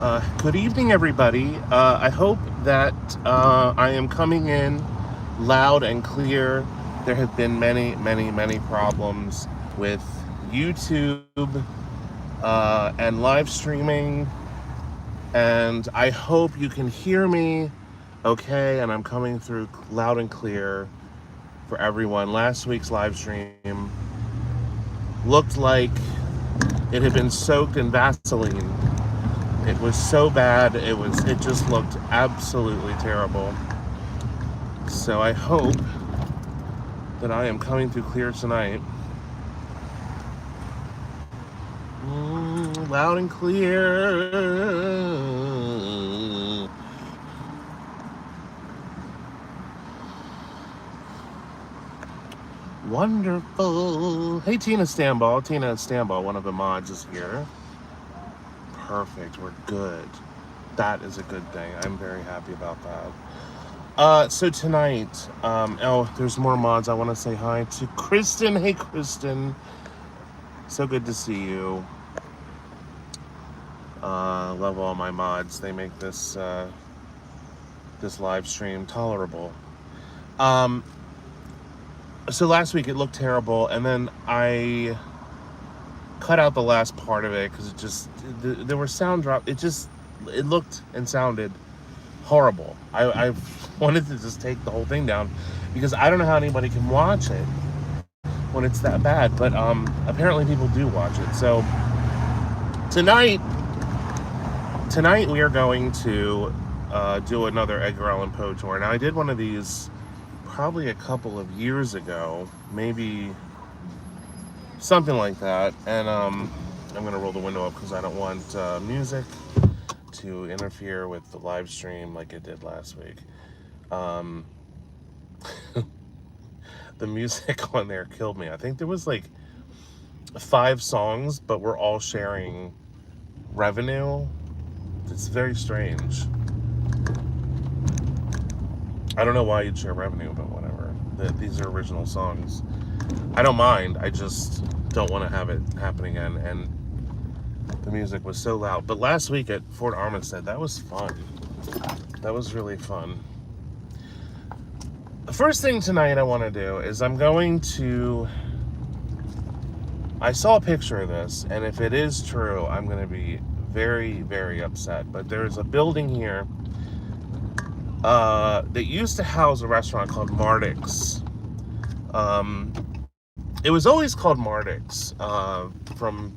Good evening, everybody. I hope that I am coming in loud and clear. There have been many, many, many problems with YouTube and live streaming, and I hope you can hear me okay, and I'm coming through loud and clear for everyone. Last week's live stream looked like it had been soaked in Vaseline. It was so bad. It just looked absolutely terrible. So I hope that I am coming through clear tonight. Loud and clear. Wonderful. Hey, Tina Stamball. Tina Stamball, one of the mods, is here. Perfect. We're good. That is a good thing. I'm very happy about that. So tonight, there's more mods. I want to say hi to Kristen. Hey, Kristen. So good to see you. Love all my mods. They make this live stream tolerable. Um, so last week it looked terrible, and then I cut out the last part of it because there were sound drop. It looked and sounded horrible. I wanted to just take the whole thing down because I don't know how anybody can watch it when it's that bad. But apparently people do watch it. So tonight we are going to do another Edgar Allan Poe tour. Now I did one of these probably a couple of years ago, maybe something like that. And I'm gonna roll the window up because I don't want music to interfere with the live stream like it did last week. Um, the music on there killed me. I think there was like 5 songs, but we're all sharing revenue. It's very strange. I don't know why you'd share revenue, but whatever. These are original songs. I don't mind. I just don't want to have it happen again. And the music was so loud. But last week at Fort Armistead, that was fun. That was really fun. The first thing tonight I want to do is I saw a picture of this, and if it is true, I'm going to be very, very upset. But there's a building here that used to house a restaurant called Mardix. It was always called Mardix from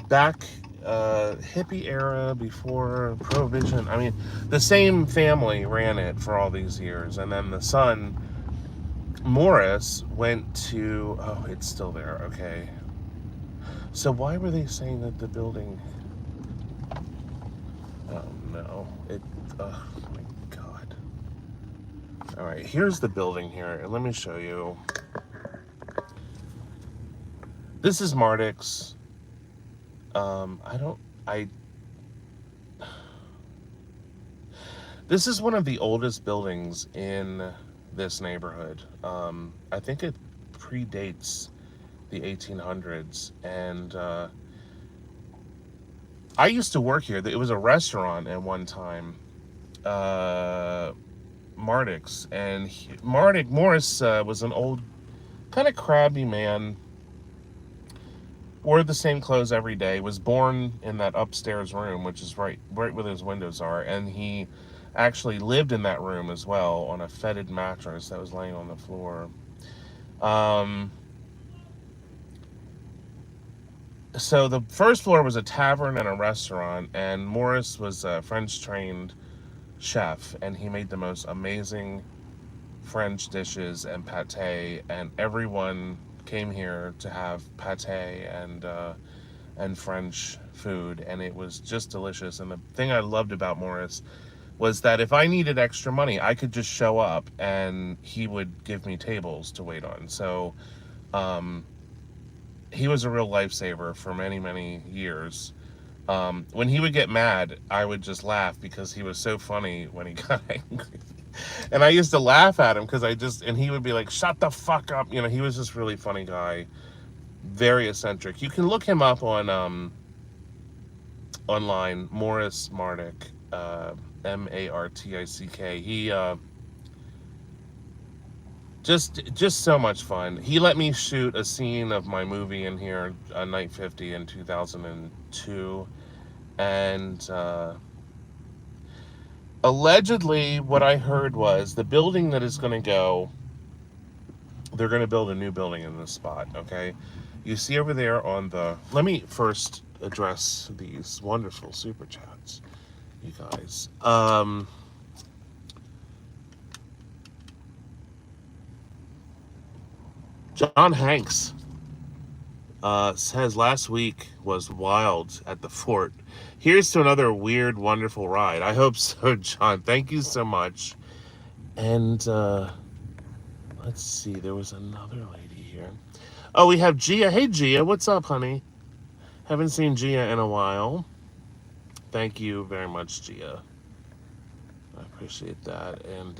back hippie era, before Prohibition. I mean, the same family ran it for all these years, and then the son, Morris, went to... Oh, it's still there. Okay. So why were they saying that the building... Oh, no. Oh, my God. All right, here's the building here, and let me show you. This is Mardix. This is one of the oldest buildings in this neighborhood. I think it predates the 1800s, and I used to work here. It was a restaurant at one time, Mardix, and Morris was an old, kind of crabby man. Wore the same clothes every day. Was born in that upstairs room, which is right where his windows are, and he actually lived in that room as well on a fetid mattress that was laying on the floor. Um, so the first floor was a tavern and a restaurant, and Morris was a French-trained chef, and he made the most amazing French dishes and pate, and everyone came here to have pate and French food, and it was just delicious. And the thing I loved about Morris was that if I needed extra money, I could just show up and he would give me tables to wait on. So he was a real lifesaver for many, many years. When he would get mad, I would just laugh because he was so funny when he got angry. And I used to laugh at him because and he would be like, shut the fuck up. You know, he was just really funny guy. Very eccentric. You can look him up on online, Morris Martic, Martick. He just so much fun. He let me shoot a scene of my movie in here, Night 50 in 2002, and allegedly, what I heard was the building that is going to go. They're going to build a new building in this spot. Okay, you see over there on the. Let me first address these wonderful super chats, you guys. John Hanks says last week was wild at the fort. Here's to another weird, wonderful ride. I hope so, John. Thank you so much. And let's see, there was another lady here. Oh, we have Gia. Hey, Gia, what's up, honey? Haven't seen Gia in a while. Thank you very much, Gia. I appreciate that. And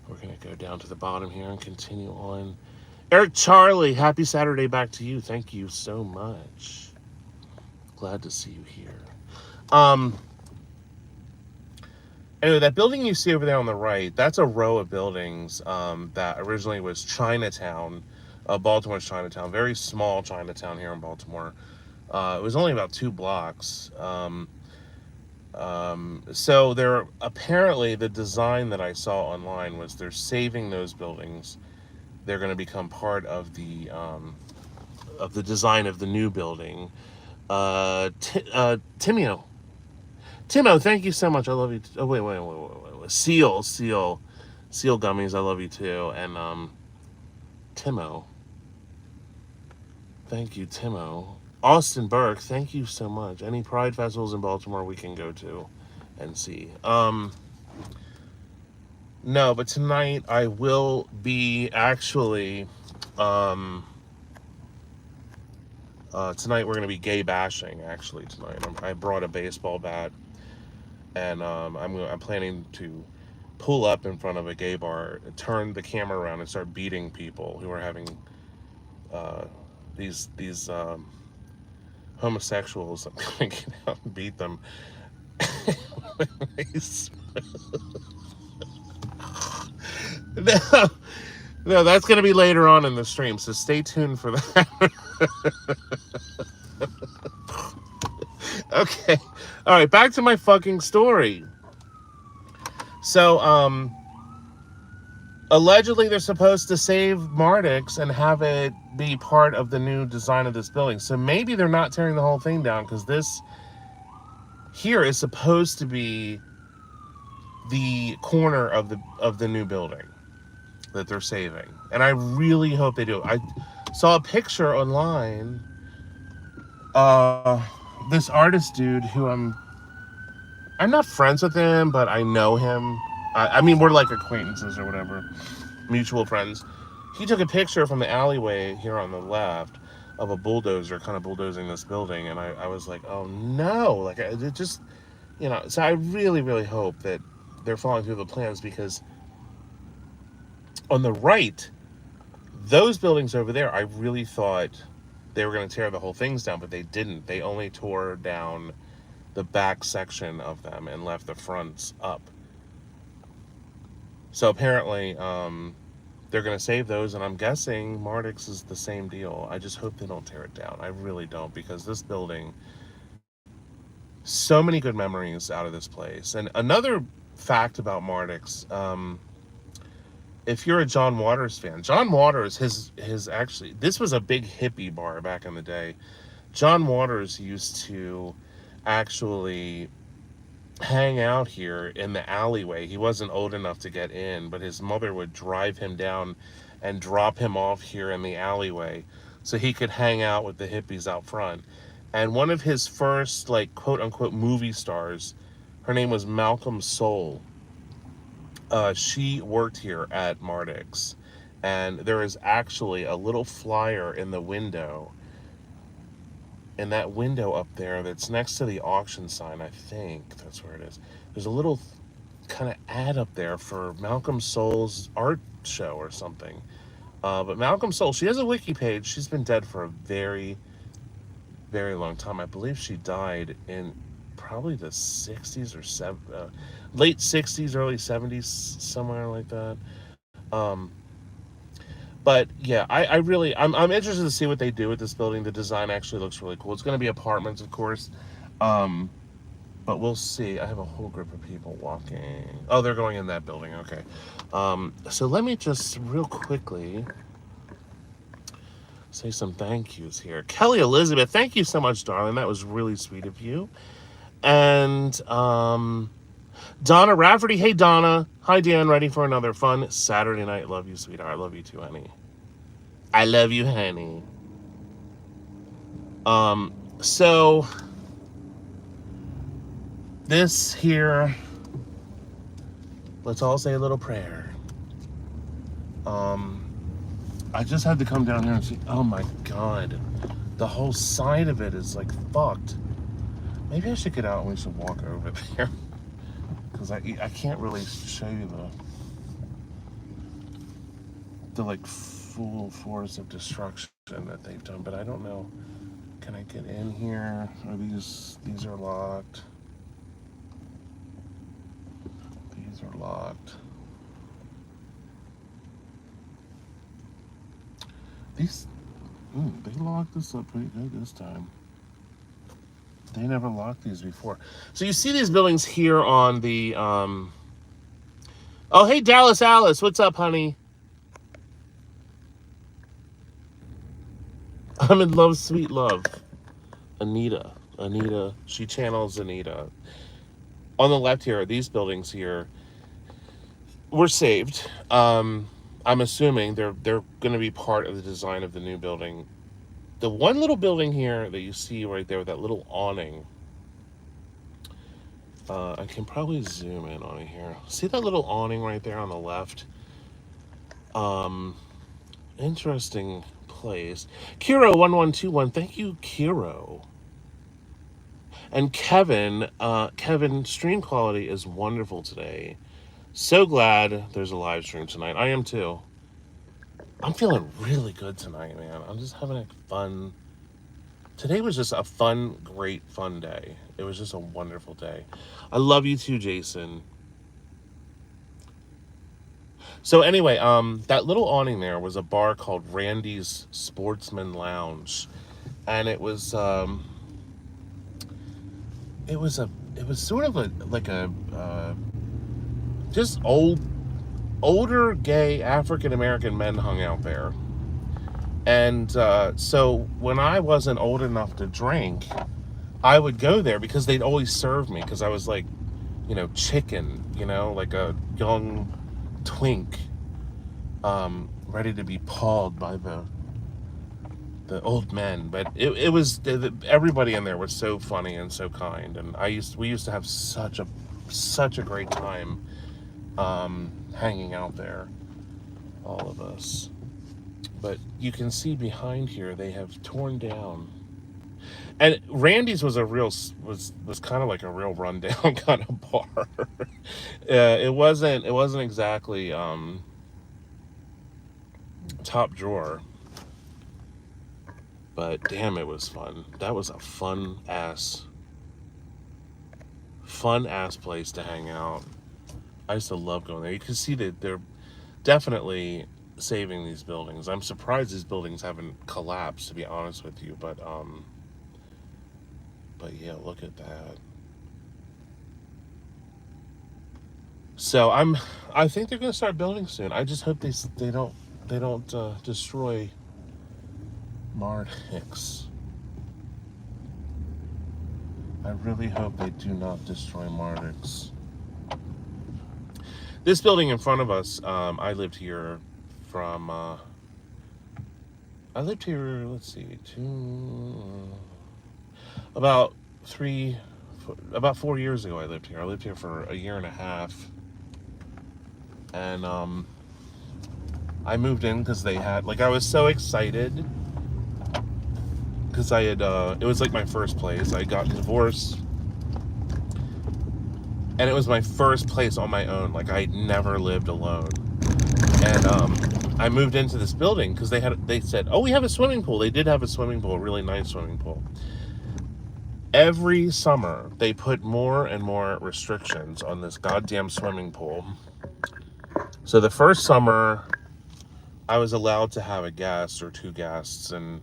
we're going to go down to the bottom here and continue on. Eric Charlie, happy Saturday back to you. Thank you so much. Glad to see you here. Anyway, that building you see over there on the right, that's a row of buildings that originally was Chinatown, Baltimore's Chinatown. Very small Chinatown here in Baltimore. It was only about 2 blocks. So they're apparently, the design that I saw online was they're saving those buildings. They're going to become part of the design of the new building. Timio, thank you so much. I love you. Oh, wait. Seal gummies. I love you too. And Timo, thank you, Timo. Austin Burke, thank you so much. Any Pride festivals in Baltimore we can go to and see. No, but tonight I will be actually. Tonight we're going to be gay bashing. Actually, tonight I brought a baseball bat, and I'm planning to pull up in front of a gay bar, turn the camera around, and start beating people who are having these homosexuals. I'm going to get out and beat them. No, that's going to be later on in the stream, so stay tuned for that. Okay. All right, back to my fucking story. So, allegedly they're supposed to save Martix and have it be part of the new design of this building. So maybe they're not tearing the whole thing down, because this here is supposed to be the corner of the new building that they're saving, and I really hope they do. I saw a picture online. This artist dude who I'm not friends with him, but I know him. I mean, we're like acquaintances or whatever, mutual friends. He took a picture from the alleyway here on the left of a bulldozer kind of bulldozing this building, and I was like, oh no, like it just, so I really, really hope that they're following through the plans, because on the right, those buildings over there, I really thought they were going to tear the whole things down, but they didn't. They only tore down the back section of them and left the fronts up. So apparently, they're going to save those, and I'm guessing Martix is the same deal. I just hope they don't tear it down. I really don't, because this building, so many good memories out of this place. And another fact about Martix, if you're a John Waters fan, John Waters, his actually, this was a big hippie bar back in the day. John Waters used to actually hang out here in the alleyway. He wasn't old enough to get in, but his mother would drive him down and drop him off here in the alleyway so he could hang out with the hippies out front. And one of his first, like, quote unquote movie stars, her name was Malcolm Soul. She worked here at Martix, and there is actually a little flyer in the window, in that window up there that's next to the auction sign. I think that's where it is. There's a little kind of ad up there for Malcolm Soul's art show or something. But Malcolm Soul, she has a wiki page. She's been dead for a very, very long time. I believe she died in probably the 60s or late 60s, early 70s, somewhere like that. Um, but yeah, I really, I'm interested to see what they do with this building. The design actually looks really cool. It's going to be apartments, of course. Um, but we'll see. I have a whole group of people walking. Oh, they're going in that building. Okay. So let me just real quickly say some thank yous here. Kelly Elizabeth, thank you so much, darling. That was really sweet of you. And Donna Rafferty. Hey, Donna. Hi, Dan. Ready for another fun Saturday night. Love you, sweetheart. I love you too, honey. I love you, honey. So this here, let's all say a little prayer. I just had to come down here and see. Oh my God, the whole side of it is like fucked. Maybe I should get out and we should walk over there, because I can't really show you the like full force of destruction that they've done. But I don't know. Can I get in here? Are these are locked? These are locked. They locked this up pretty good this time. They never locked these before. So you see these buildings here on the, oh, hey, Dallas Alice. What's up, honey? I'm in love, sweet love. Anita, she channels Anita. On the left here, these buildings here were saved. I'm assuming they're going to be part of the design of the new building. The one little building here that you see right there with that little awning, I can probably zoom in on it here. See that little awning right there on the left? Interesting place. Kiro1121, thank you, Kiro. And Kevin, stream quality is wonderful today. So glad there's a live stream tonight. I am too. I'm feeling really good tonight, man. I'm just having a fun... Today was just a fun, great, fun day. It was just a wonderful day. I love you too, Jason. So anyway, that little awning there was a bar called Randy's Sportsman Lounge. And it was sort of just older gay African-American men hung out there. And so when I wasn't old enough to drink, I would go there because they'd always serve me, because I was like, chicken, like a young twink, ready to be pawed by the old men. But it was, everybody in there was so funny and so kind, and we used to have such a great time hanging out there, all of us. But you can see behind here they have torn down, and Randy's was kind of like a real rundown kind of bar. It wasn't exactly top drawer, but damn, it was fun. That was a fun ass place to hang out. I used to love going there. You can see that they're definitely saving these buildings. I'm surprised these buildings haven't collapsed, to be honest with you, but yeah, look at that. So I think they're gonna start building soon. I just hope they don't destroy Mardix. I really hope they do not destroy Mardix. This building in front of us, I lived here from, let's see, about 4 years ago I lived here. I lived here for a year and a half. And I moved in because they had, I was so excited. Because I had, it was like my first place. I got divorced. And it was my first place on my own. I'd never lived alone. And I moved into this building because they said, oh, we have a swimming pool. They did have a swimming pool, a really nice swimming pool. Every summer, they put more and more restrictions on this goddamn swimming pool. So the first summer, I was allowed to have a guest or two guests, and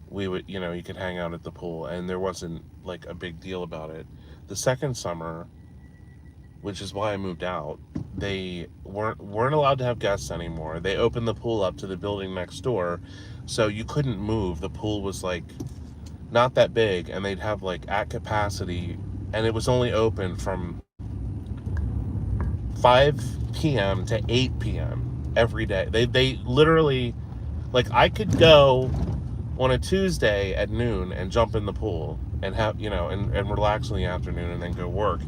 we would, you could hang out at the pool, and there wasn't like a big deal about it. The second summer, which is why I moved out, they weren't allowed to have guests anymore. They opened the pool up to the building next door, so you couldn't move. The pool was like not that big, and they'd have like at capacity, and it was only open from 5 p.m. to 8 p.m. every day. They literally, like, I could go on a Tuesday at noon and jump in the pool and have, and relax in the afternoon and then go work.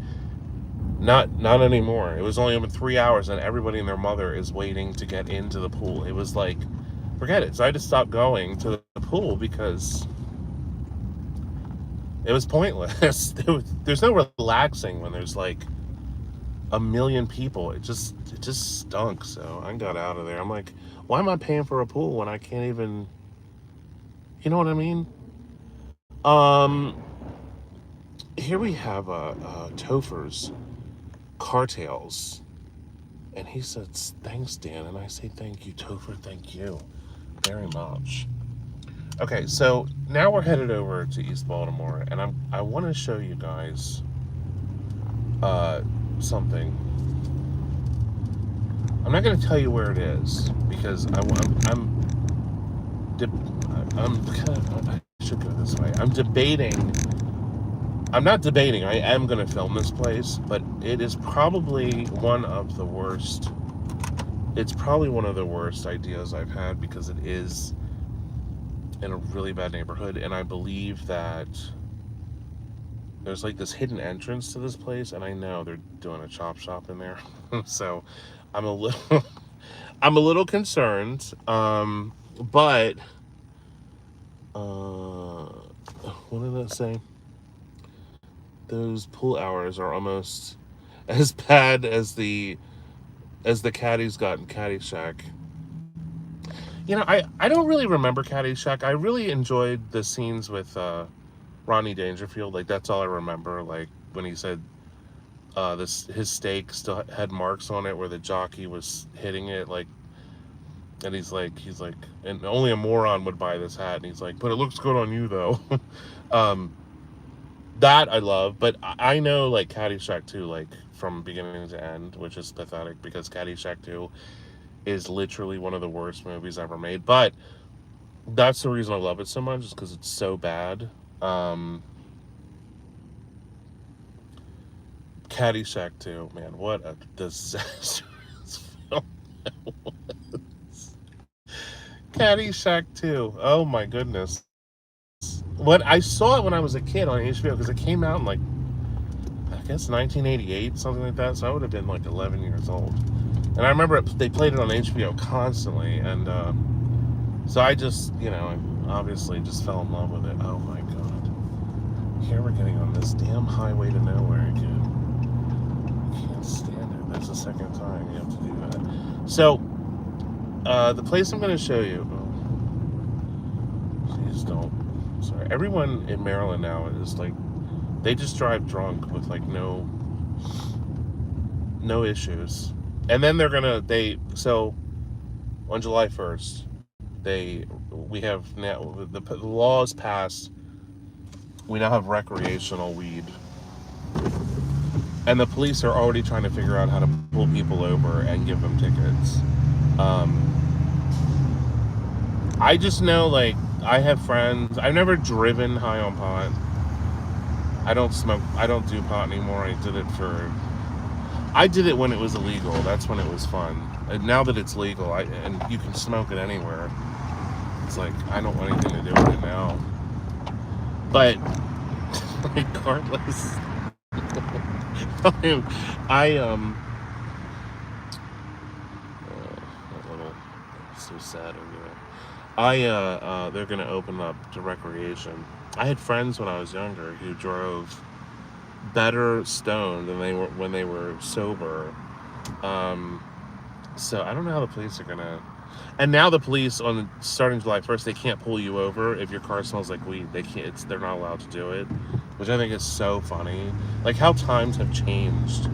Not anymore. It was only open 3 hours, and everybody and their mother is waiting to get into the pool. It was like, forget it. So I just stopped going to the pool because it was pointless. There's no relaxing when there's like a million people. It just stunk. So I got out of there. I'm like, why am I paying for a pool when I can't even, you know what I mean? Here we have Topher's Cartails, and he says, thanks, Dan, and I say, thank you, Topher, thank you very much. Okay, so now we're headed over to East Baltimore, and I want to show you guys something. I'm not going to tell you where it is because I should go this way. I'm not debating. I am going to film this place, but it is probably one of the worst. It's probably one of the worst ideas I've had because it is in a really bad neighborhood, and I believe that there's like this hidden entrance to this place, and I know they're doing a chop shop in there. So I'm a little concerned. But what did I say? Those pool hours are almost as bad as the caddies got in Caddyshack. I don't really remember Caddyshack. I really enjoyed the scenes with Rodney Dangerfield. Like, that's all I remember. Like, when he said his steak still had marks on it where the jockey was hitting it, like, and he's like, and only a moron would buy this hat, and he's like, but it looks good on you though. That I love, but I know like Caddyshack 2, like from beginning to end, which is pathetic because Caddyshack 2 is literally one of the worst movies ever made. But that's the reason I love it so much, is because it's so bad. Caddyshack 2, man, what a disastrous film that was. Caddyshack 2, oh my goodness. What I saw it when I was a kid on HBO, because it came out in like, I guess 1988, something like that. So I would have been like 11 years old. And I remember they played it on HBO constantly, and so I just, obviously just fell in love with it. Oh my god. Here we're getting on this damn highway to nowhere again. I can't stand it. That's the second time you have to do that. So, the place I'm going to show you, please don't. Sorry. Everyone in Maryland now is like, they just drive drunk with like no issues. And then so on July 1st, we have now, the law is passed. We now have recreational weed. And the police are already trying to figure out how to pull people over and give them tickets. I just know, like, I have friends. I've never driven high on pot. I don't smoke. I don't do pot anymore. I did it when it was illegal. That's when it was fun. And now that it's legal, and you can smoke it anywhere, it's like, I don't want anything to do with it now. But regardless, so sad over there. They're gonna open up to recreation. I had friends when I was younger who drove better stoned than they were when they were sober. So I don't know how the police are gonna And now the police, on starting July 1st, they can't pull you over if your car smells like weed. They can't. They're not allowed to do it, which I think is so funny. Like how times have changed.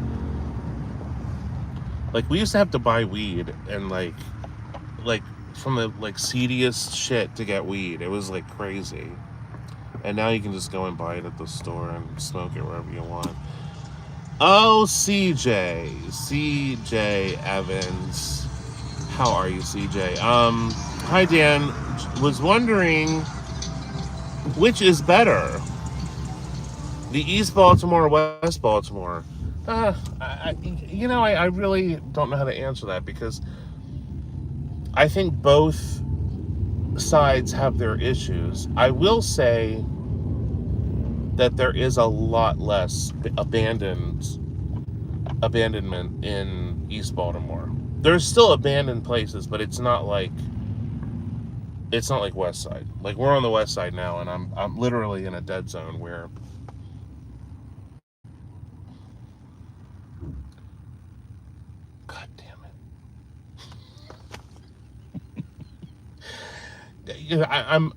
Like we used to have to buy weed and like from the like seediest shit to get weed. It was like crazy. And now you can just go and buy it at the store and smoke it wherever you want. Oh, CJ Evans. How are you, CJ? Hi Dan. Was wondering which is better, the East Baltimore or West Baltimore? I really don't know how to answer that because I think both sides have their issues. I will say that there is a lot less abandonment in East Baltimore. There's still abandoned places, but it's not like West Side. Like we're on the West Side now, and I'm literally in a dead zone where God damn it.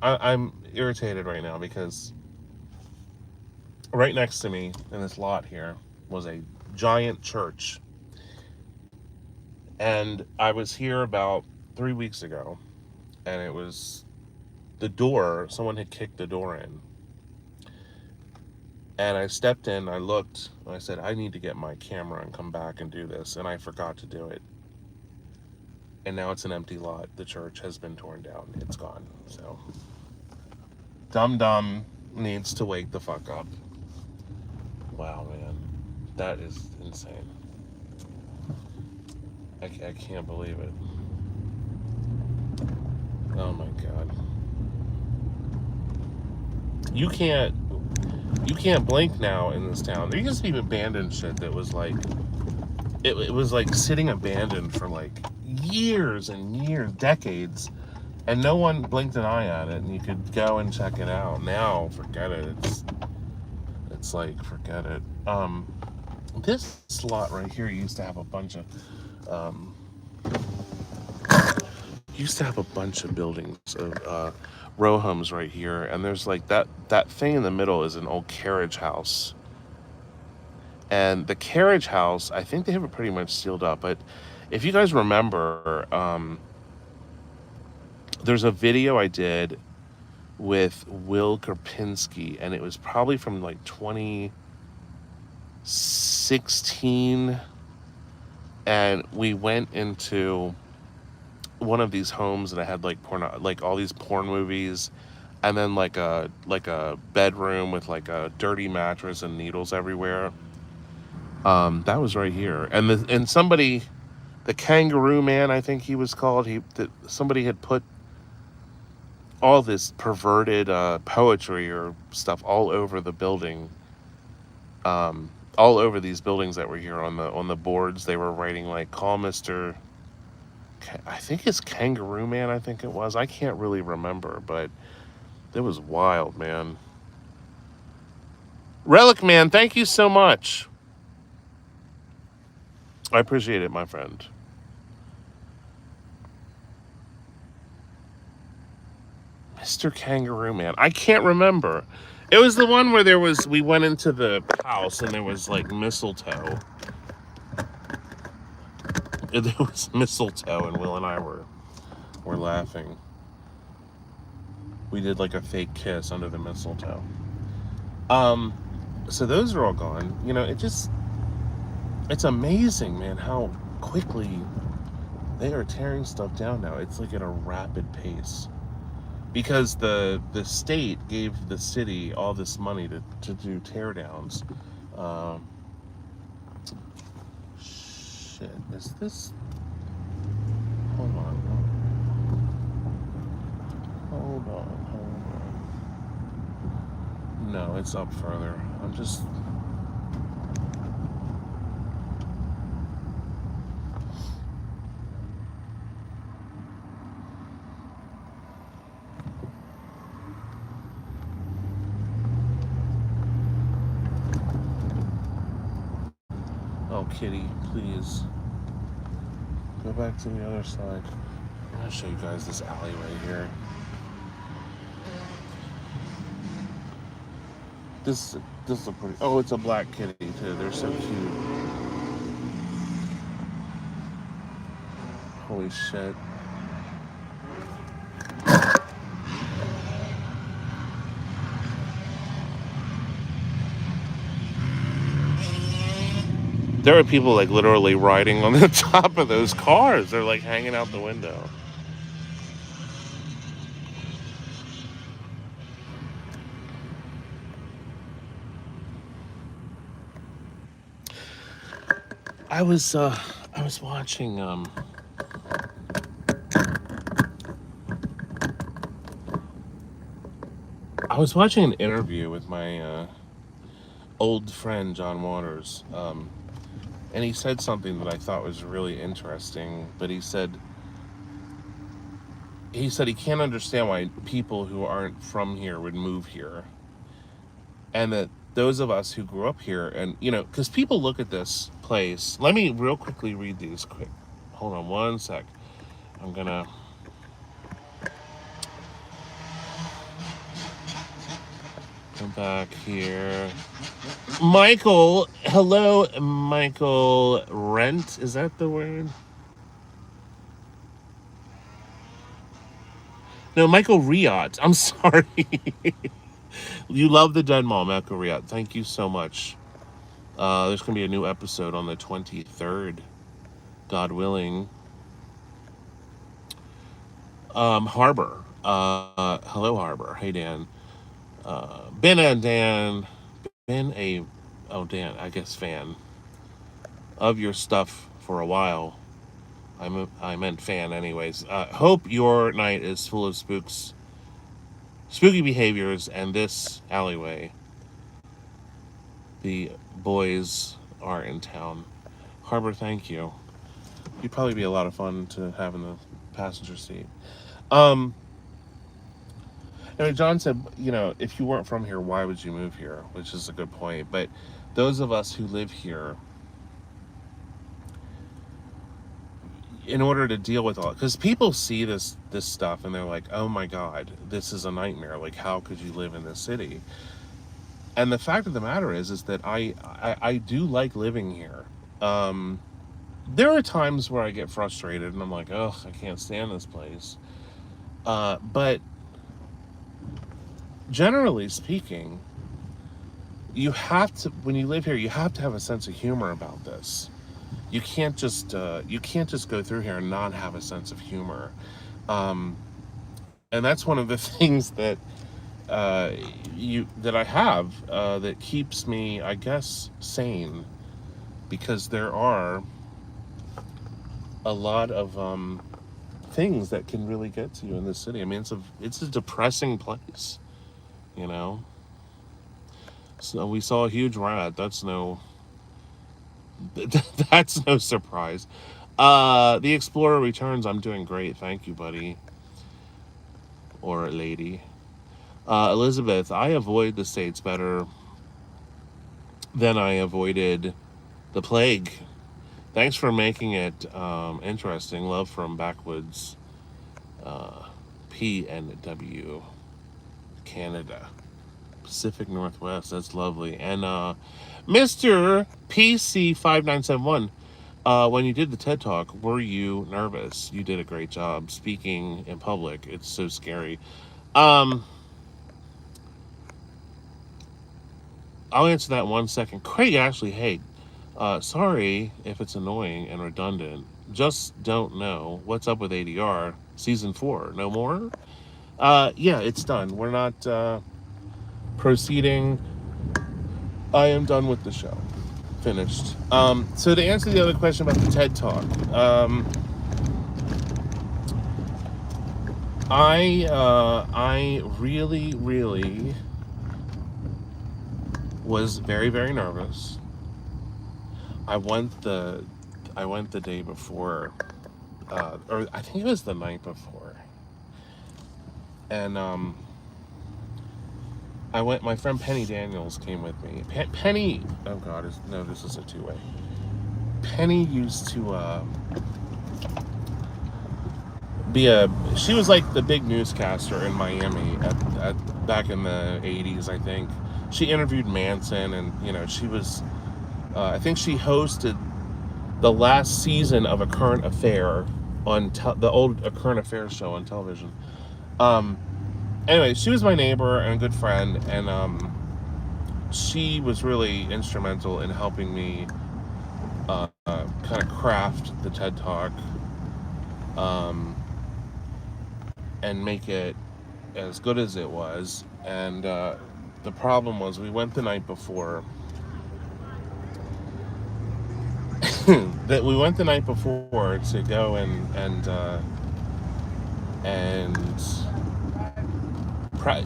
I'm irritated right now because right next to me in this lot here was a giant church. And I was here about 3 weeks ago, and it was the door, someone had kicked the door in. And I stepped in, I looked, and I said, I need to get my camera and come back and do this. And I forgot to do it. And now it's an empty lot. The church has been torn down. It's gone. So, Dum needs to wake the fuck up. Wow, man. That is insane. I can't believe it. Oh my God. You can't blink now in this town. There used to be abandoned shit that was like, it was like sitting abandoned for like years and years, decades, and no one blinked an eye at it, and you could go and check it out. Now, forget it. It's like, forget it. This lot right here used to have a bunch of buildings of row homes right here, and there's like that thing in the middle is an old carriage house. And the carriage house, I think they have it pretty much sealed up, but if you guys remember, there's a video I did with Will Karpinski, and it was probably from like 2016, and we went into one of these homes that I had like all these porn movies, and then like a bedroom with like a dirty mattress and needles everywhere. That was right here, and somebody, the Kangaroo Man, I think he was called. Somebody had put all this perverted poetry or stuff all over the building, all over these buildings that were here on the boards. They were writing like, call Mr. I think it's Kangaroo Man, I think it was. I can't really remember, but it was wild, man. Relic Man, thank you so much. I appreciate it, my friend. Mr. Kangaroo Man. I can't remember. It was the one where we went into the house and there was like mistletoe. There was mistletoe, and Will and I were laughing. We did like a fake kiss under the mistletoe. So those are all gone. You know, it's amazing, man, how quickly they are tearing stuff down now. It's like at a rapid pace. Because the state gave the city all this money to do teardowns. Shit, is this? Hold on. No, it's up further. I'm just. Oh, kitty, please. Go back to the other side. I'll show you guys this alleyway here. This is a pretty. Oh, it's a black kitty too. They're so cute. Holy shit. There are people like literally riding on the top of those cars. They're like hanging out the window. I was watching an interview with my old friend John Waters, and he said something that I thought was really interesting. But he said he can't understand why people who aren't from here would move here, and that those of us who grew up here, and because people look at this place. Let me real quickly read these quick. Hold on one sec. I'm gonna. Come back here. Michael, hello, Michael Rent. Is that the word? No, Michael Riot. I'm sorry. You love the Dead Mall, Michael Riot. Thank you so much. There's going to be a new episode on the 23rd, God willing. Harbor. Hello, Harbor. Hey, Dan. Been a Dan. Been a, oh, Dan, I guess fan of your stuff for a while. I meant fan anyways. Hope your night is full of spooky behaviors, and this alleyway. The boys are in town. Harbor, thank you. You'd probably be a lot of fun to have in the passenger seat. Anyway, John said, if you weren't from here, why would you move here? Which is a good point. But those of us who live here, in order to deal with all, because people see this stuff and they're like, oh my God, this is a nightmare. Like, how could you live in this city? And the fact of the matter is that I do like living here. There are times where I get frustrated and I'm like, oh, I can't stand this place. But generally speaking, you have to, when you live here, you have to have a sense of humor about this. You can't just go through here and not have a sense of humor. And that's one of the things that that I have that keeps me, I guess, sane, because there are a lot of things that can really get to you in this city. I mean, it's a depressing place, So we saw a huge rat. That's no surprise. The Explorer returns. I'm doing great. Thank you, buddy. Or lady. Elizabeth, I avoid the States better than I avoided the plague. Thanks for making it interesting. Love from Backwoods PNW, Canada. Pacific Northwest. That's lovely. And Mr. PC5971, when you did the TED Talk, were you nervous? You did a great job speaking in public. It's so scary. I'll answer that in 1 second. Craig Ashley, hey, sorry if it's annoying and redundant. Just don't know what's up with ADR season 4. No more? Yeah, it's done. We're not proceeding. I am done with the show. Finished. So to answer the other question about the TED Talk, I really, really was very, very nervous. I went the day before, or I think it was the night before, and I went. My friend Penny Daniels came with me. Penny, oh God, no, this is a two-way. Penny used to she was like the big newscaster in Miami at back in the 80s, I think. She interviewed Manson, and she was I think she hosted the last season of A Current Affair on the old A Current Affair show on television. Um, anyway, she was my neighbor and a good friend, and she was really instrumental in helping me kind of craft the TED Talk um, and make it as good as it was. And the problem was, we went the night before. That we went the night before to go and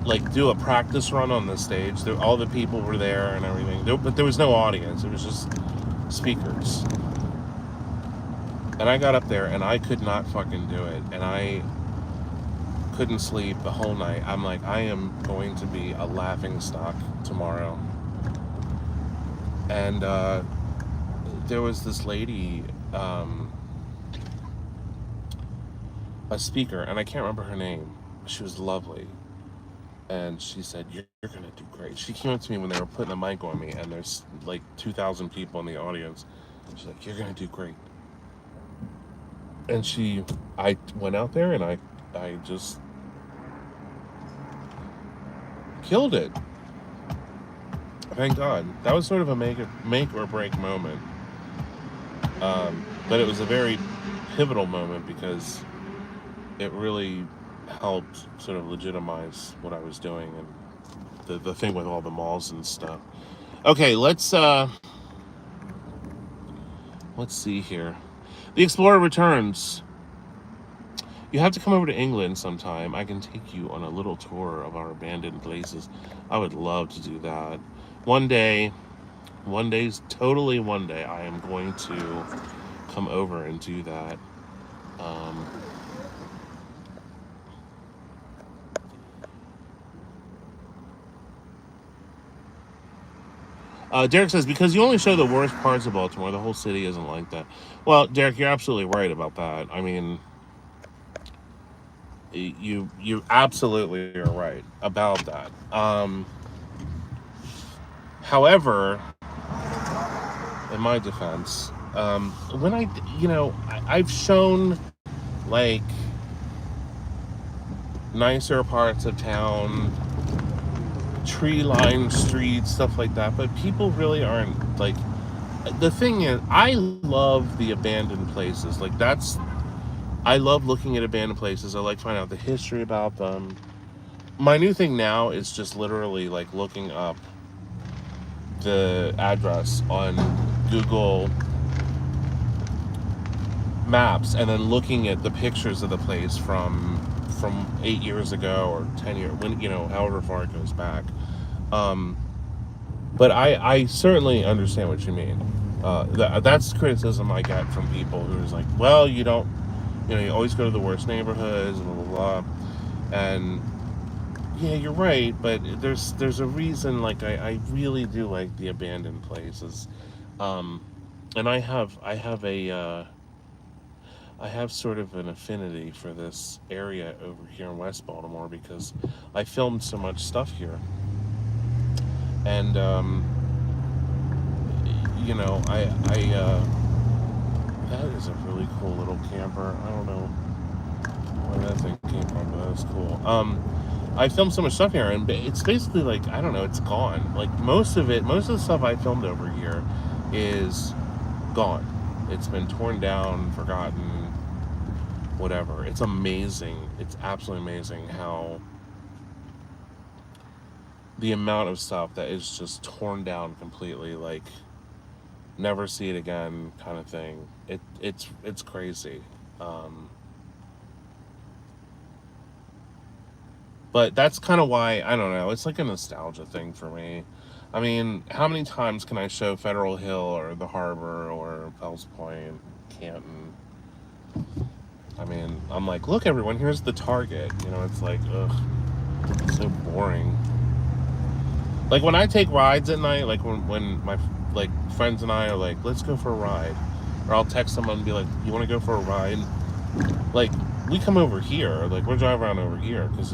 like do a practice run on the stage. All the people were there and everything, but there was no audience. It was just speakers. And I got up there and I could not fucking do it. And I couldn't sleep the whole night. I'm like, I am going to be a laughing stock tomorrow. And there was this lady, a speaker, and I can't remember her name. She was lovely. And she said, you're going to do great. She came up to me when they were putting the mic on me, and there's like 2,000 people in the audience. She's like, you're going to do great. And I went out there and I just killed it. Thank God. That was sort of a make or break moment. But it was a very pivotal moment because it really helped sort of legitimize what I was doing and the thing with all the malls and stuff. Okay, let's see here. The Explorer returns. You have to come over to England sometime. I can take you on a little tour of our abandoned places. I would love to do that. One day, I am going to come over and do that. Derek says, because you only show the worst parts of Baltimore, the whole city isn't like that. Well, Derek, you're absolutely right about that. I mean, you absolutely are right about that. However, in my defense, when I've shown like nicer parts of town, tree-lined streets, stuff like that, but people really aren't like. The thing is, I love the abandoned places. Like I love looking at abandoned places. I like finding out the history about them. My new thing now is just literally like looking up the address on Google Maps and then looking at the pictures of the place from 8 years ago or 10 years, when however far it goes back. But I certainly understand what you mean. That's criticism I get from people who's like, well, you always go to the worst neighborhoods, blah blah blah. And yeah, you're right, but there's a reason. Like I really do like the abandoned places, and I have sort of an affinity for this area over here in West Baltimore because I filmed so much stuff here, and that is a really cool little camper. I don't know where that thing came from, but that's cool. I filmed so much stuff here, and it's basically like, I don't know, it's gone. Like most of the stuff I filmed over here is gone. It's been torn down, forgotten, whatever. It's amazing. It's absolutely amazing how the amount of stuff that is just torn down completely, like never see it again kind of thing. It's crazy. But that's kind of why, I don't know, it's like a nostalgia thing for me. I mean, how many times can I show Federal Hill or the Harbor or Fells Point, Canton? I mean, I'm like, look everyone, here's the Target. It's like, ugh, it's so boring. Like when I take rides at night, like when my like friends and I are like, let's go for a ride. Or I'll text someone and be like, you want to go for a ride? Like, we come over here, like we're driving around over here because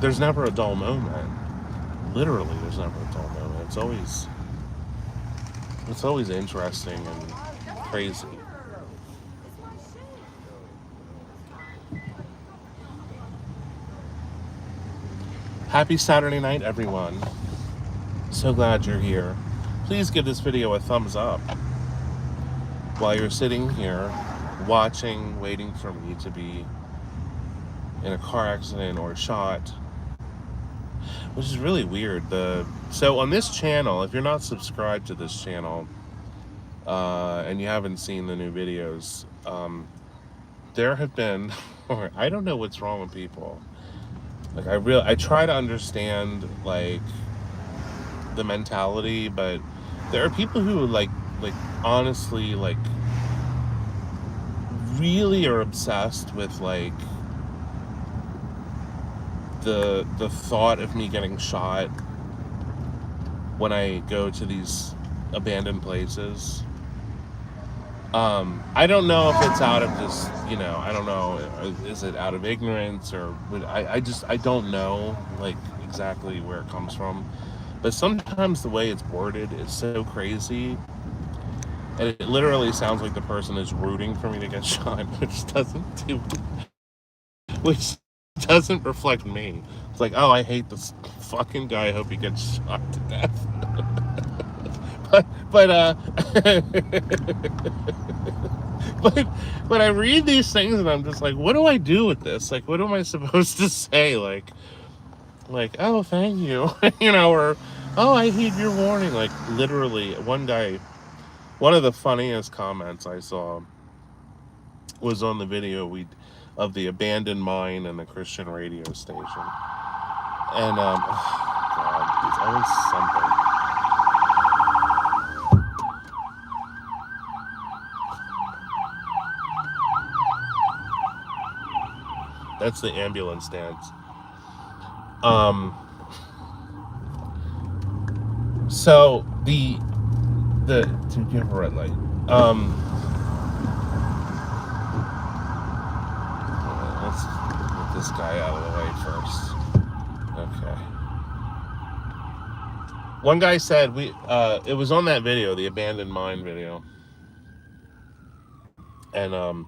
there's never a dull moment. Literally, there's never a dull moment. It's always interesting and crazy. Happy Saturday night, everyone. So glad you're here. Please give this video a thumbs up while you're sitting here watching, waiting for me to be in a car accident or shot, which is really weird. So on this channel, if you're not subscribed to this channel and you haven't seen the new videos, there have been, I don't know what's wrong with people. Like I try to understand like the mentality, but there are people who like honestly like really are obsessed with like the thought of me getting shot when I go to these abandoned places. I don't know if it's out of just, I don't know, is it out of ignorance or I don't know like exactly where it comes from, but sometimes the way it's worded is so crazy and it literally sounds like the person is rooting for me to get shot, which doesn't reflect me. It's like, oh, I hate this fucking guy, I hope he gets shot to death. but but I read these things and I'm just like, what do I do with this? Like, what am I supposed to say? Like, oh, thank you, or oh, I heed your warning. Like, literally, one of the funniest comments I saw was on the video of the abandoned mine and the Christian radio station, and oh God, it's always something. That's the ambulance dance. So to give a red light. Let's get this guy out of the way first. Okay. One guy said it was on that video, the abandoned mine video, and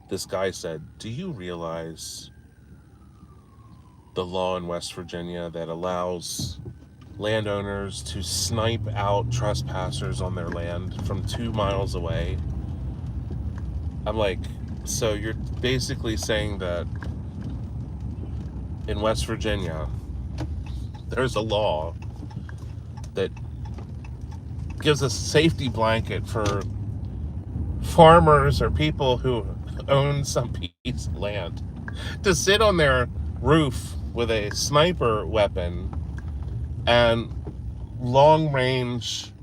this guy said, "Do you realize the law in West Virginia that allows landowners to snipe out trespassers on their land from 2 miles away?" I'm like, so you're basically saying that in West Virginia, there's a law that gives a safety blanket for farmers or people who own some piece of land to sit on their roof with a sniper weapon and long range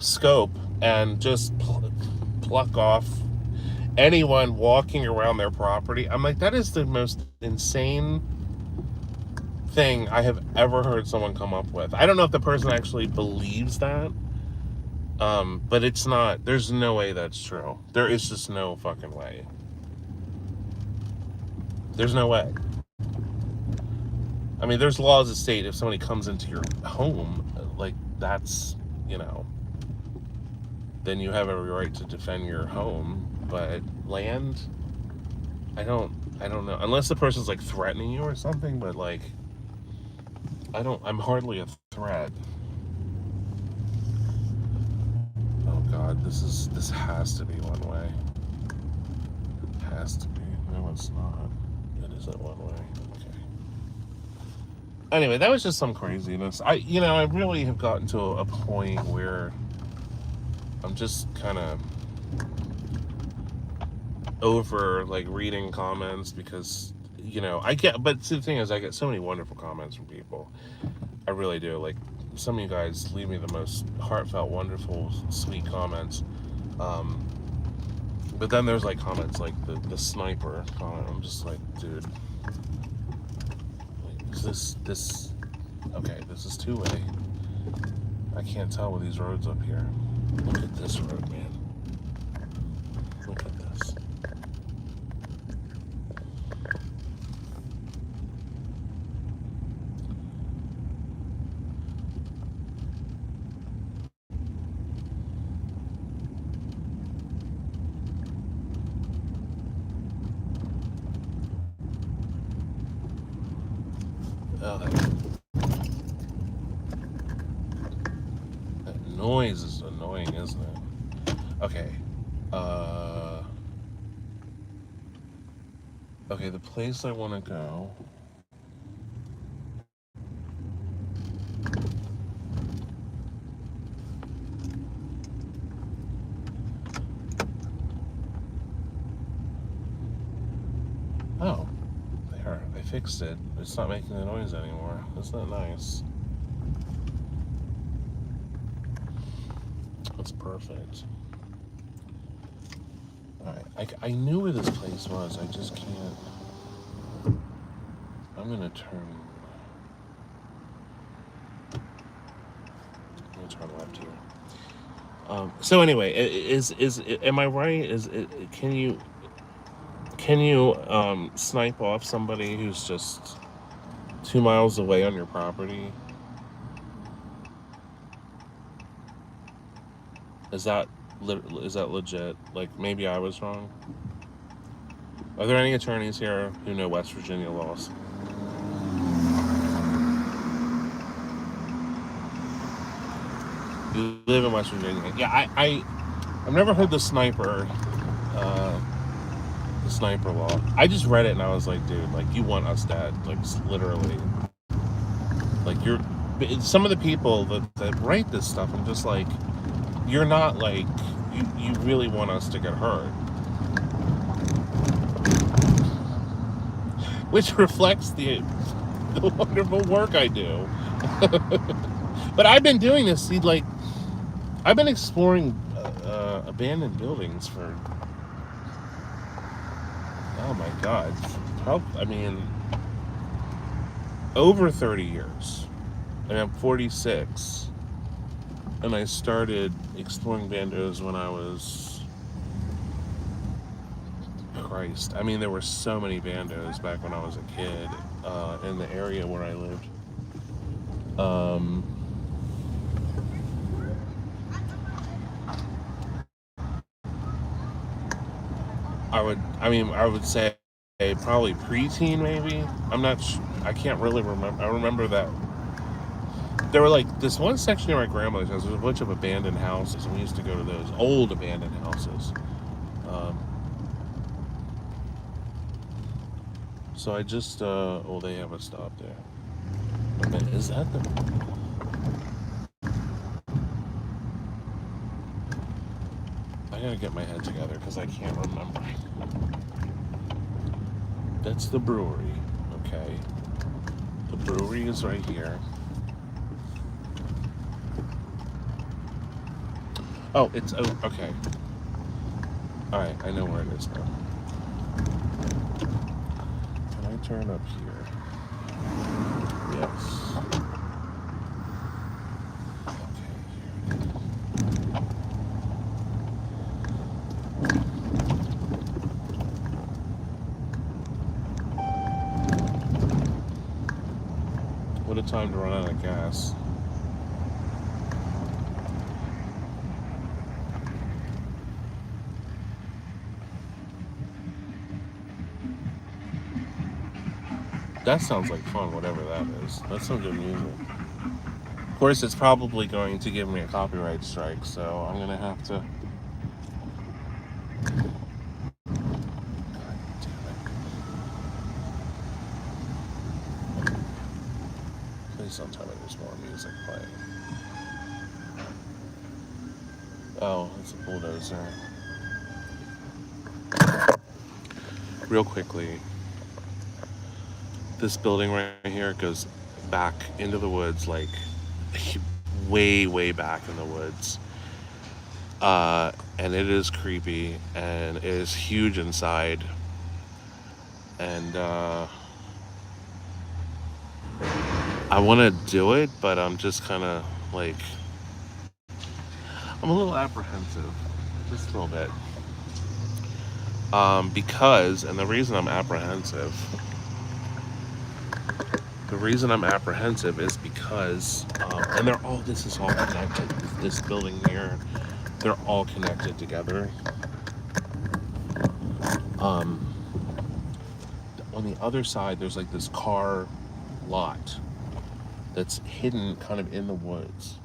scope and just pluck off anyone walking around their property. I'm like, that is the most insane thing I have ever heard someone come up with. I don't know if the person actually believes that, but it's not, there's no way that's true. There is just no fucking way. There's no way. I mean, there's laws that state if somebody comes into your home, like that's, then you have every right to defend your home. But land, I don't know. Unless the person's like threatening you or something, but like, I'm hardly a threat. Oh God, this has to be one way. Has to be. No, it's not. It isn't one way. Okay. Anyway, that was just some craziness. I really have gotten to a point where I'm just kind of over like reading comments because but the thing is, I get so many wonderful comments from people. I really do. Like, some of you guys leave me the most heartfelt, wonderful, sweet comments, but then there's like comments like the sniper comment. I'm just like, dude, this okay, this is two-way. I can't tell with these roads up here. Look at this road, man. Look at this. that noise is annoying, isn't it? Okay. Uh, okay, the place I want to go. Oh, there. I fixed it. It's not making the noise anymore. Isn't that nice? That's perfect. Alright, I knew where this place was. I just can't. I'm gonna turn. I'm gonna turn left here. So anyway, is am I right? Can you snipe off somebody who's just 2 miles away on your property? Is that is that legit? Like maybe I was wrong. Are there any attorneys here who know West Virginia laws? You live in West Virginia. Yeah, I've never heard uh, the sniper law. I just read it and I was like, dude, like you want us dead, like literally. Like you're some of the people that write this stuff. I'm just like, you're not like you really want us to get hurt, which reflects the wonderful work I do. But I've been doing this. See, like I've been exploring abandoned buildings for oh my god, I mean over 30 years. And I'm 46, and I started exploring bandos when I was Christ. I mean, there were so many bandos back when I was a kid in the area where I lived. Um, I would say probably preteen, maybe. I'm not. I can't really remember. I remember that there were like this one section near my grandmother's house. There was a bunch of abandoned houses, and we used to go to those old abandoned houses. Um, so I just oh, they have a stop there. Okay, is that the? I gotta get my head together because I can't remember. That's the brewery. Okay, the brewery is right here. Oh, it's okay. All right, I know where it is now. Can I turn up here? Yes. What a time to run out of gas. That sounds like fun, whatever that is. That's some good music. Of course, it's probably going to give me a copyright strike, so I'm gonna have to. God damn it. Please don't tell me there's more music playing. Oh, it's a bulldozer. Real quickly, this building right here goes back into the woods, like way, way back in the woods. And it is creepy, and it is huge inside. And I want to do it, but I'm just kind of like, I'm a little apprehensive, just a little bit. Because, and the reason I'm apprehensive is because, and this is all connected. This building here, they're all connected together. Um, on the other side, there's like this car lot, that's hidden kind of in the woods.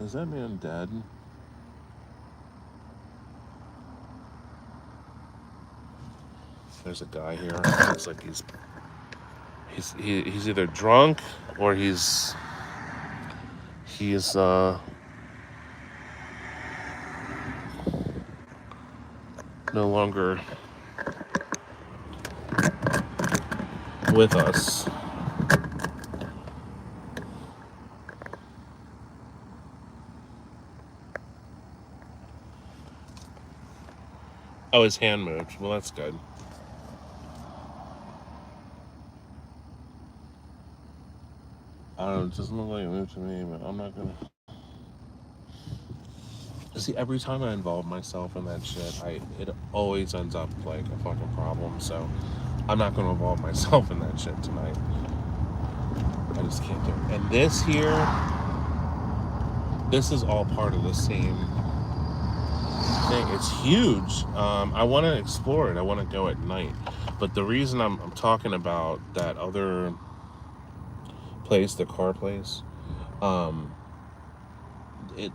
Is that man dead? There's a guy here. Looks like he's either drunk or he's no longer with us. Oh, his hand moved. Well, that's good. I don't know, it doesn't look like it moved to me, but I'm not gonna. See, every time I involve myself in that shit, it always ends up like a fucking problem. So I'm not gonna involve myself in that shit tonight. I just can't do it. And this here, this is all part of the same thing. It's huge. I want to explore it. I want to go at night. But the reason I'm talking about that other place, the car place, it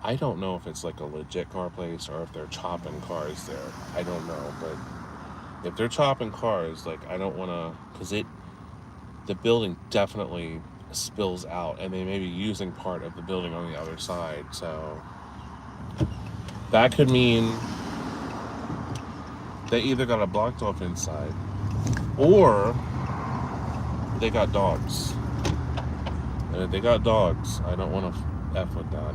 I don't know if it's like a legit car place or if they're chopping cars there. I don't know, but if they're chopping cars, like I don't want to, because the building definitely spills out, and they may be using part of the building on the other side. So that could mean they either got it blocked off inside, or they got dogs. And if they got dogs, I don't want to F with that.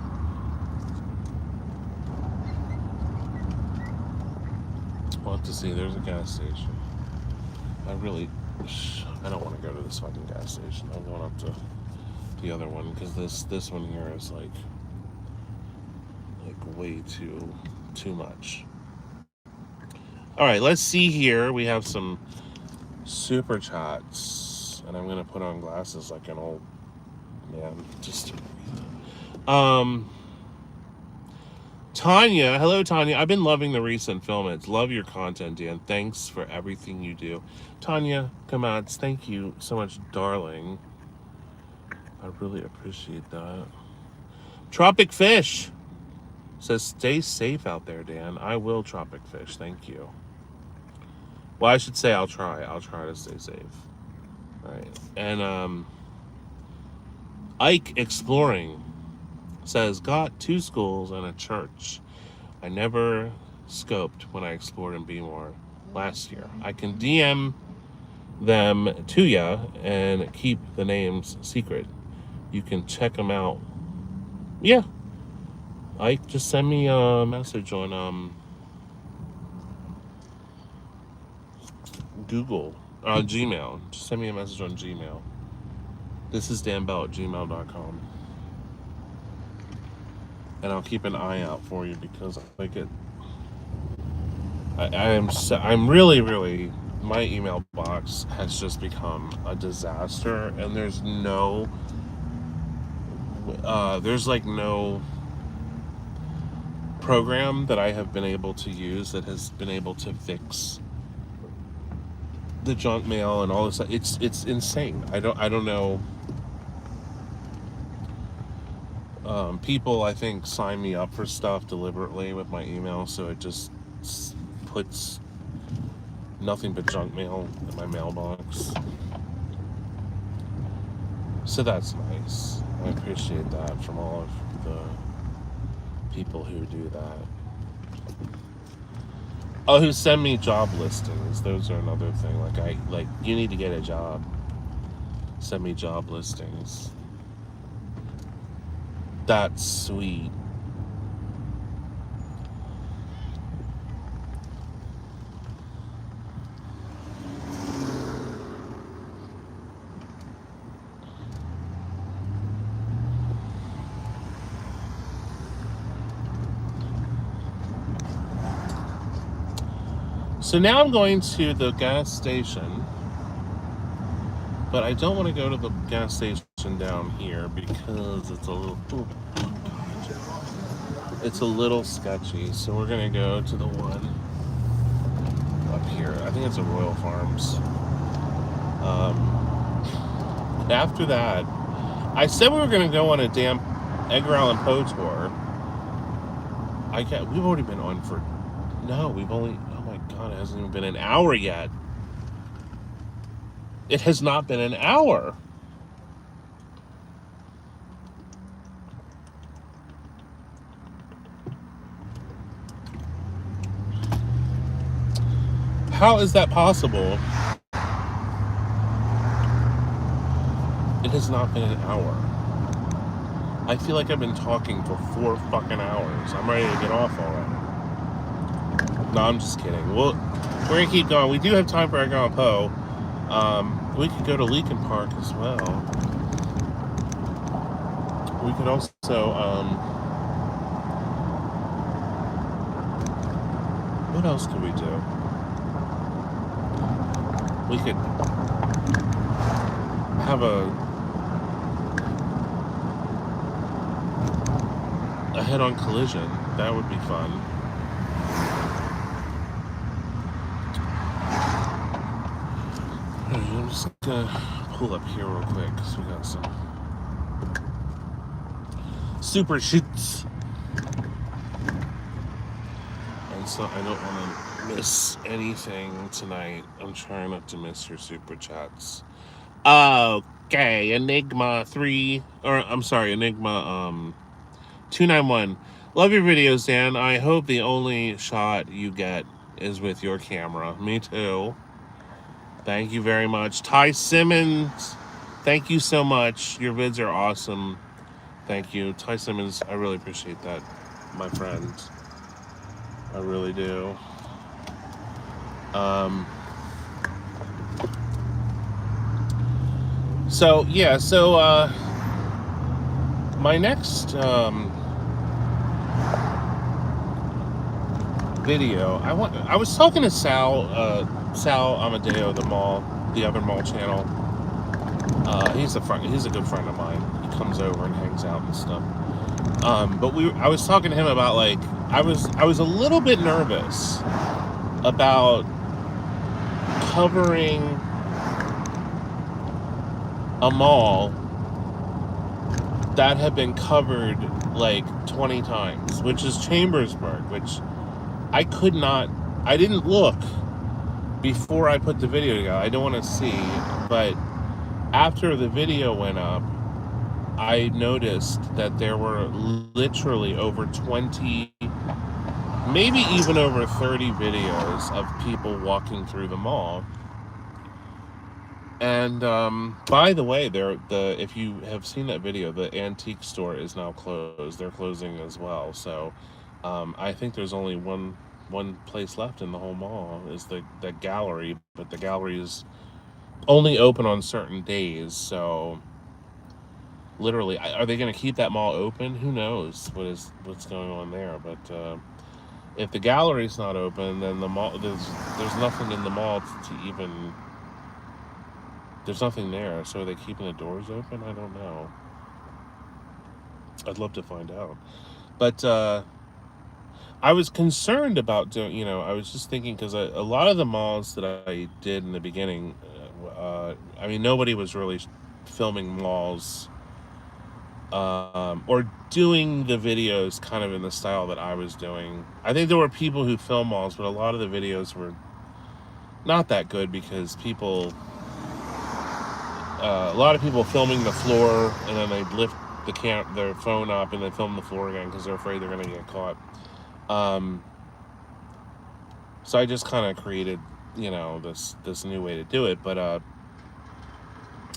We'll have to see. There's a gas station. I don't want to go to this fucking gas station. I'm going up to the other one, because this one here is like way too much. All right, let's see here. We have some super chats, and I'm gonna put on glasses like an old man. Tanya, hello Tanya. I've been loving the recent film. It's love your content, Dan. Thanks for everything you do. Tanya, come on. Thank you so much, darling. I really appreciate that. Tropic Fish says, stay safe out there, Dan. I will, Tropic Fish. Thank you. Well, I should say I'll try. I'll try to stay safe. All right. And Ike Exploring says, got 2 schools and a church. I never scoped when I explored in B-More last year. I can DM them to ya and keep the names secret. You can check them out. Yeah. Ike, just send me a message on Google, Gmail. Just send me a message on Gmail. This is danbell@gmail.com. And I'll keep an eye out for you, because I like it. I'm really, my email box has just become a disaster, and there's no program that I have been able to use that has been able to fix the junk mail and all this stuff. It's insane. I don't know. People, I think, sign me up for stuff deliberately with my email, so it just puts nothing but junk mail in my mailbox. So that's nice. I appreciate that from all of the people who do that. Oh, who send me job listings. Those are another thing. You need to get a job. Send me job listings. That's sweet. So now I'm going to the gas station, but I don't want to go to the gas station down here because it's a little sketchy. So we're gonna go to the one up here. I think it's a Royal Farms. And after that, I said we were going to go on a damn Edgar Allan Poe tour. We've already been on for... No, we've only... Oh my God, it hasn't even been an hour yet. It has not been an hour. How is that possible? It has not been an hour. I feel like I've been talking for 4 fucking hours. I'm ready to get off already. No, I'm just kidding. We're gonna keep going. We do have time for Edgar Allan Poe. We could go to Leakin Park as well. We could also, what else could we do? We could have a head-on collision. That would be fun. I'm just gonna pull up here real quick because we got some super shoots. And so I don't want to miss anything tonight. I'm trying not to miss your super chats. Okay, Enigma 291. Love your videos, Dan. I hope the only shot you get is with your camera. Me too. Thank you very much. Ty Simmons, thank you so much. Your vids are awesome. Thank you. Ty Simmons, I really appreciate that, my friend. I really do. So my next video, I was talking to Sal Amadeo, the other mall channel. He's a good friend of mine. He comes over and hangs out and stuff. But I was talking to him about, like, I was a little bit nervous about covering a mall that had been covered like 20 times, which is Chambersburg, which I didn't look before I put the video together. I don't want to see, but after the video went up, I noticed that there were literally over 20, maybe even over 30 videos of people walking through the mall. And by the way, if you have seen that video, the antique store is now closed. They're closing as well. So I think there's only one place left in the whole mall, is the gallery, but the gallery is only open on certain days. So literally, are they going to keep that mall open? Who knows what's going on there? But if the gallery's not open, then the mall, there's nothing in the mall to even. There's nothing there, so are they keeping the doors open? I don't know. I'd love to find out. But I was concerned about doing, I was just thinking, because a lot of the malls that I did in the beginning, I mean, nobody was really filming malls or doing the videos kind of in the style that I was doing. I think there were people who film malls, but a lot of the videos were not that good, because a lot of people filming the floor, and then they'd lift their phone up and then film the floor again because they're afraid they're going to get caught. So I just kind of created, this new way to do it. But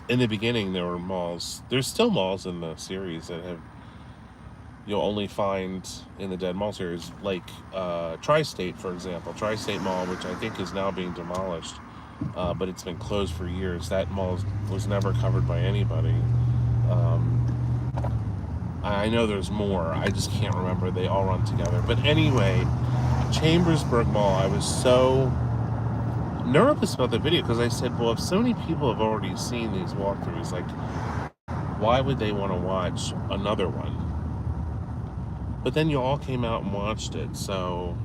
in the beginning, there were malls. There's still malls in the series that you'll only find in the Dead Mall series, like Tri-State, for example. Tri-State Mall, which I think is now being demolished. But it's been closed for years. That mall was never covered by anybody. I know there's more. I just can't remember. They all run together. But anyway, Chambersburg Mall, I was so nervous about the video, because I said, well, if so many people have already seen these walkthroughs, like, why would they want to watch another one? But then you all came out and watched it, so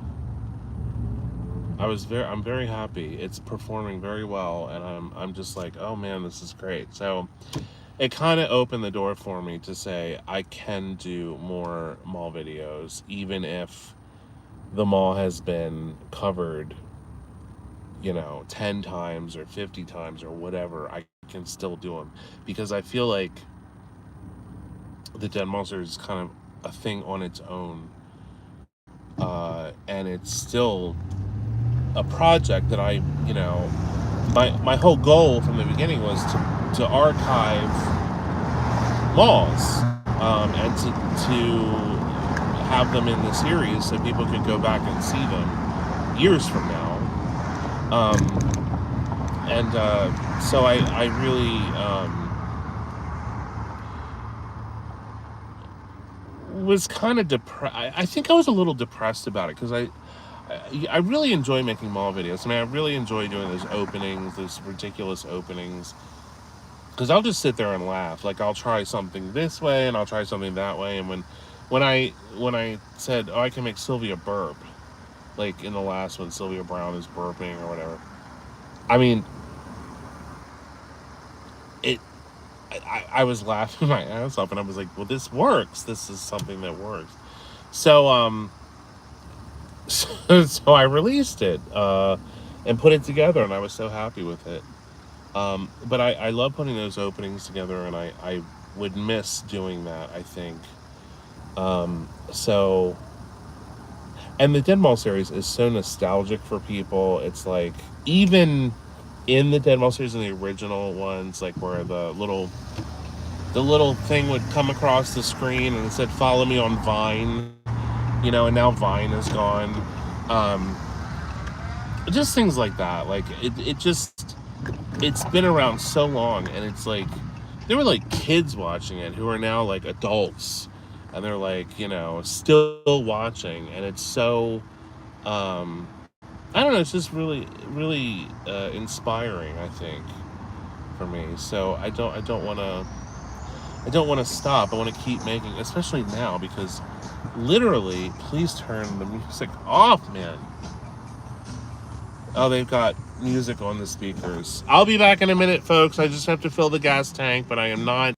I'm very happy. It's performing very well, and I'm just like, oh man, this is great. So it kind of opened the door for me to say I can do more mall videos, even if the mall has been covered, 10 times or 50 times or whatever. I can still do them because I feel like the Dead Monster is kind of a thing on its own, and it's still a project that my whole goal from the beginning was to archive malls, and to have them in the series so people could go back and see them years from now. And so I really was kind of depressed. I think I was a little depressed about it because I really enjoy making mall videos. I mean, I really enjoy doing those openings, those ridiculous openings. Because I'll just sit there and laugh. Like I'll try something this way and I'll try something that way. And when I said, oh, I can make Sylvia burp, like in the last one, Sylvia Brown is burping or whatever. I mean, it. I was laughing my ass off, and I was like, well, this works. This is something that works. So so I released it, and put it together, and I was so happy with it. But I love putting those openings together, and I would miss doing that, I think. So, and the Dead Mall series is so nostalgic for people. It's like, even in the Dead Mall series, in the original ones, like where the little thing would come across the screen and it said, follow me on Vine, and now Vine is gone. Um, just things like that. Like, it's been around so long, and it's like there were like kids watching it who are now like adults, and they're like, still watching, and it's so um I don't know, it's just really really inspiring, I think, for me. So I don't want to stop. I want to keep making, especially now, because literally, please turn the music off, man. Oh, they've got music on the speakers. I'll be back in a minute, folks. I just have to fill the gas tank, but I am not.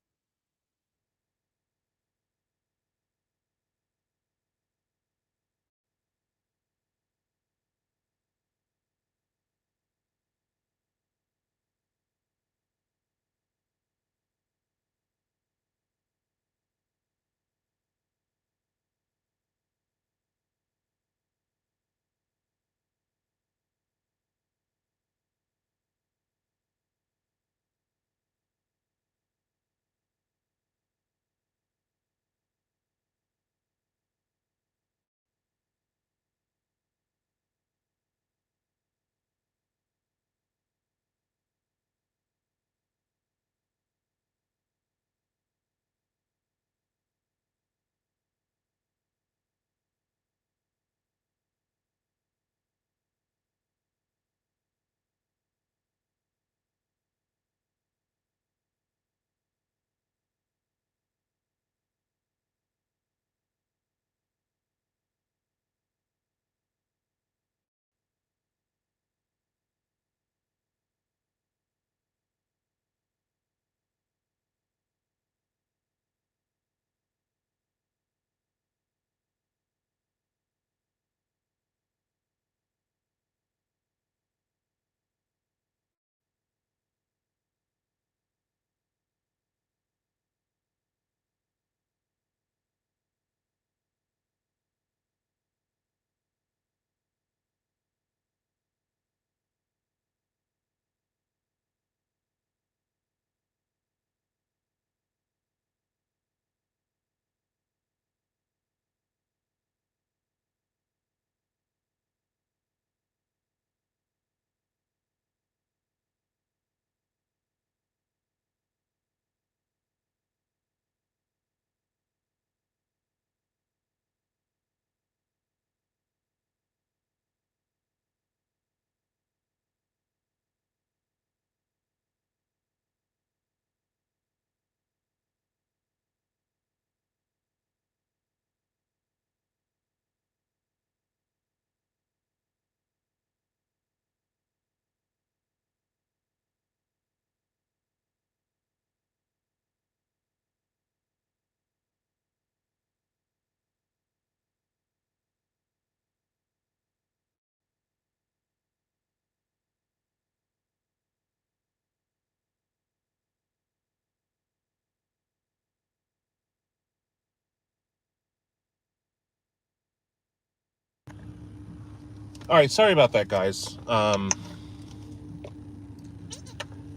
All right, sorry about that, guys.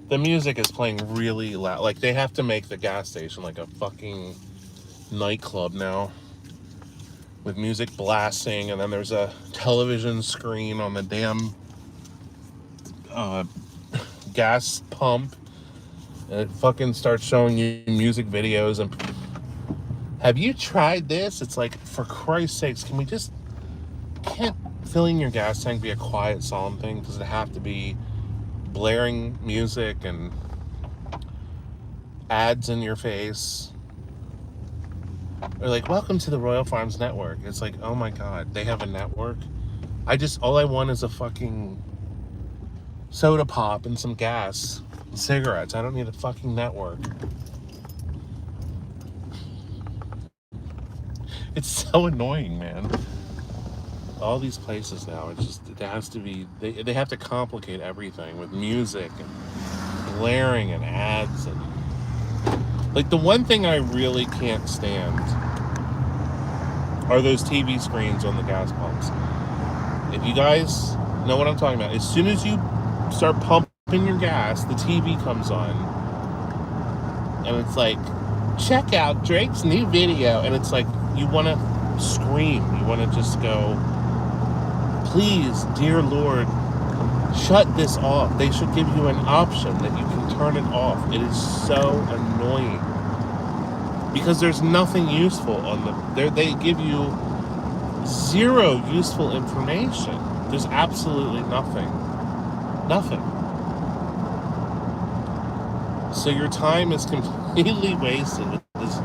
The music is playing really loud. Like, they have to make the gas station like a fucking nightclub now, with music blasting, and then there's a television screen on the damn uh, gas pump, and it fucking starts showing you music videos. And have you tried this? It's like, for Christ's sakes, can we just, can't filling your gas tank be a quiet, solemn thing? Does it have to be blaring music and ads in your face? Or like, welcome to the Royal Farms Network. It's like, oh my god, they have a network? All I want is a fucking soda pop and some gas and cigarettes. I don't need a fucking network. It's so annoying, man. All these places now, it has to be, they have to complicate everything with music and blaring and ads. And like, the one thing I really can't stand are those TV screens on the gas pumps. If you guys know what I'm talking about, as soon as you start pumping your gas, the TV comes on, and it's like, check out Drake's new video, and it's like, you want to scream. You want to just go, please, dear Lord, shut this off. They should give you an option that you can turn it off. It is so annoying, because there's nothing useful on them. They give you zero useful information. There's absolutely nothing. Nothing. So your time is completely wasted with this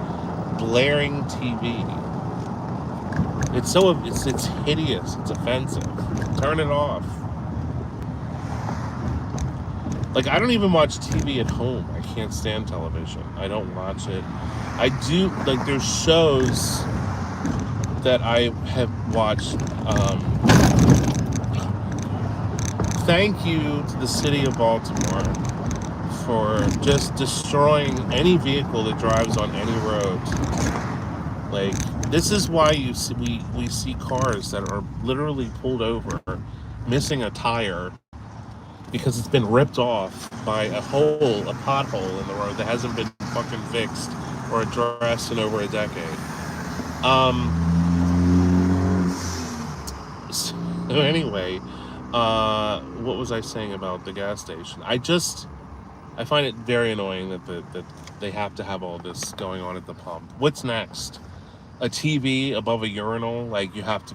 blaring TV. It's hideous. It's offensive. Turn it off. Like, I don't even watch TV at home. I can't stand television. I don't watch it. I do, like, there's shows that I have watched. Thank you to the city of Baltimore for just destroying any vehicle that drives on any road. Like, this is why we see cars that are literally pulled over, missing a tire, because it's been ripped off by a pothole in the road that hasn't been fucking fixed or addressed in over a decade. So anyway, what was I saying about the gas station? I find it very annoying that they have to have all this going on at the pump. What's next? A TV above a urinal? Like, you have to,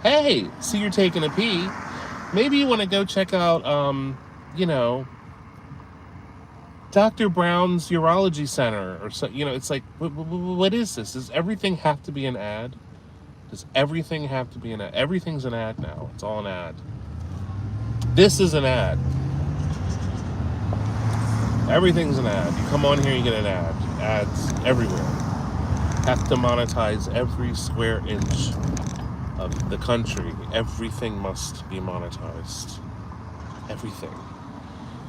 hey, see, you're taking a pee. Maybe you want to go check out, Dr. Brown's Urology Center, or so. It's like, what is this? Does everything have to be an ad? Does everything have to be an ad? Everything's an ad now. It's all an ad. This is an ad. Everything's an ad. You come on here, you get an ad. Ads everywhere. Have to monetize every square inch of the country. Everything must be monetized. Everything.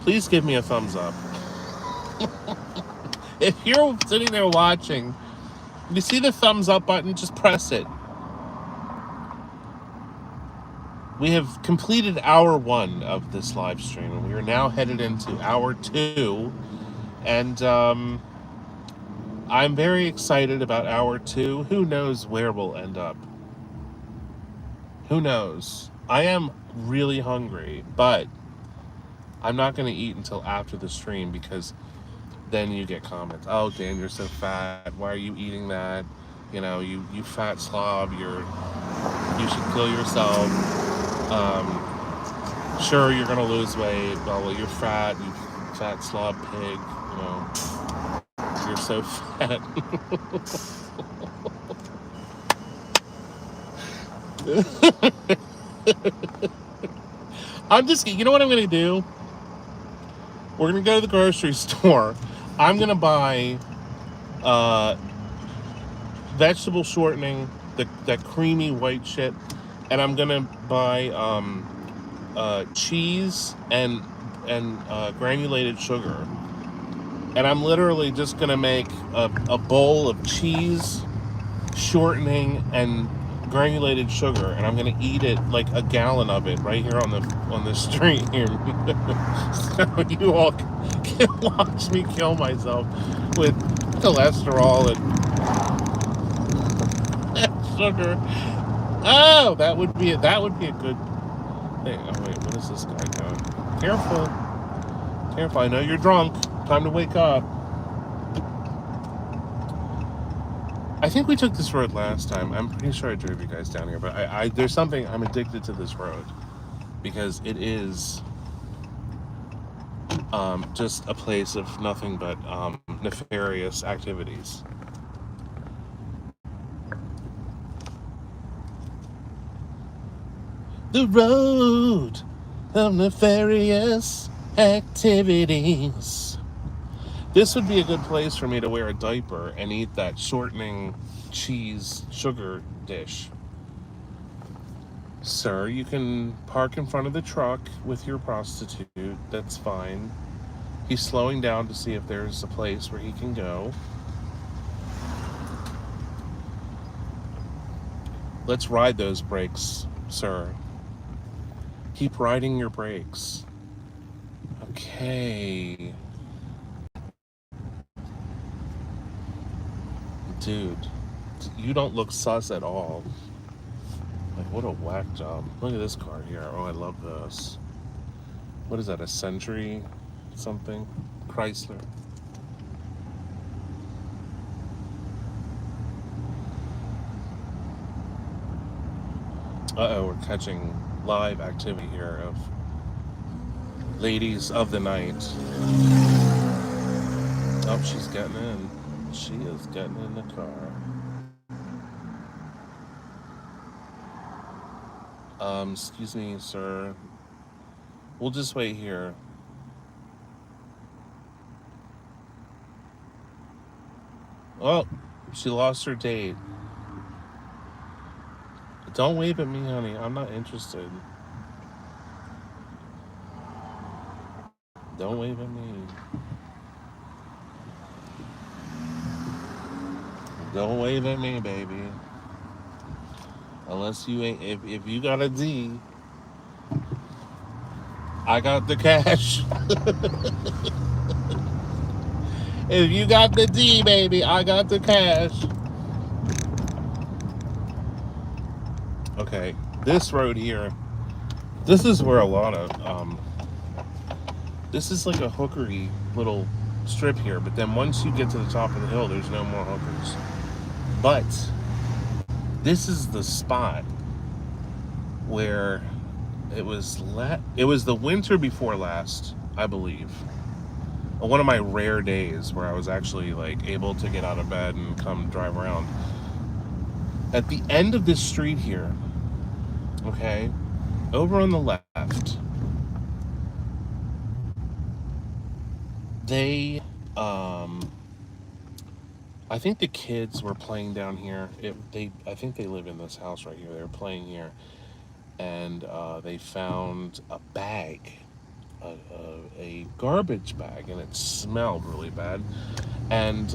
Please give me a thumbs up. If you're sitting there watching, you see the thumbs up button, just press it. We have completed hour 1 of this live stream, and we are now headed into hour 2. And I'm very excited about hour 2. Who knows where we'll end up? Who knows? I am really hungry, but I'm not going to eat until after the stream, because then you get comments. Oh, Dan, you're so fat. Why are you eating that? You fat slob. You should kill yourself. Sure, you're gonna lose weight. Well, you're fat. You fat slob pig. You're so fat. You know what I'm gonna do? We're gonna go to the grocery store. I'm gonna buy vegetable shortening, that creamy white shit, and I'm gonna buy cheese and granulated sugar, and I'm literally just gonna make a bowl of cheese, shortening, and granulated sugar, and I'm gonna eat it, like a gallon of it, right here on the street here, so you all can watch me kill myself with cholesterol and sugar. Oh, that would be a good thing. Oh wait, what is this guy doing? Careful, careful! I know you're drunk. Time to wake up. I think we took this road last time. I'm pretty sure I drove you guys down here, but I there's something, I'm addicted to this road because it is just a place of nothing but nefarious activities. The road of nefarious activities. This would be a good place for me to wear a diaper and eat that shortening cheese sugar dish. Sir, you can park in front of the truck with your prostitute. That's fine. He's slowing down to see if there's a place where he can go. Let's ride those brakes, sir. Keep riding your brakes. Okay. Dude, you don't look sus at all. Like, what a whack job. Look at this car here. Oh, I love this. What is that, a Century something? Chrysler. Uh-oh, we're catching live activity here of ladies of the night. Oh, she's getting in. She is getting in the car. Excuse me, sir. We'll just wait here. Oh, she lost her date. Don't wave at me, honey. I'm not interested. Don't wave at me. Don't wave at me, baby. Unless you ain't, if you got a D, I got the cash. If you got the D, baby, I got the cash. Okay, this road here, this is where a lot of, this is like a hookery little strip here, but then once you get to the top of the hill, there's no more hookers. But this is the spot where it was the winter before last, I believe. One of my rare days where I was actually like able to get out of bed and come drive around. At the end of this street here, okay, over on the left, they I think the kids were playing down here. I think they live in this house right here. They were playing here, and they found a bag, a garbage bag, and it smelled really bad. And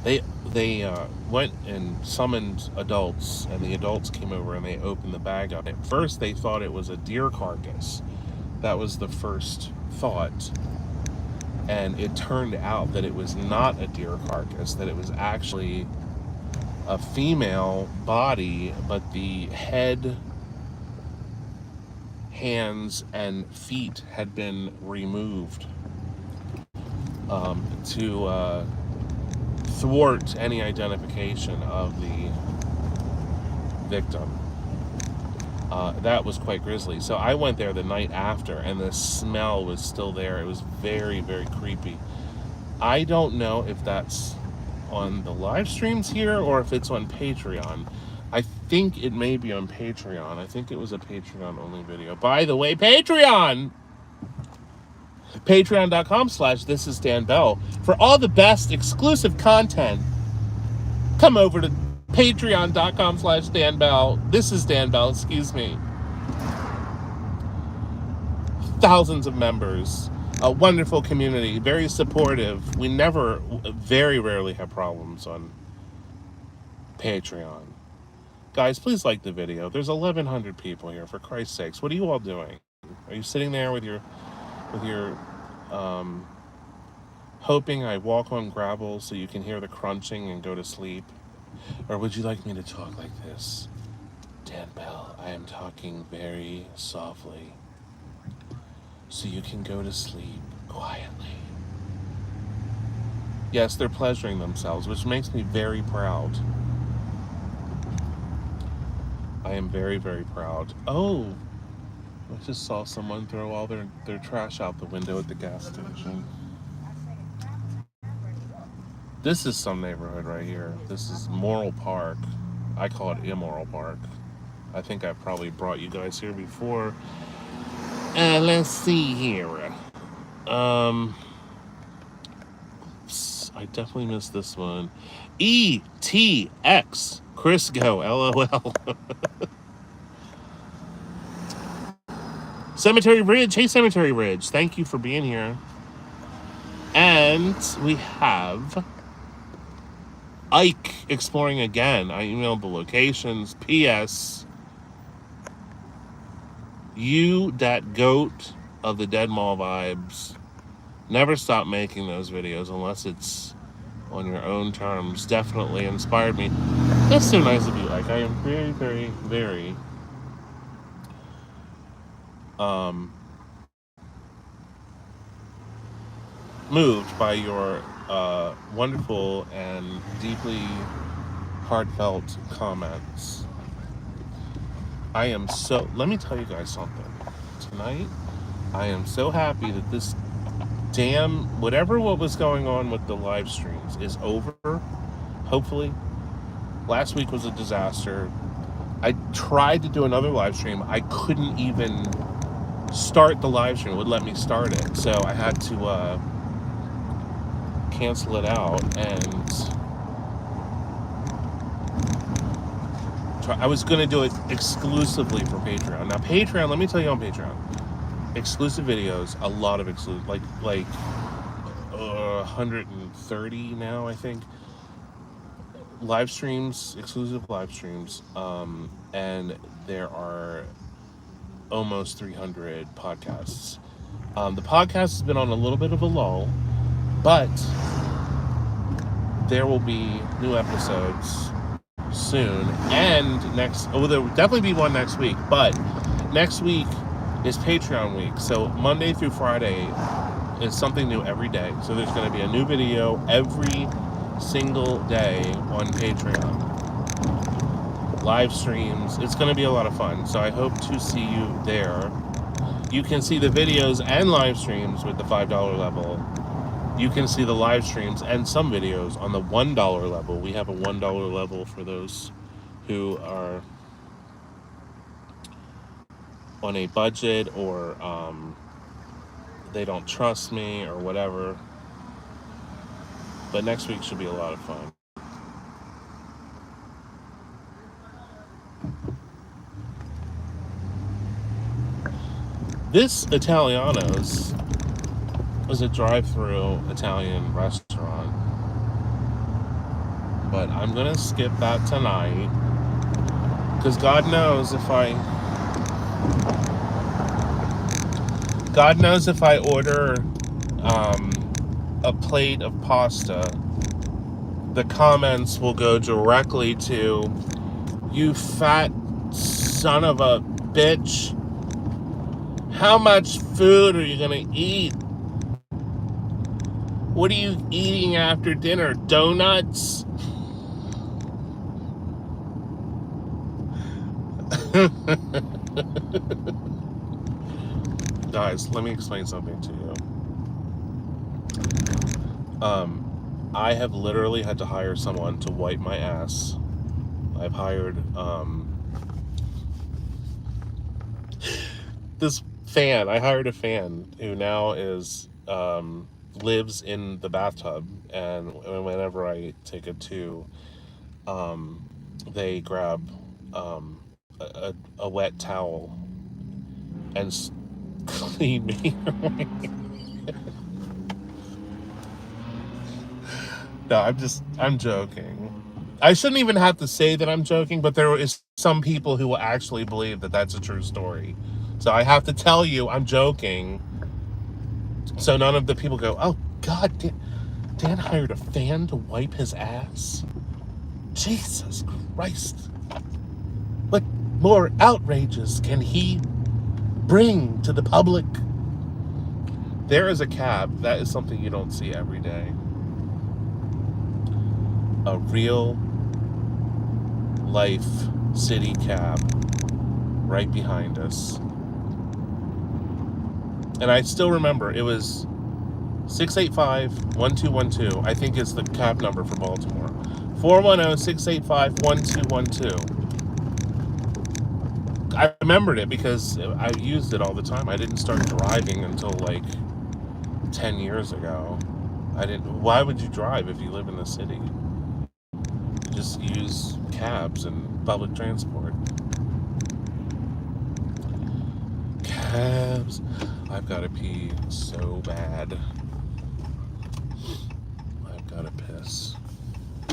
they went and summoned adults, and the adults came over and they opened the bag up. At first, they thought it was a deer carcass. That was the first thought. And it turned out that it was not a deer carcass, that it was actually a female body, but the head, hands, and feet had been removed to thwart any identification of the victim. That was quite grisly. So I went there the night after, and the smell was still there. It was very, very creepy. I don't know if that's on the live streams here or if it's on Patreon. I think it may be on Patreon. I think it was a Patreon only video. By the way, Patreon! Patreon.com/thisisdanbell. For all the best exclusive content, come over to Patreon.com/danbell. This is Dan Bell, excuse me. Thousands of members, a wonderful community, very supportive. We very rarely have problems on Patreon. Guys, please like the video. There's 1,100 people here, for Christ's sakes. What are you all doing? Are you sitting there with your hoping I walk on gravel so you can hear the crunching and go to sleep? Or would you like me to talk like this? Dan Bell, I am talking very softly so you can go to sleep quietly. Yes, they're pleasuring themselves, which makes me very proud. I am very, very proud. Oh, I just saw someone throw all their trash out the window at the gas station. This is some neighborhood right here. This is Moral Park. I call it Immoral Park. I think I probably brought you guys here before. Let's see here. I definitely missed this one. ETX Crisco, LOL. Cemetery Ridge. Hey, Cemetery Ridge. Thank you for being here. And we have Ike exploring again. I emailed the locations. P.S. You, that goat of the Dead Mall vibes, never stop making those videos unless it's on your own terms. Definitely inspired me. That's so nice of you, Ike. I am very, very, very moved by your wonderful and deeply heartfelt comments. I am so, let me tell you guys something. Tonight, I am so happy that this damn, what was going on with the live streams is over, hopefully. Last week was a disaster. I tried to do another live stream. I couldn't even start the live stream. It would let me start it. So I had to cancel it out, and I was going to do it exclusively for Patreon. Now Patreon, let me tell you, on Patreon, exclusive videos, a lot of exclusive, like 130 now, I think, live streams, exclusive live streams, and there are almost 300 podcasts. The podcast has been on a little bit of a lull, but there will be new episodes soon, and there will definitely be one next week, but next week is Patreon week, so Monday through Friday is something new every day. So there's going to be a new video every single day on Patreon. Live streams. It's going to be a lot of fun, so I hope to see you there. You can see the videos and live streams with the $5 level. You can see the live streams and some videos on the $1 level. We have a $1 level for those who are on a budget, or they don't trust me or whatever. But next week should be a lot of fun. This Italiano's is a drive-through Italian restaurant, but I'm gonna skip that tonight, because God knows if I order a plate of pasta, the comments will go directly to, "You fat son of a bitch, how much food are you gonna eat? What are you eating after dinner? Donuts?" Guys, let me explain something to you. I have literally had to hire someone to wipe my ass. I've hired this fan. I hired a fan who now lives in the bathtub, and whenever I take a two, they grab a wet towel and clean me. No, I'm joking. I shouldn't even have to say that I'm joking, but there is some people who will actually believe that that's a true story. So I have to tell you I'm joking, so none of the people go, "Oh God, Dan hired a fan to wipe his ass." Jesus Christ! What more outrages can he bring to the public? There is a cab. That is something you don't see every day. A real life city cab right behind us. And I still remember it was 685-1212. I think is the cab number for Baltimore. 410-685-1212. I remembered it because I used it all the time. I didn't start driving until like 10 years ago. Why would you drive if you live in the city? Just use cabs and public transport. Cabs. I've got to pee so bad. I've got to piss.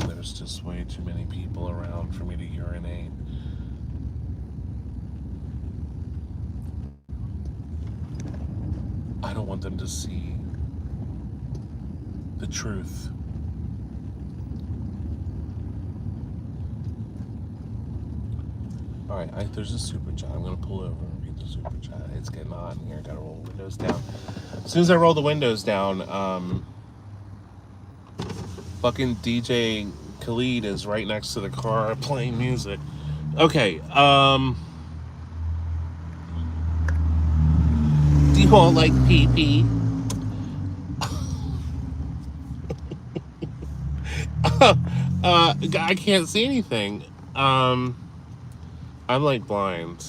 There's just way too many people around for me to urinate. I don't want them to see the truth. All right, there's a super chat. I'm gonna pull over and read the super chat. It's getting hot in here. Gotta roll the windows down. As soon as I roll the windows down, fucking DJ Khalid is right next to the car playing music. Okay, do you all like pee-pee? I can't see anything. I'm like blind.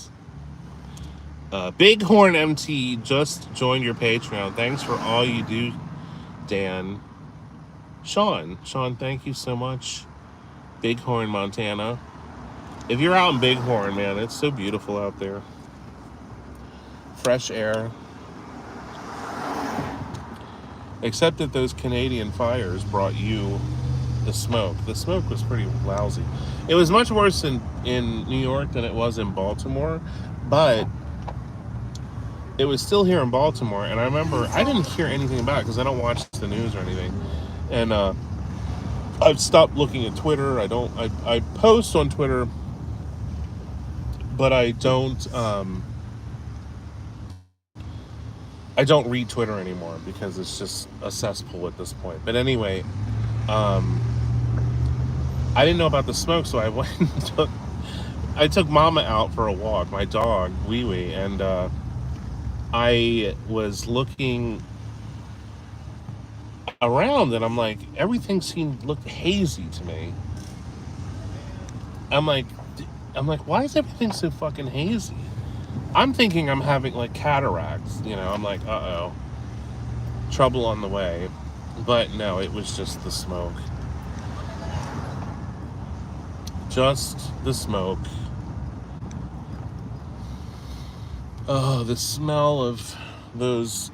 Bighorn MT just joined your Patreon. Thanks for all you do, Dan. Sean, thank you so much. Bighorn, Montana. If you're out in Bighorn, man, it's so beautiful out there. Fresh air. Except that those Canadian fires brought you the smoke. The smoke was pretty lousy. It was much worse in New York than it was in Baltimore, but it was still here in Baltimore. And I remember I didn't hear anything about it because I don't watch the news or anything. And I've stopped looking at Twitter. I post on Twitter, but I don't read Twitter anymore because it's just a cesspool at this point. But anyway, I didn't know about the smoke, so I went and I took Mama out for a walk, my dog, Wee Wee, and I was looking around and I'm like, everything looked hazy to me. I'm like, why is everything so fucking hazy? I'm thinking I'm having like cataracts, I'm like, uh-oh, trouble on the way. But no, it was just the smoke. Just the smoke. Oh, the smell of those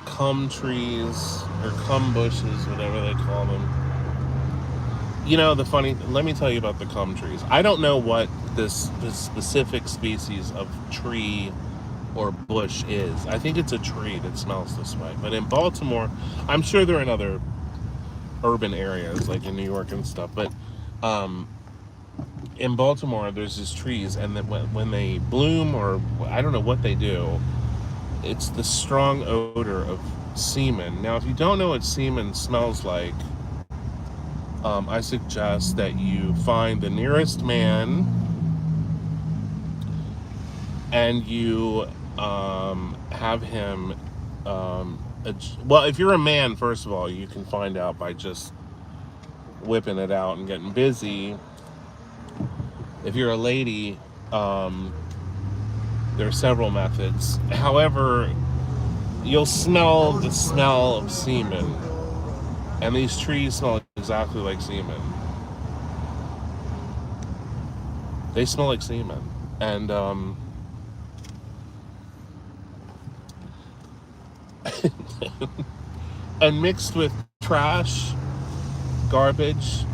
cum trees or cum bushes, whatever they call them. Let me tell you about the cum trees. I don't know what this specific species of tree or bush is. I think it's a tree that smells this way. But in Baltimore, I'm sure they're in other urban areas like in New York and stuff. But in Baltimore, there's these trees, and then when they bloom, or I don't know what they do, it's the strong odor of semen. Now, if you don't know what semen smells like, I suggest that you find the nearest man and you have him. Well, if you're a man, first of all, you can find out by just whipping it out and getting busy. If you're a lady, there are several methods. However, you'll smell the smell of semen. And these trees smell exactly like semen. They smell like semen. And and mixed with trash garbage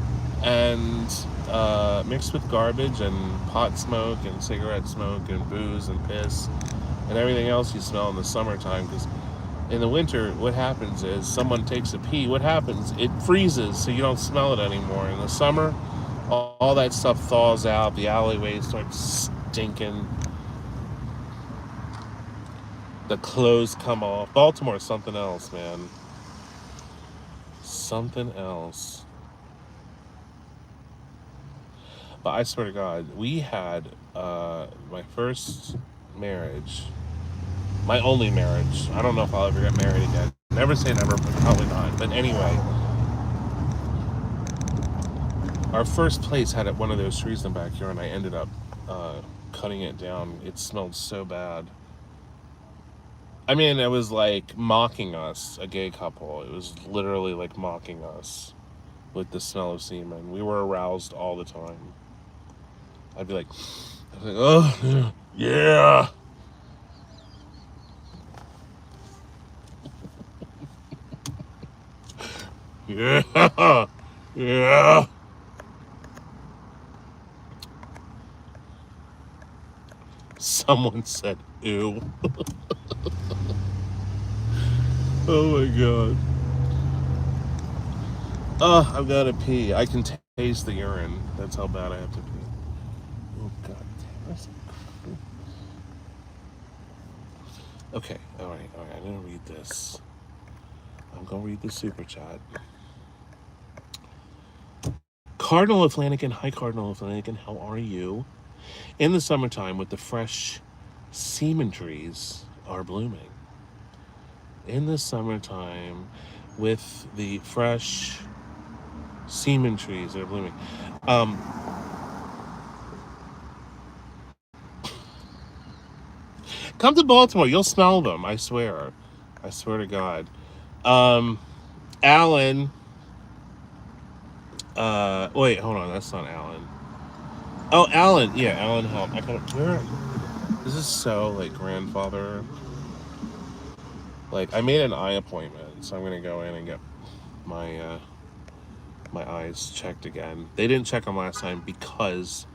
and pot smoke and cigarette smoke and booze and piss and everything else you smell in the summertime. Because in the winter, what happens is someone takes a pee. What happens? It freezes, so you don't smell it anymore. In the summer, all that stuff thaws out. The alleyways start stinking. The clothes come off. Baltimore is something else, man. Something else. But I swear to God, we had my first marriage, my only marriage. I don't know if I'll ever get married again. Never say never, but probably not. But anyway, our first place had one of those trees in the backyard, and I ended up cutting it down. It smelled so bad. I mean, it was like mocking us, a gay couple. It was literally like mocking us with the smell of semen. We were aroused all the time. I'd be like, oh, yeah. Yeah. Yeah. Someone said, ew. Oh my God. Oh, I've got to pee. I can taste the urine. That's how bad I have to pee. Oh God. Okay, all right. I'm gonna read this. I'm gonna read the super chat. Cardinal of Flanagan, hi Cardinal of Flanagan, how are you? In the summertime, with the fresh semen trees are blooming. In the summertime, with the fresh semen trees are blooming. Come to Baltimore, you'll smell them. I swear to God. Alan. Wait, hold on. That's not Alan. Oh, Alan. Yeah, Alan help. I gotta. Where? This is so like grandfather. Like I made an eye appointment, so I'm gonna go in and get my my eyes checked again. They didn't check them last time because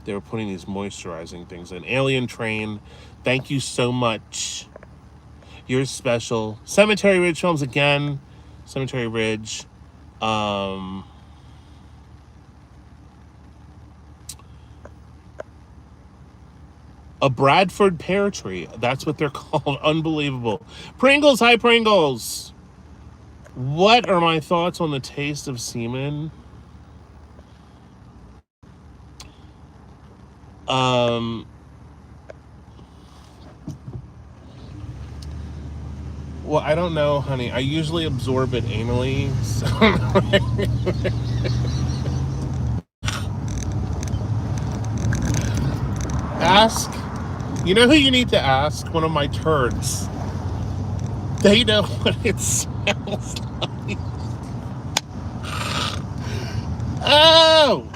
they were putting these moisturizing things in. Alien Train, thank you so much. You're special. Cemetery Ridge Films again. Cemetery Ridge. A Bradford pear tree. That's what they're called. Unbelievable. Pringles, hi Pringles. What are my thoughts on the taste of semen? Well, I don't know, honey. I usually absorb it anally, so ask. You know who you need to ask? One of my turds. They know what it smells like. Oh!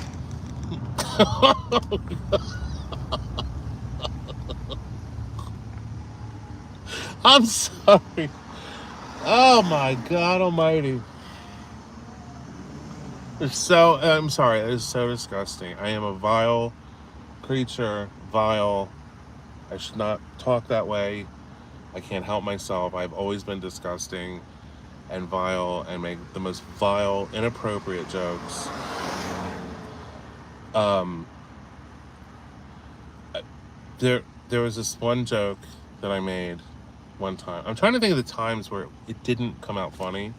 I'm sorry. Oh my God almighty. I'm sorry. It is so disgusting. I am a vile creature. Vile. I should not talk that way. I can't help myself. I've always been disgusting and vile and make the most vile, inappropriate jokes. There was this one joke that I made one time. I'm trying to think of the times where it didn't come out funny.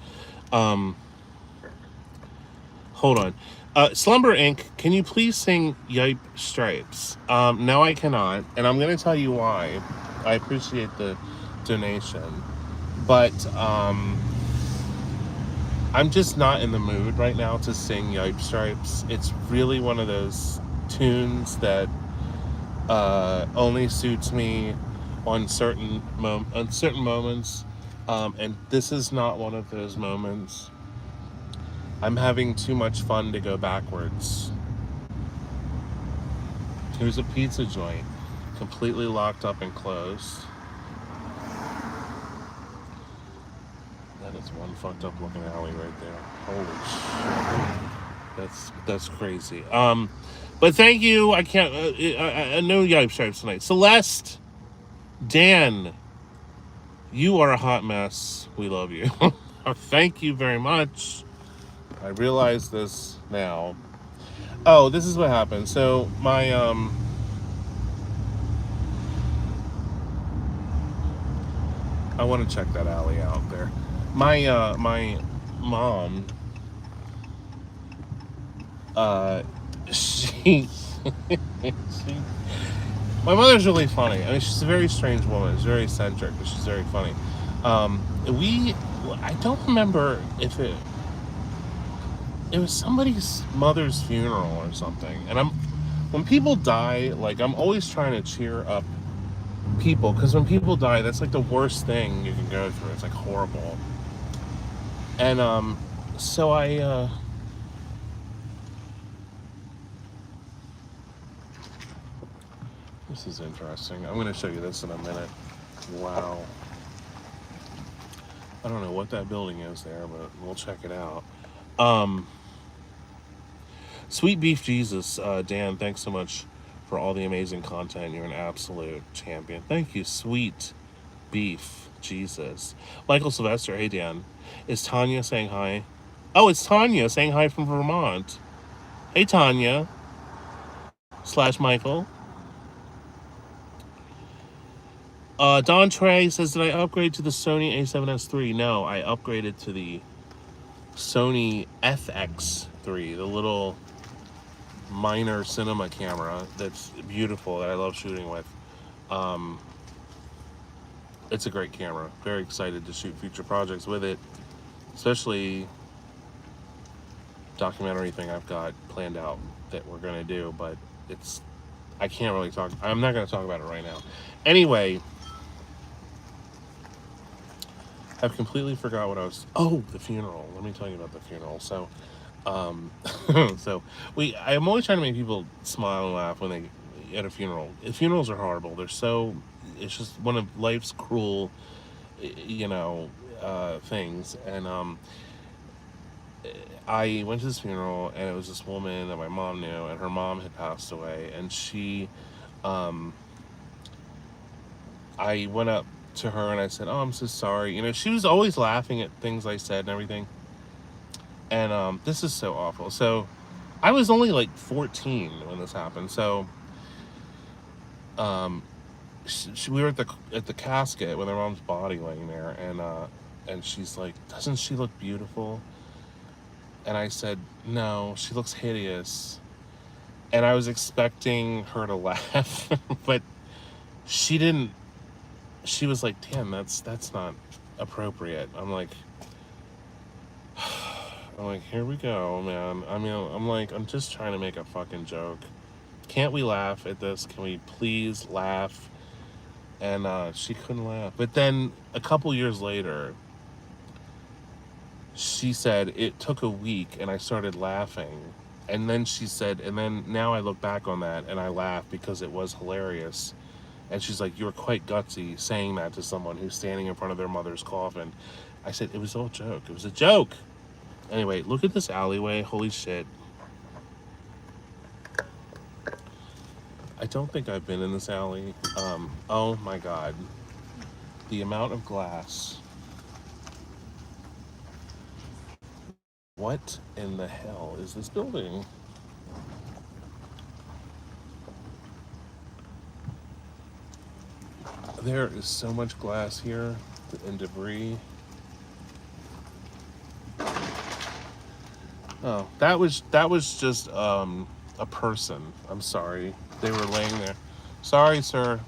Hold on. Slumber Inc., can you please sing Yipe Stripes? No, I cannot, and I'm going to tell you why. I appreciate the donation, but I'm just not in the mood right now to sing Yipe Stripes. It's really one of those tunes that only suits me on certain moments, and this is not one of those moments. I'm having too much fun to go backwards. Here's a pizza joint, completely locked up and closed. That is one fucked up looking alley right there. Holy shit. That's crazy. But thank you. I can't. No yipe stripes tonight. Celeste, Dan, you are a hot mess. We love you. Thank you very much. I realize this now. Oh, this is what happened. So my I want to check that alley out there. My mom, uh, she, she my mother's really funny. I mean, she's a very strange woman. She's very eccentric, but she's very funny. We, I don't remember if it was somebody's mother's funeral or something. And when people die, like I'm always trying to cheer up people because when people die, that's like the worst thing you can go through. It's like horrible. And so this is interesting. I'm going to show you this in a minute. Wow. I don't know what that building is there, but we'll check it out. Sweet Beef Jesus, Dan, thanks so much for all the amazing content. You're an absolute champion. Thank you, Sweet Beef Jesus. Michael Sylvester, hey Dan. Is Tanya saying hi? Oh, it's Tanya saying hi from Vermont. Hey Tanya. / Michael. Don Trey says, did I upgrade to the Sony a7S III? No, I upgraded to the Sony FX3, the little minor cinema camera that's beautiful that I love shooting with. It's a great camera. Very excited to shoot future projects with it, especially documentary thing I've got planned out that we're gonna do, but I can't really talk. I'm not gonna talk about it right now. Anyway, I've completely forgot what I was. Oh, the funeral. Let me tell you about the funeral. So, I'm always trying to make people smile and laugh when they at a funeral. Funerals are horrible. It's just one of life's cruel, things. And I went to this funeral, and it was this woman that my mom knew, and her mom had passed away, and I went up to her and I said, oh, I'm so sorry. She was always laughing at things I said and everything. And this is so awful. So I was only like 14 when this happened. So we were at the casket with her mom's body laying there, and she's like, doesn't she look beautiful? And I said, no, she looks hideous. And I was expecting her to laugh, but she didn't. She was like, damn, that's not appropriate. I'm like, here we go, man. I mean, I'm just trying to make a fucking joke. Can't we laugh at this? Can we please laugh? And she couldn't laugh. But then a couple years later, she said it took a week and I started laughing. And then she said, and then now I look back on that and I laugh because it was hilarious. And she's like, you were quite gutsy saying that to someone who's standing in front of their mother's coffin. I said, it was all a joke. It was a joke. Anyway, look at this alleyway. Holy shit. I don't think I've been in this alley. Oh my God. The amount of glass. What in the hell is this building? There is so much glass here and debris. Oh, that was just a person. I'm sorry. They were laying there. Sorry, sir.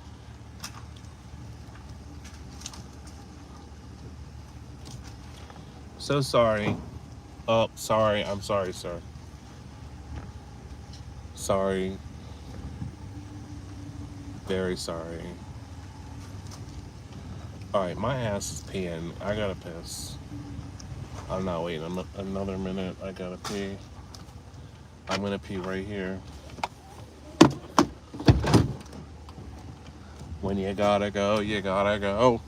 So sorry. Oh, sorry. I'm sorry, sir. Sorry. Very sorry. Alright, my ass is peeing. I gotta piss. I'm not waiting another minute. I gotta pee. I'm gonna pee right here. When you gotta go, you gotta go.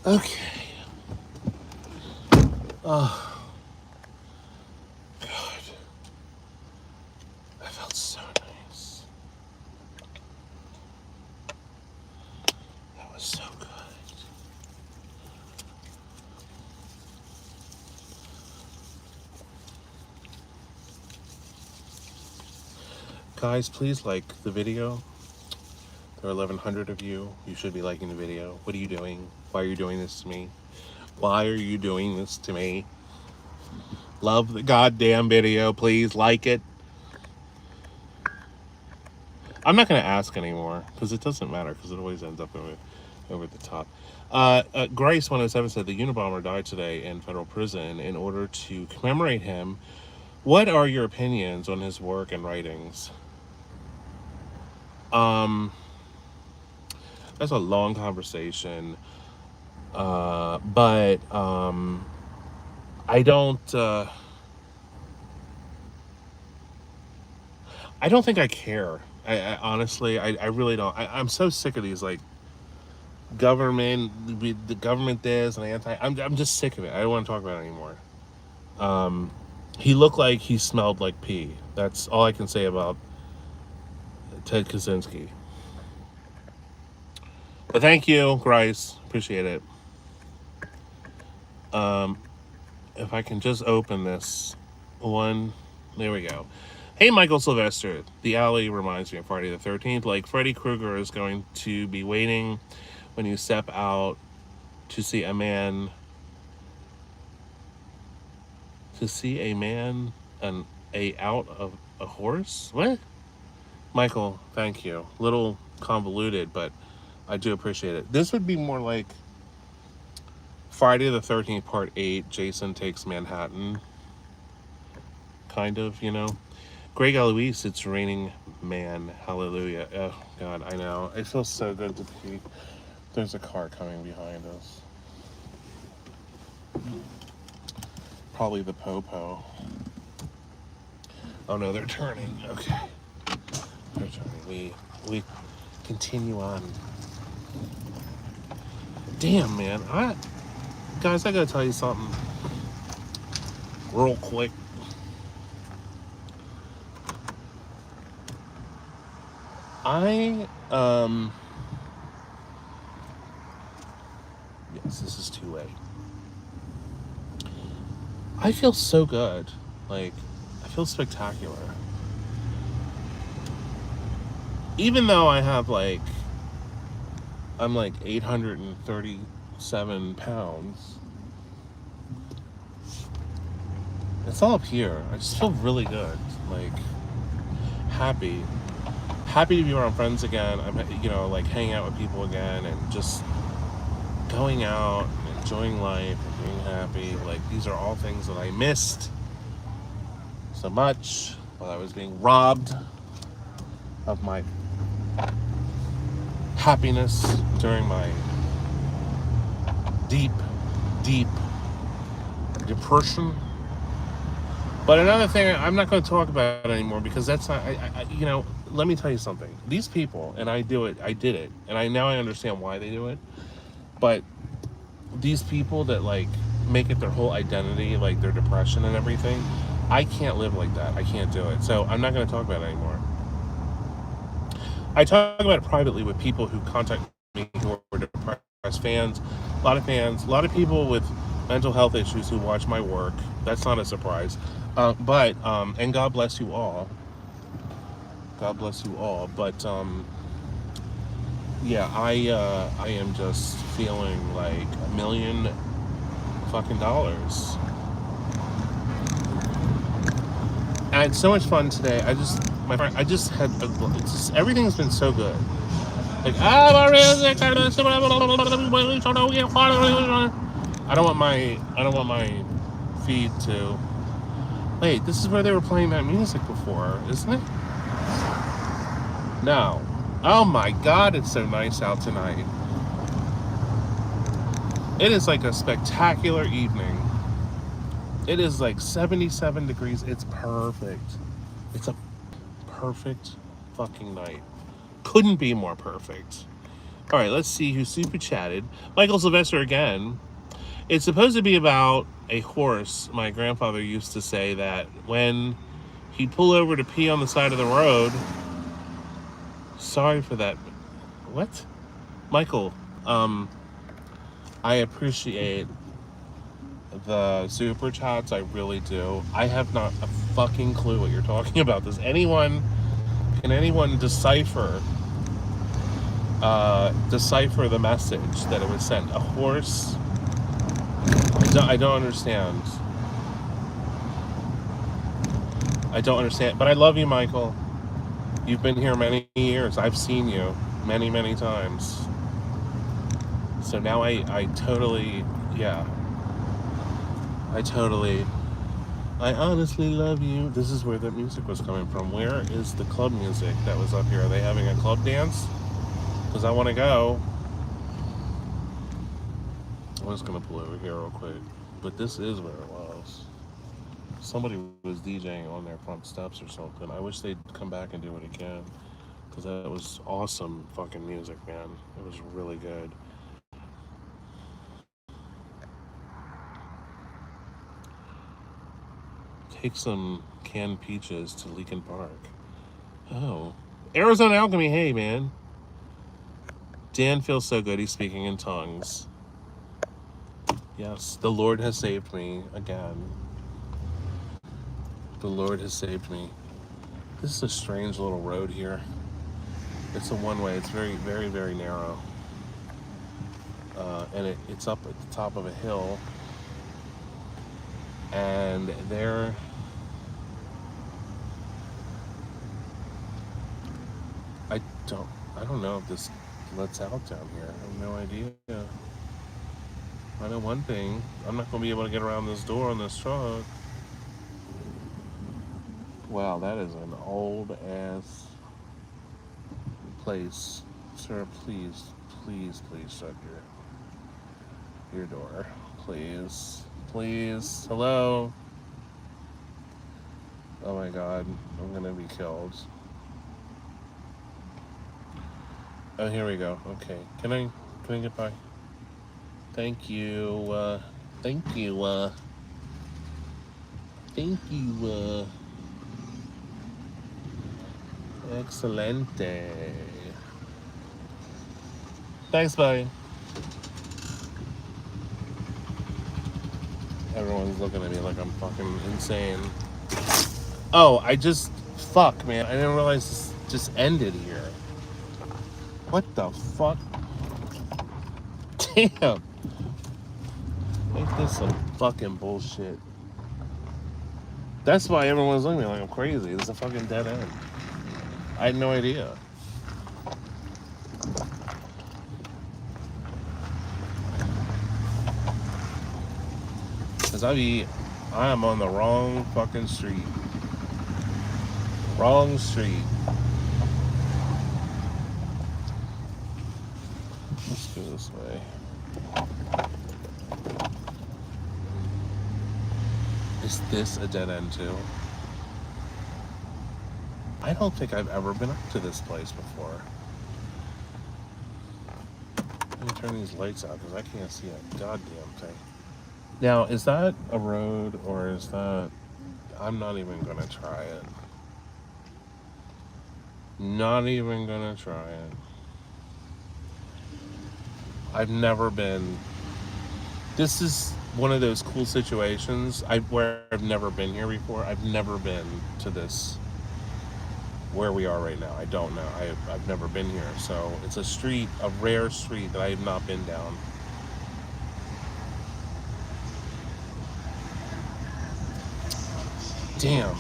Okay. Oh, God. That felt so nice. That was so good. Guys, please like the video. There are 1,100 of you. You should be liking the video. What are you doing? Why are you doing this to me? Why are you doing this to me? Love the goddamn video. Please like it. I'm not going to ask anymore because it doesn't matter because it always ends up over the top. Grace 107 said the Unabomber died today in federal prison. In order to commemorate him, what are your opinions on his work and writings? That's a long conversation, but I don't. I don't think I care. I honestly, I really don't. I'm so sick of these like government, the government this and anti. I'm just sick of it. I don't want to talk about it anymore. He looked like he smelled like pee. That's all I can say about Ted Kaczynski. But thank you, Grace. Appreciate it. If I can just open this one, there we go. Hey, Michael Sylvester. The alley reminds me of Friday the 13th. Like Freddy Krueger is going to be waiting when you step out to see a man. To see a man out of a horse? What? Michael, thank you. Little convoluted, but I do appreciate it. This would be more like Friday the 13th, Part 8, Jason Takes Manhattan. Kind of, you know. Greg Eloise, it's raining man. Hallelujah. Oh, God, I know. It feels so good to pee. There's a car coming behind us. Probably the Popo. Oh, no, they're turning. Okay. They're turning. We continue on. Damn, man. Guys, I gotta tell you something real quick. Yes, this is too late. I feel so good. Like, I feel spectacular. Even though I'm like 837 pounds. It's all up here. I just feel really good. Like, happy. Happy to be around friends again. I'm, like hanging out with people again and just going out and enjoying life and being happy. Like, these are all things that I missed so much while I was being robbed of my happiness during my deep depression. But another thing, I'm not going to talk about it anymore because that's not, let me tell you something. These people, and I did it, and now I understand why they do it. But these people that like make it their whole identity, like their depression and everything, I can't live like that. I can't do it. So I'm not going to talk about it anymore. I talk about it privately with people who contact me who are depressed fans, a lot of people with mental health issues who watch my work. That's not a surprise. But and God bless you all. God bless you all. But yeah, I am just feeling like $1 million fucking dollars. I had so much fun today. I just had everything's been so good. Like I don't want my feed to. Wait, this is where they were playing that music before, isn't it? No. Oh my God, it's so nice out tonight. It is like a spectacular evening. It is like 77 degrees. It's perfect. It's a perfect fucking night. Couldn't be more perfect. All right, let's see who super chatted. Michael Sylvester again. It's supposed to be about a horse. My grandfather used to say that when he'd pull over to pee on the side of the road. Sorry for that. What? Michael, I appreciate the super chats. I really do. I have not a fucking clue what you're talking about. Can anyone decipher the message that it was sent? A horse? I don't understand. I don't understand. But I love you, Michael. You've been here many years. I've seen you many, many times. So now I totally, yeah. I honestly love you. This is where the music was coming from. Where is the club music that was up here? Are they having a club dance? Because I want to go. I'm just going to pull over here real quick. But this is where it was. Somebody was DJing on their front steps or something. I wish they'd come back and do it again. Because that was awesome fucking music, man. It was really good. Take some canned peaches to Leakin Park. Oh. Arizona Alchemy, hey, man. Dan feels so good he's speaking in tongues. Yes, the Lord has saved me again. The Lord has saved me. This is a strange little road here. It's a one-way. It's very, very, very narrow. And it's up at the top of a hill. And there... I don't know if this lets out down here. I have no idea. I know one thing. I'm not going to be able to get around this door on this truck. Wow, that is an old-ass place. Sir, please shut your door. Please. Please. Hello? Oh my god. I'm going to be killed. Oh, here we go. Okay. Can I get by? Thank you. Thank you. Thank you. Excelente. Thanks, buddy. Everyone's looking at me like I'm fucking insane. Oh, fuck, man. I didn't realize this just ended here. What the fuck? Damn. Ain't this some fucking bullshit? That's why everyone's looking at me like I'm crazy. This is a fucking dead end. I had no idea. Because I am on the wrong fucking street. Wrong street. Let's go this way. Is this a dead end too? I don't think I've ever been up to this place before. Let me turn these lights out because I can't see a goddamn thing. Now, is that a road or is that... I'm not even gonna try it. Not even gonna try it. I've never been... This is one of those cool situations where I've never been here before. I've never been to this, where we are right now. I don't know. I've never been here. So it's a street, a rare street that I have not been down. Damn.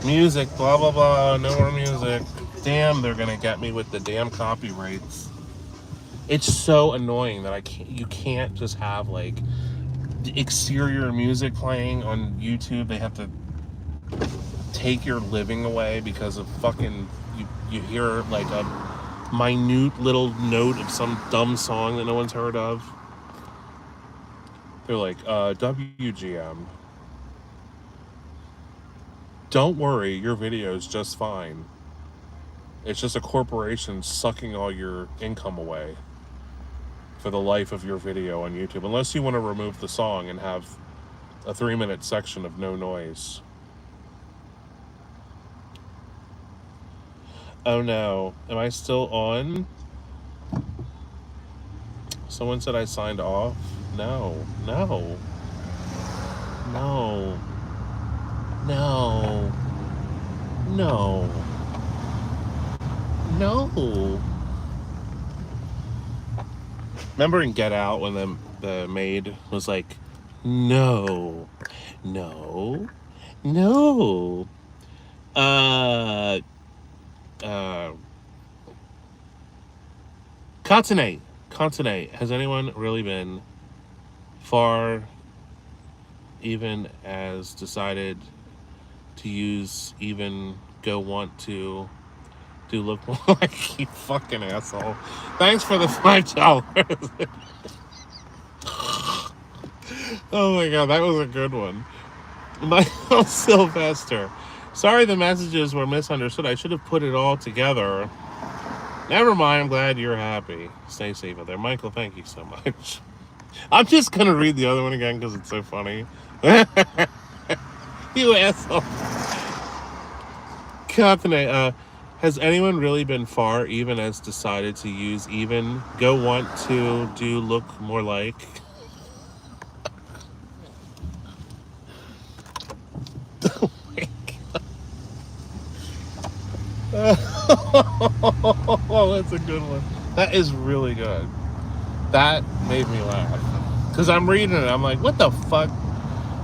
Music, blah, blah, blah. No more music. Damn, they're gonna get me with the damn copyrights. It's so annoying that you can't just have like exterior music playing on YouTube. They have to take your living away because of fucking you hear like a minute little note of some dumb song that no one's heard of. They're like, WGM. Don't worry, your video's just fine. It's just a corporation sucking all your income away for the life of your video on YouTube. Unless you want to remove the song and have a 3-minute section of no noise. Oh no. Am I still on? Someone said I signed off. No. No. No. No. No. No. Remember in Get Out when the maid was like, no. No. No. Continent. Continent. Has anyone really been far, even as decided to use even go want to do look more like you fucking asshole? Thanks for the $5. Oh my god, that was a good one. Michael Sylvester. Sorry the messages were misunderstood. I should have put it all together. Never mind, I'm glad you're happy. Stay safe out there. Michael, thank you so much. I'm just going to read the other one again because it's so funny. You asshole. Continent. Has anyone really been far, even as decided to use even go want to do look more like? Oh my god. Oh, that's a good one. That is really good. That made me laugh. Because I'm reading it, I'm like, what the fuck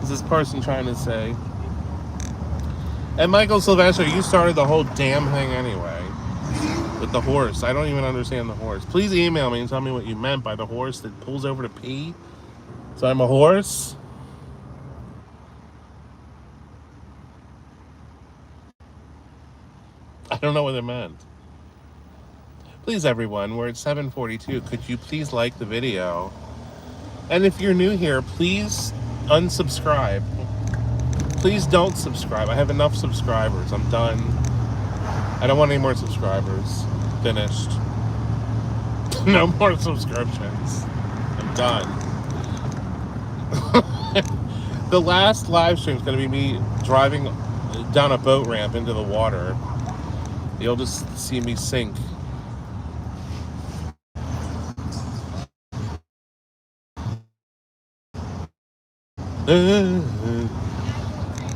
is this person trying to say? And Michael Sylvester, you started the whole damn thing anyway. With the horse. I don't even understand the horse. Please email me and tell me what you meant by the horse that pulls over to pee. So I'm a horse? I don't know what it meant. Please, everyone, we're at 7:42. Could you please like the video? And if you're new here, please unsubscribe. Please don't subscribe. I have enough subscribers. I'm done. I don't want any more subscribers. Finished. No more subscriptions. I'm done. The last live stream is going to be me driving down a boat ramp into the water. You'll just see me sink.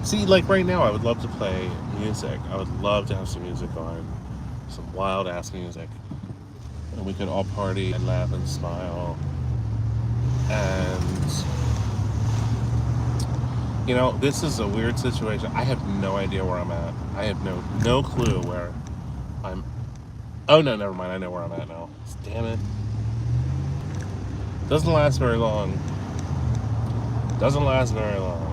See, like right now, I would love to play music. I would love to have some music on. Some wild ass music. And we could all party and laugh and smile. And, you know, this is a weird situation. I have no idea where I'm at. I have no clue where I'm. Oh, no, never mind. I know where I'm at now. Damn it. Doesn't last very long. Doesn't last very long.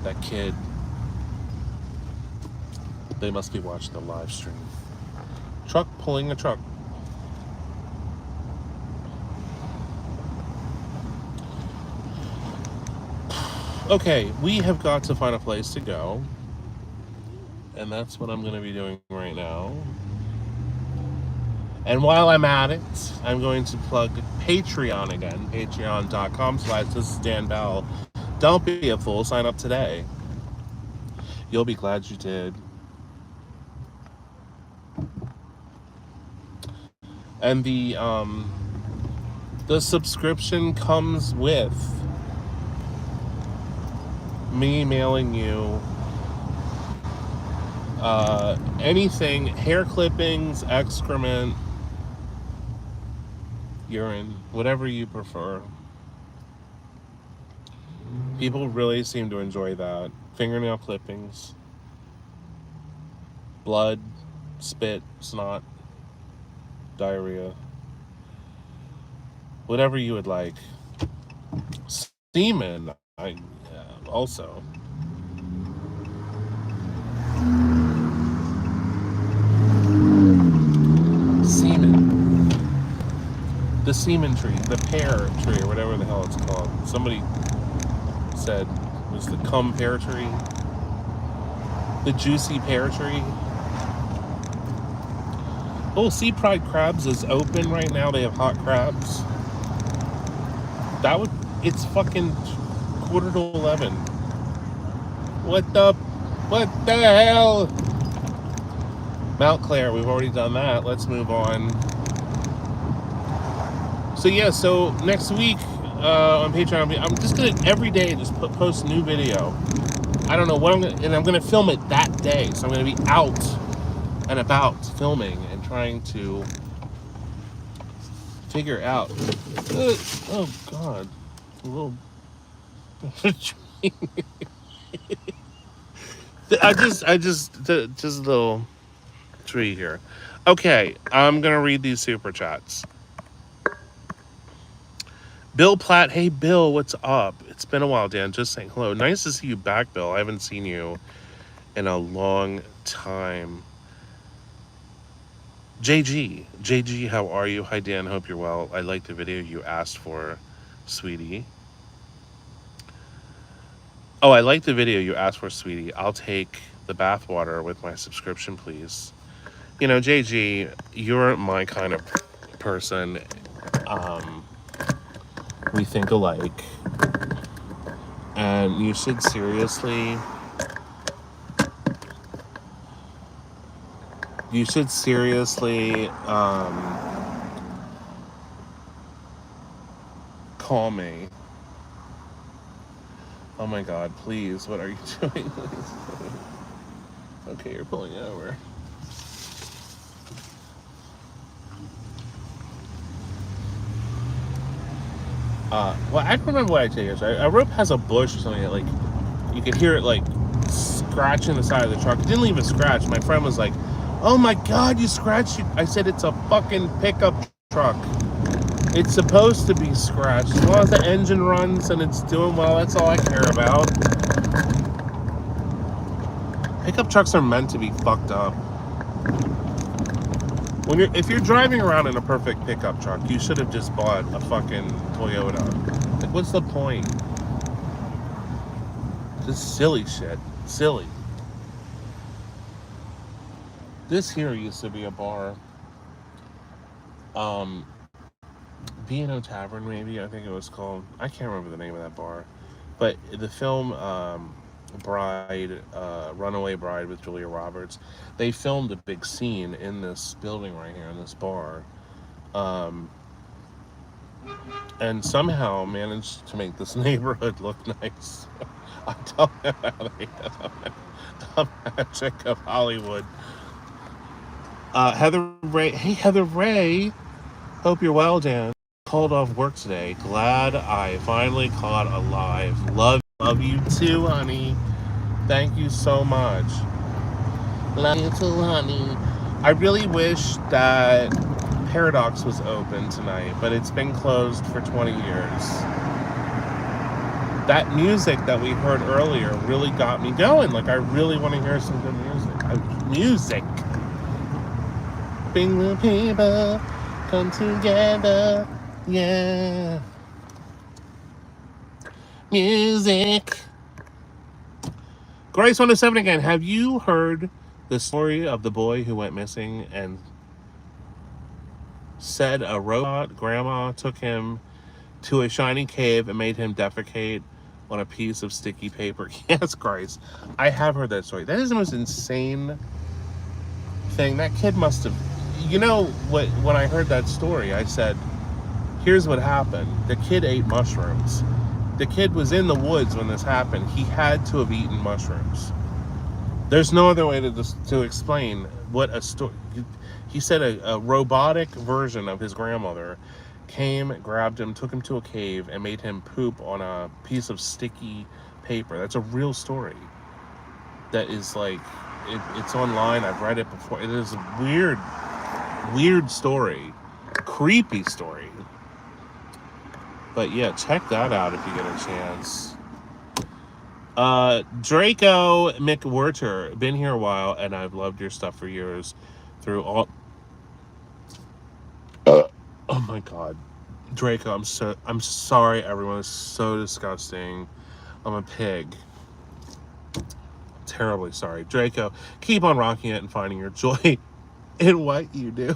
That kid. They must be watching the live stream. Truck pulling a truck. Okay, we have got to find a place to go. And that's what I'm going to be doing right now. And while I'm at it, I'm going to plug Patreon again. Patreon.com/This is Dan Bell. Don't be a fool. Sign up today. You'll be glad you did. And the subscription comes with me mailing you anything, hair clippings, excrement, urine, whatever you prefer. People really seem to enjoy that. Fingernail clippings, blood, spit, snot, diarrhea, whatever you would like. Semen, also. Semen. The semen tree, the pear tree, or whatever the hell it's called. Somebody said it was the cum pear tree. The juicy pear tree. Oh, Sea Pride Crabs is open right now. They have hot crabs. That would. It's fucking quarter to 11. What the? What the hell? Mount Clair. We've already done that. Let's move on. So yeah. So next week on Patreon, I'm just gonna every day just post new video. I don't know what I'm gonna, and I'm gonna film it that day. So I'm gonna be out and about filming and trying to figure out. Oh God, a little. just a little tree here. Okay, I'm gonna read these super chats. Bill Platt, hey Bill, what's up? It's been a while, Dan. Just saying hello. Nice to see you back, Bill. I haven't seen you in a long time. JG, how are you? Hi Dan, hope you're well. I liked the video you asked for, sweetie. Oh, I like the video you asked for, sweetie. I'll take the bathwater with my subscription, please. You know, JG, you're my kind of person. We think alike. And you should seriously... call me. Oh my God, please, what are you doing? Okay, you're pulling it over. Well, I don't remember what I did yesterday. A rope has a bush or something that, like, you could hear it, like, scratching the side of the truck. It didn't leave a scratch. My friend was like, oh my God, you scratched it. I said, it's a fucking pickup truck. It's supposed to be scratched. As long as the engine runs and it's doing well, that's all I care about. Pickup trucks are meant to be fucked up. If you're driving around in a perfect pickup truck, you should have just bought a fucking Toyota. Like, what's the point? Just silly shit. Silly. This here used to be a bar. B&O Tavern, maybe, I think it was called. I can't remember the name of that bar. But the film Runaway Bride with Julia Roberts, they filmed a big scene in this building right here, in this bar. And somehow managed to make this neighborhood look nice. I don't know how they did the magic of Hollywood. Heather Ray. Hey, Heather Ray. Hope you're well, Dan. Called off work today. Glad I finally caught a live. Love you too, honey. Thank you so much. Love you too, honey. I really wish that Paradox was open tonight, but it's been closed for 20 years. That music that we heard earlier really got me going. Like, I really want to hear some good music. Bring the people come together. Yeah. Music. Grace 107 again. Have you heard the story of the boy who went missing and said a robot grandma took him to a shiny cave and made him defecate on a piece of sticky paper? Yes, Grace. I have heard that story. That is the most insane thing. That kid must have... You know, when I heard that story, I said, here's what happened. The kid ate mushrooms. The kid was in the woods when this happened. He had to have eaten mushrooms. There's no other way to explain what a story... He said a robotic version of his grandmother came, grabbed him, took him to a cave, and made him poop on a piece of sticky paper. That's a real story. That is like... It's online. I've read it before. It is a weird story. Creepy story. But yeah, check that out if you get a chance. Draco McWhirter, been here a while, and I've loved your stuff for years. Through all... Oh my God. Draco, I'm sorry everyone. It's so disgusting. I'm a pig. terribly sorry. Draco, keep on rocking it and finding your joy in what you do.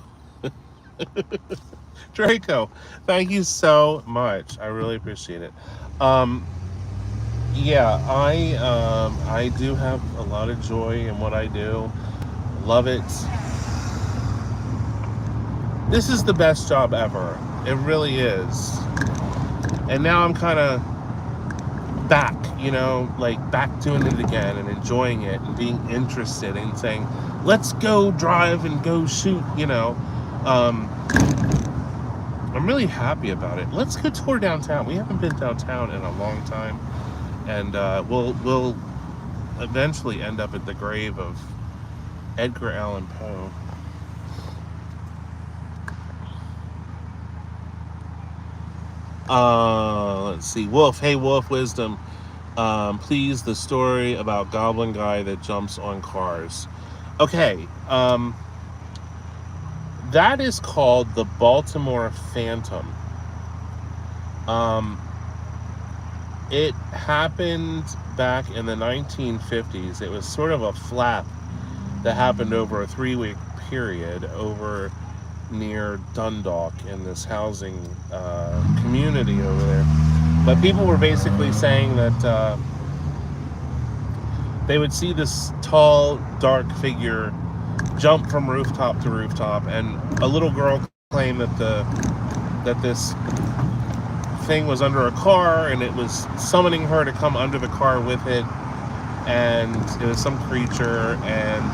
Draco, thank you so much. I really appreciate it. Um, yeah, I do have a lot of joy in what I do. Love it. This is the best job ever. It really is. And now I'm kind of back, like back doing it again and enjoying it and being interested and saying, let's go drive and go shoot. Um, I'm really happy about it. Let's go tour downtown. We haven't been downtown in a long time, and we'll eventually end up at the grave of Edgar Allan Poe. Let's see. Wolf. Hey, Wolf Wisdom. Please, the story about Goblin Guy that jumps on cars. Okay. That is called the Baltimore Phantom. Um, it happened back in the 1950s. It was sort of a flap that happened over a 3-week period over near Dundalk in this housing community over there. But people were basically saying that they would see this tall, dark figure jump from rooftop to rooftop, and a little girl claimed that this thing was under a car, and it was summoning her to come under the car with it, and it was some creature, and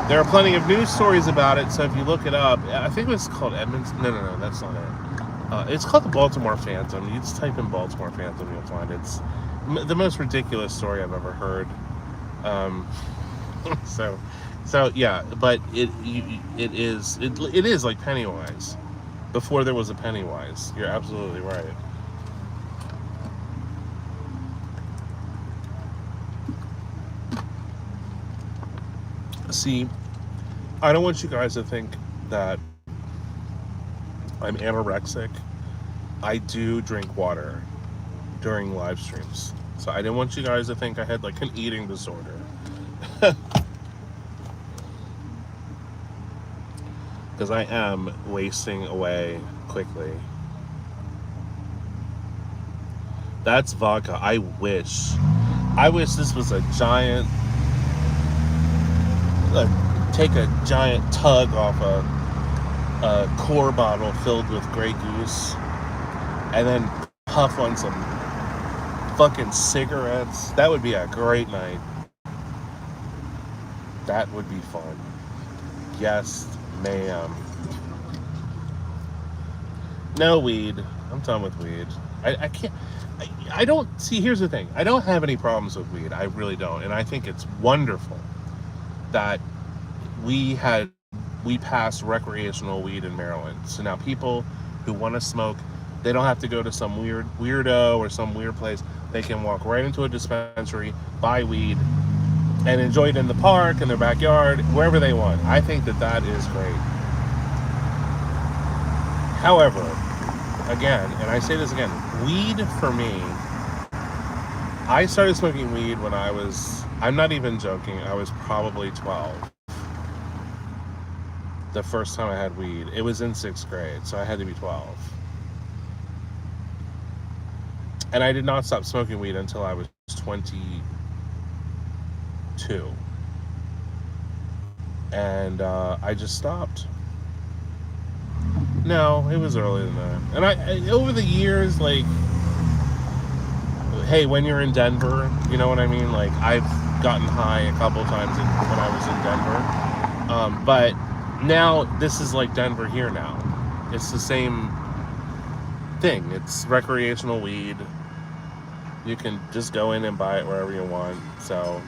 there are plenty of news stories about it. So if you look it up, I think it was called Edmonds. No, that's not it. It's called the Baltimore Phantom. You just type in Baltimore Phantom, you'll find it. It's the most ridiculous story I've ever heard. Um, so yeah, but it is like Pennywise. Before there was a Pennywise. You're absolutely right. See, I don't want you guys to think that I'm anorexic. I do drink water during live streams. So I didn't want you guys to think I had like an eating disorder. Because I am wasting away quickly. That's vodka. I wish this was a giant, take a giant tug off a core bottle filled with Grey Goose, and then puff on some fucking cigarettes. That would be a great night. That would be fun. Yes, ma'am. No weed. I'm done with weed. I can't. I don't see. Here's the thing. I don't have any problems with weed. I really don't, and I think it's wonderful that we passed recreational weed in Maryland. So now people who want to smoke, they don't have to go to some weirdo or some weird place. They can walk right into a dispensary, buy weed, and enjoy it in the park, in their backyard, wherever they want. I think that is great. However, again, and I say this again, weed for me, I started smoking weed when I'm not even joking, I was probably 12. The first time I had weed. It was in 6th grade, so I had to be 12. And I did not stop smoking weed until I was 22. And I just stopped. No, it was earlier than that. And I over the years, like, hey, when you're in Denver, you know what I mean? Like, I've gotten high a couple times when I was in Denver. But now this is like Denver here now. It's the same thing. It's recreational weed. You can just go in and buy it wherever you want. So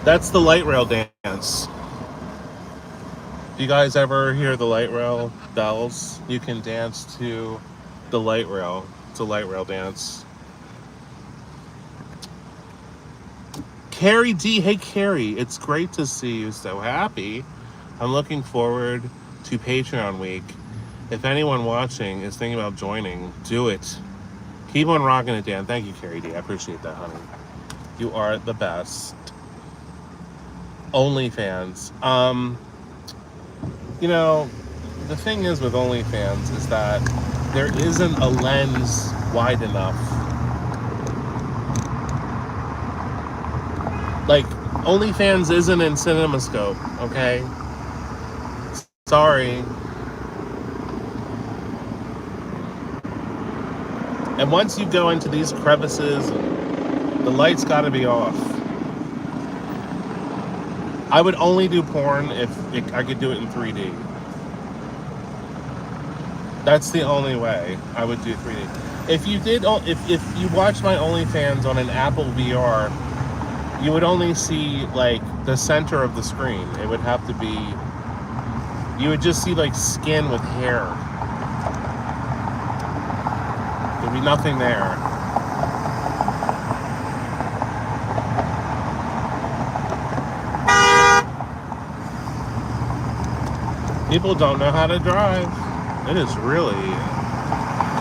that's the light rail dance. Do you guys ever hear the light rail bells? You can dance to the light rail. It's a light rail dance. Carrie D. Hey, Carrie. It's great to see you so happy. I'm looking forward to Patreon week. If anyone watching is thinking about joining, do it. Keep on rocking it, Dan. Thank you, Carrie D. I appreciate that, honey. You are the best. OnlyFans. You know, the thing is with OnlyFans is that there isn't a lens wide enough. Like, OnlyFans isn't in CinemaScope, okay? Sorry. And once you go into these crevices, the light's got to be off. I would only do porn if I could do it in 3D. That's the only way I would do 3D. If you watch my OnlyFans on an Apple VR, you would only see like the center of the screen. It would have to be, you would just see like skin with hair. There'd be nothing there. People don't know how to drive. It is really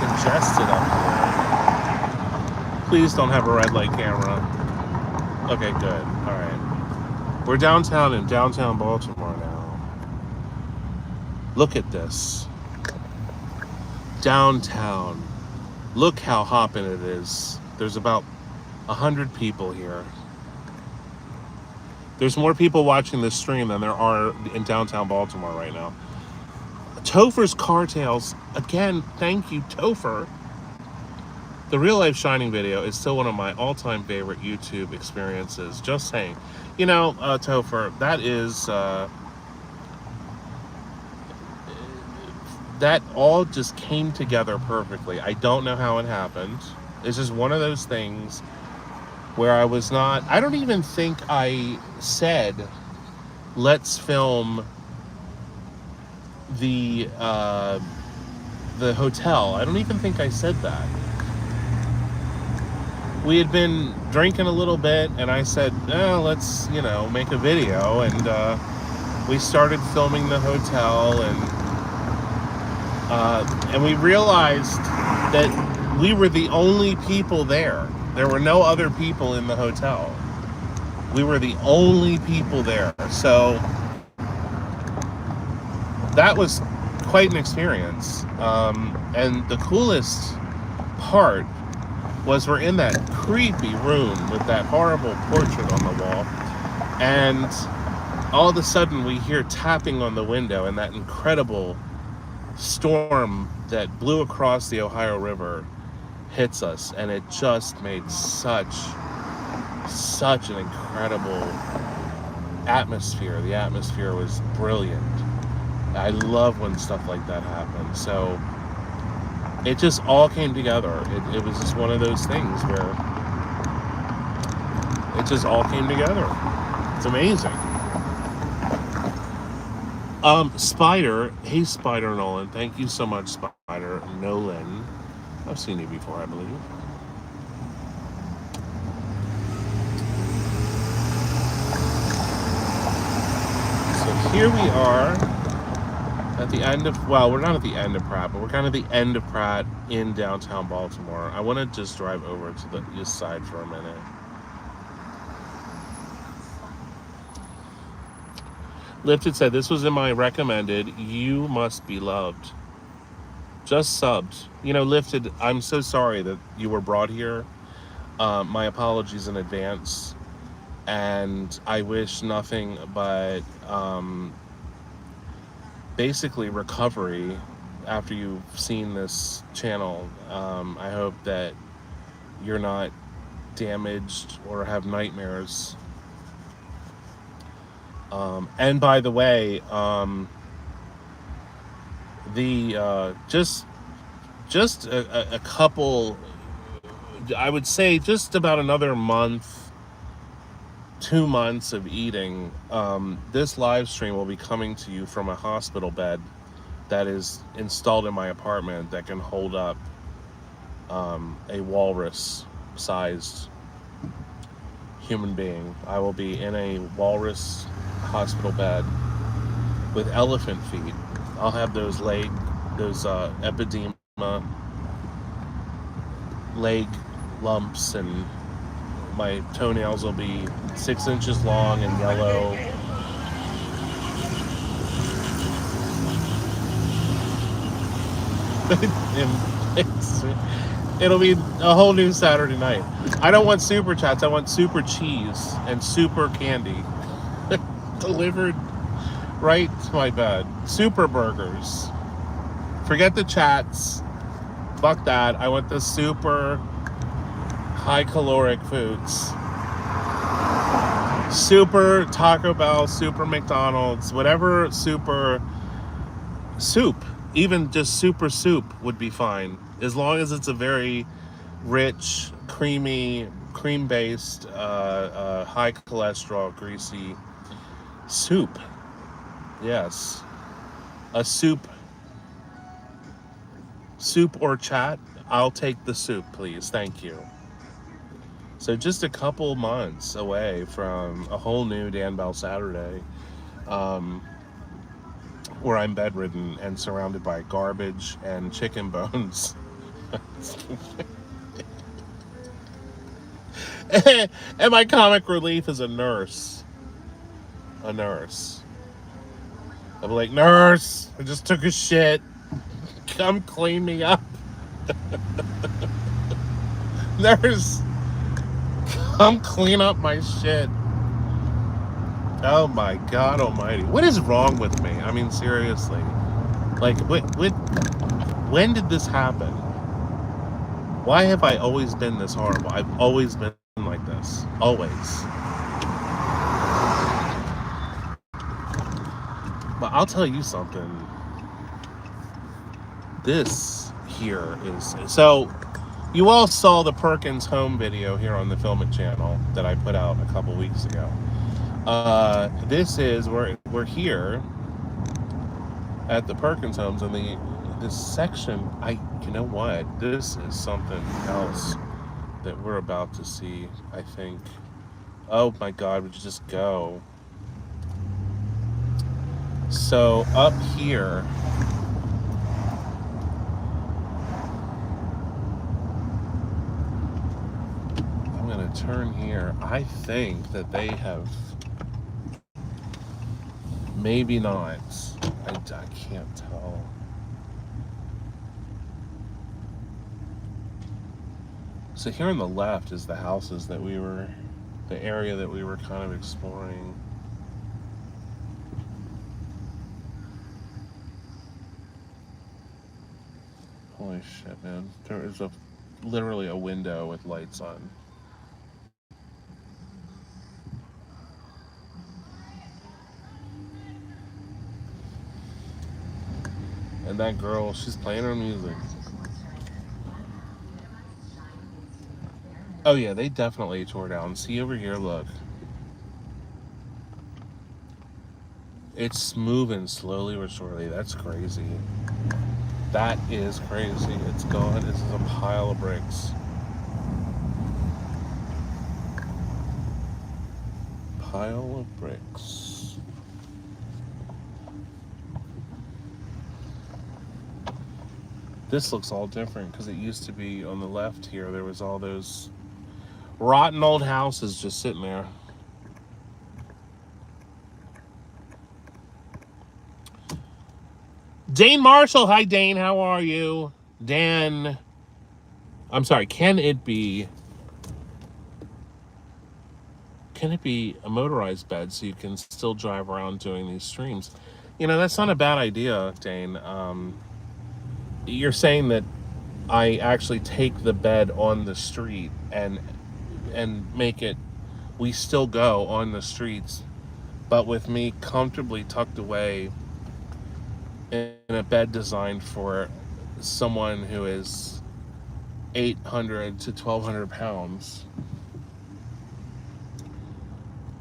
congested up here. Please don't have a red light camera. Okay, good. Alright. We're downtown in downtown Baltimore now. Look at this. Downtown. Look how hopping it is. There's about 100 people here. There's more people watching this stream than there are in downtown Baltimore right now. Topher's Car Tales. Again, thank you, Topher. The Real Life Shining video is still one of my all-time favorite YouTube experiences. Just saying. You know, Topher, that is... that all just came together perfectly. I don't know how it happened. It's just one of those things where I was not... I don't even think I said, let's film the hotel. I don't even think I said that. We had been drinking a little bit, and I said, oh, let's, make a video. And we started filming the hotel, and we realized that we were the only people there. There were no other people in the hotel. We were the only people there. So that was quite an experience. And the coolest part was we're in that creepy room with that horrible portrait on the wall. And all of a sudden we hear tapping on the window, and that incredible storm that blew across the Ohio River hits us, and it just made such an incredible atmosphere. The atmosphere was brilliant. I love when stuff like that happens. So it just all came together. It was just one of those things where it just all came together. It's amazing. Spider. Hey, Spider Nolan. Thank you so much, Spider Nolan. I've seen you before, I believe. So here we are at the end of, well, we're not at the end of Pratt, but we're kind of the end of Pratt in downtown Baltimore. I want to just drive over to the east side for a minute. Lifted said, this was in my recommended, You Must Be Loved. Just subbed. Lifted, I'm so sorry that you were brought here. My apologies in advance. And I wish nothing but basically recovery after you've seen this channel. I hope that you're not damaged or have nightmares. And by the way, just a couple, I would say just about another month, 2 months of eating, this live stream will be coming to you from a hospital bed that is installed in my apartment that can hold up a walrus-sized human being. I will be in a walrus hospital bed with elephant feet. I'll have those epidema leg lumps, and my toenails will be 6 inches long and yellow. It'll be a whole new Saturday night. I don't want super chats. I want super cheese and super candy delivered right to my bed. Super burgers. Forget the chats. Fuck that. I want the super high caloric foods. Super Taco Bell, super McDonald's, whatever super soup. Even just super soup would be fine, as long as it's a very rich, creamy, cream-based, high cholesterol, greasy soup. Yes, a soup or chat. I'll take the soup, please. Thank you. So just a couple months away from a whole new Dan Bell Saturday. Where I'm bedridden and surrounded by garbage and chicken bones. And my comic relief is a nurse. A nurse. I'm like, nurse, I just took a shit. Come clean me up. Nurse, come clean up my shit. Oh my God almighty. What is wrong with me? I mean, seriously. Like, when did this happen? Why have I always been this horrible? I've always been like this. Always. But I'll tell you something. This here is... So, you all saw the Perkins home video here on the Filmic channel that I put out a couple weeks ago. This is we're here at the Perkins homes, and this section. You know what? This is something else that we're about to see. I think. Oh my God! Would you just go? So up here. I'm gonna turn here. I think that they have. Maybe not. I can't tell. So here on the left is the houses that the area that we were kind of exploring. Holy shit, man. There is literally a window with lights on. And that girl, she's playing her music. Oh yeah, they definitely tore down. See over here, look. It's moving slowly but surely. That's crazy. That is crazy. It's gone. This is a pile of bricks. Pile of bricks. This looks all different because it used to be on the left here. There was all those rotten old houses just sitting there. Dane Marshall. Hi, Dane. How are you? Dan. I'm sorry. Can it be a motorized bed so you can still drive around doing these streams? You know, that's not a bad idea, Dane. You're saying that I actually take the bed on the street and make it, we still go on the streets, but with me comfortably tucked away in a bed designed for someone who is 800 to 1,200 pounds.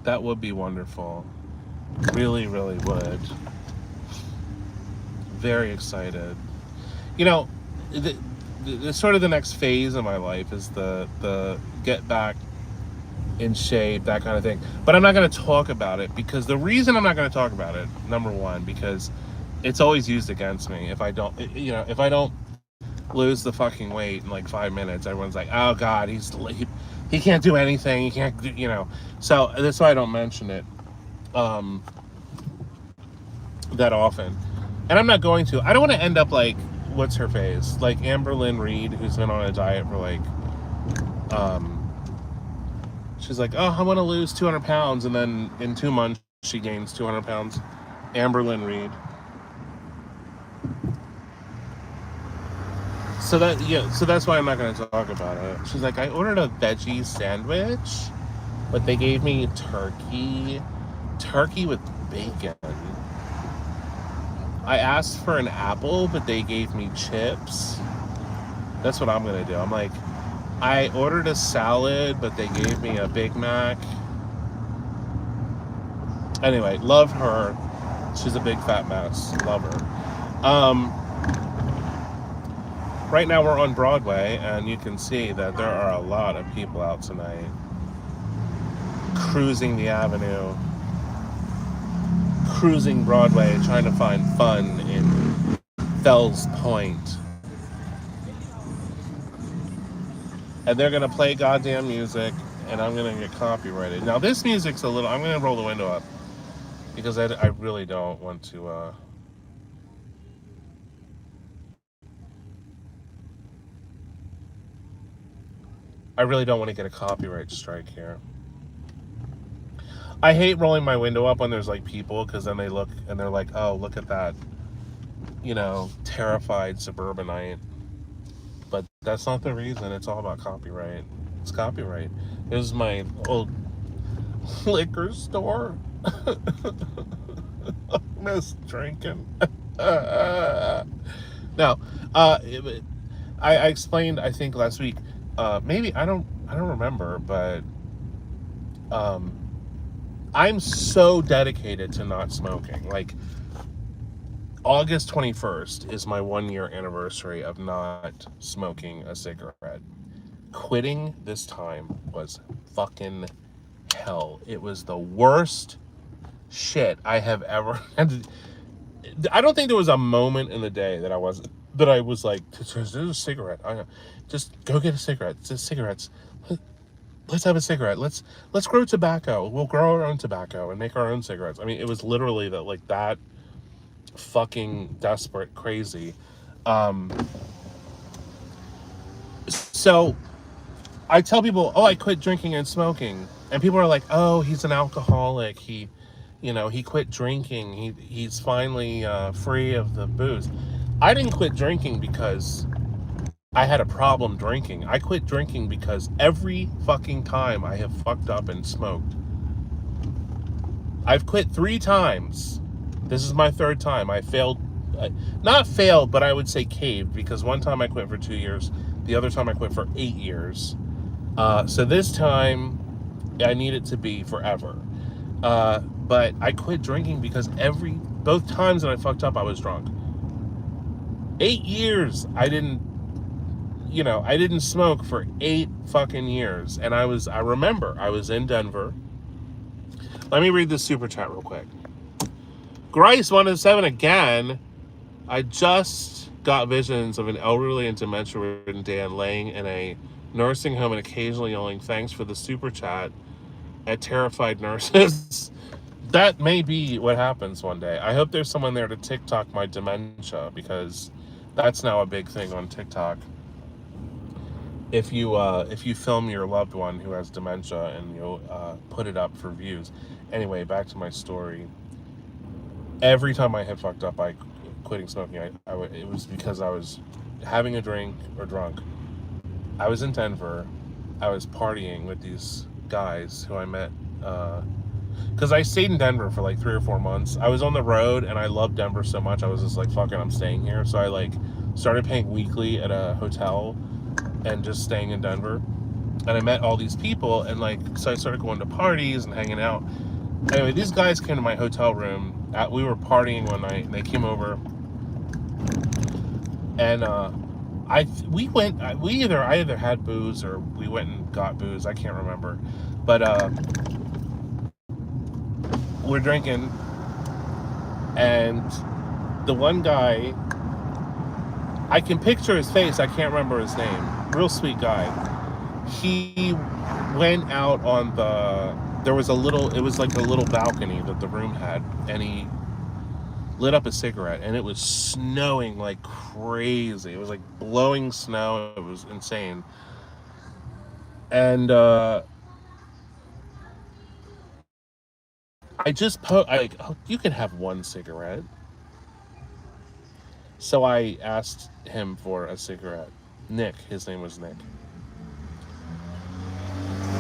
That would be wonderful. Really, really would. Very excited. You know, the sort of the next phase of my life is the get back in shape, that kind of thing. But I'm not going to talk about it because the reason I'm not going to talk about it, number one, because it's always used against me if I don't, if I don't lose the fucking weight in like 5 minutes, everyone's like, oh God, he can't do anything. He can't do. So that's why I don't mention it that often. And I'm not going to. I don't want to end up like, what's her face? Like Amber Lynn Reed, who's been on a diet for like, she's like, oh, I want to lose 200 pounds. And then in 2 months, she gains 200 pounds. Amber Lynn Reed. So that's why I'm not going to talk about it. She's like, I ordered a veggie sandwich, but they gave me turkey with bacon. I asked for an apple, but they gave me chips. That's what I'm going to do. I'm like, I ordered a salad, but they gave me a Big Mac. Anyway, love her. She's a big fat mess. Love her. Right now we're on Broadway, and you can see that there are a lot of people out tonight cruising the avenue, cruising Broadway, trying to find fun in Fells Point. And they're going to play goddamn music, and I'm going to get copyrighted. Now, this music's a little... I'm going to roll the window up, because I really don't want to... I really don't want to get a copyright strike here. I hate rolling my window up when there's like people, because then they look and they're like, oh, look at that, terrified suburbanite. But that's not the reason. It's all about copyright. It's copyright. This is my old liquor store. I miss drinking. Now, I explained, I think last week, maybe I don't remember, but I'm so dedicated to not smoking. Like, August 21st is my 1-year anniversary of not smoking a cigarette. Quitting this time was fucking hell. It was the worst shit I have ever had. I don't think there was a moment in the day that I was like, there's a cigarette. Just go get a cigarette. Just cigarettes. Let's have a cigarette. Let's grow tobacco. We'll grow our own tobacco and make our own cigarettes. I mean, it was literally that fucking desperate, crazy. So I tell people, oh, I quit drinking and smoking, and people are like, oh, he's an alcoholic. He quit drinking. He's finally free of the booze. I didn't quit drinking because I had a problem drinking. I quit drinking because every fucking time I have fucked up and smoked. I've quit 3 times. This is my 3rd time. I failed. Not failed, but I would say caved, because one time I quit for 2 years. The other time I quit for 8 years. So this time I need it to be forever. But I quit drinking because both times that I fucked up, I was drunk. 8 years I didn't smoke for 8 fucking years. And I remember I was in Denver. Let me read this super chat real quick. Grice 107 again. I just got visions of an elderly and dementia-ridden Dan laying in a nursing home and occasionally yelling, thanks for the super chat, at terrified nurses. That may be what happens one day. I hope there's someone there to TikTok my dementia, because that's now a big thing on TikTok. If you film your loved one who has dementia and you put it up for views. Anyway, back to my story. Every time I had fucked up by quitting smoking, it was because I was having a drink or drunk. I was in Denver. I was partying with these guys who I met. Because I stayed in Denver for like 3 or 4 months. I was on the road and I loved Denver so much. I was just like, fuck it, I'm staying here. So I started paying weekly at a hotel and just staying in Denver. And I met all these people, and so I started going to parties and hanging out. Anyway, these guys came to my hotel room. We were partying one night, and they came over. And I either had booze or we went and got booze. I can't remember, but we're drinking, and the one guy, I can picture his face. I can't remember his name. Real sweet guy. He went out on there was it was like a little balcony that the room had, and he lit up a cigarette, and it was snowing like crazy. It was like blowing snow. It was insane. And you can have one cigarette. So I asked him for a cigarette. Nick, his name was Nick.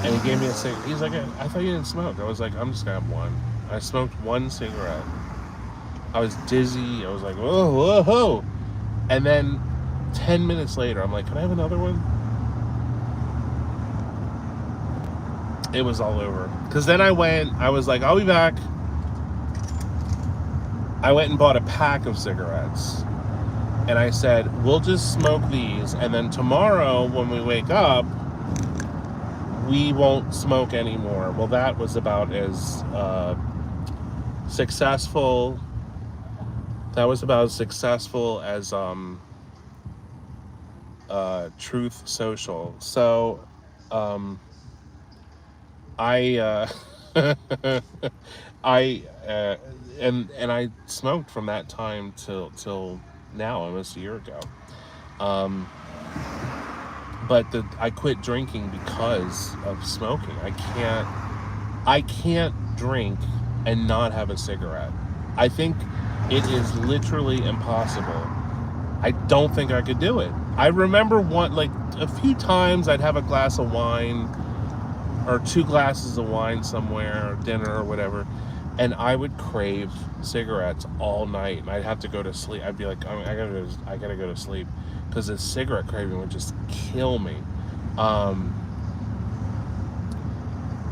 And he gave me a cigarette. He's like, I thought you didn't smoke. I was like, I'm just gonna have one. I smoked one cigarette. I was dizzy. I was like, whoa, whoa, whoa. And then 10 minutes later, I'm like, can I have another one? It was all over. Because then I was like, I'll be back. I went and bought a pack of cigarettes. And I said, we'll just smoke these. And then tomorrow, when we wake up, we won't smoke anymore. Well, that was about as successful. That was about as successful as Truth Social. So I I and I smoked from that time till now, almost a year ago. But I quit drinking because of smoking. I can't drink and not have a cigarette. I think it is literally impossible. I don't think I could do it. I remember a few times I'd have a glass of wine or 2 glasses of wine somewhere, or dinner or whatever, and I would crave cigarettes all night, and I'd have to go to sleep. I'd be like, I gotta go to sleep, because the cigarette craving would just kill me.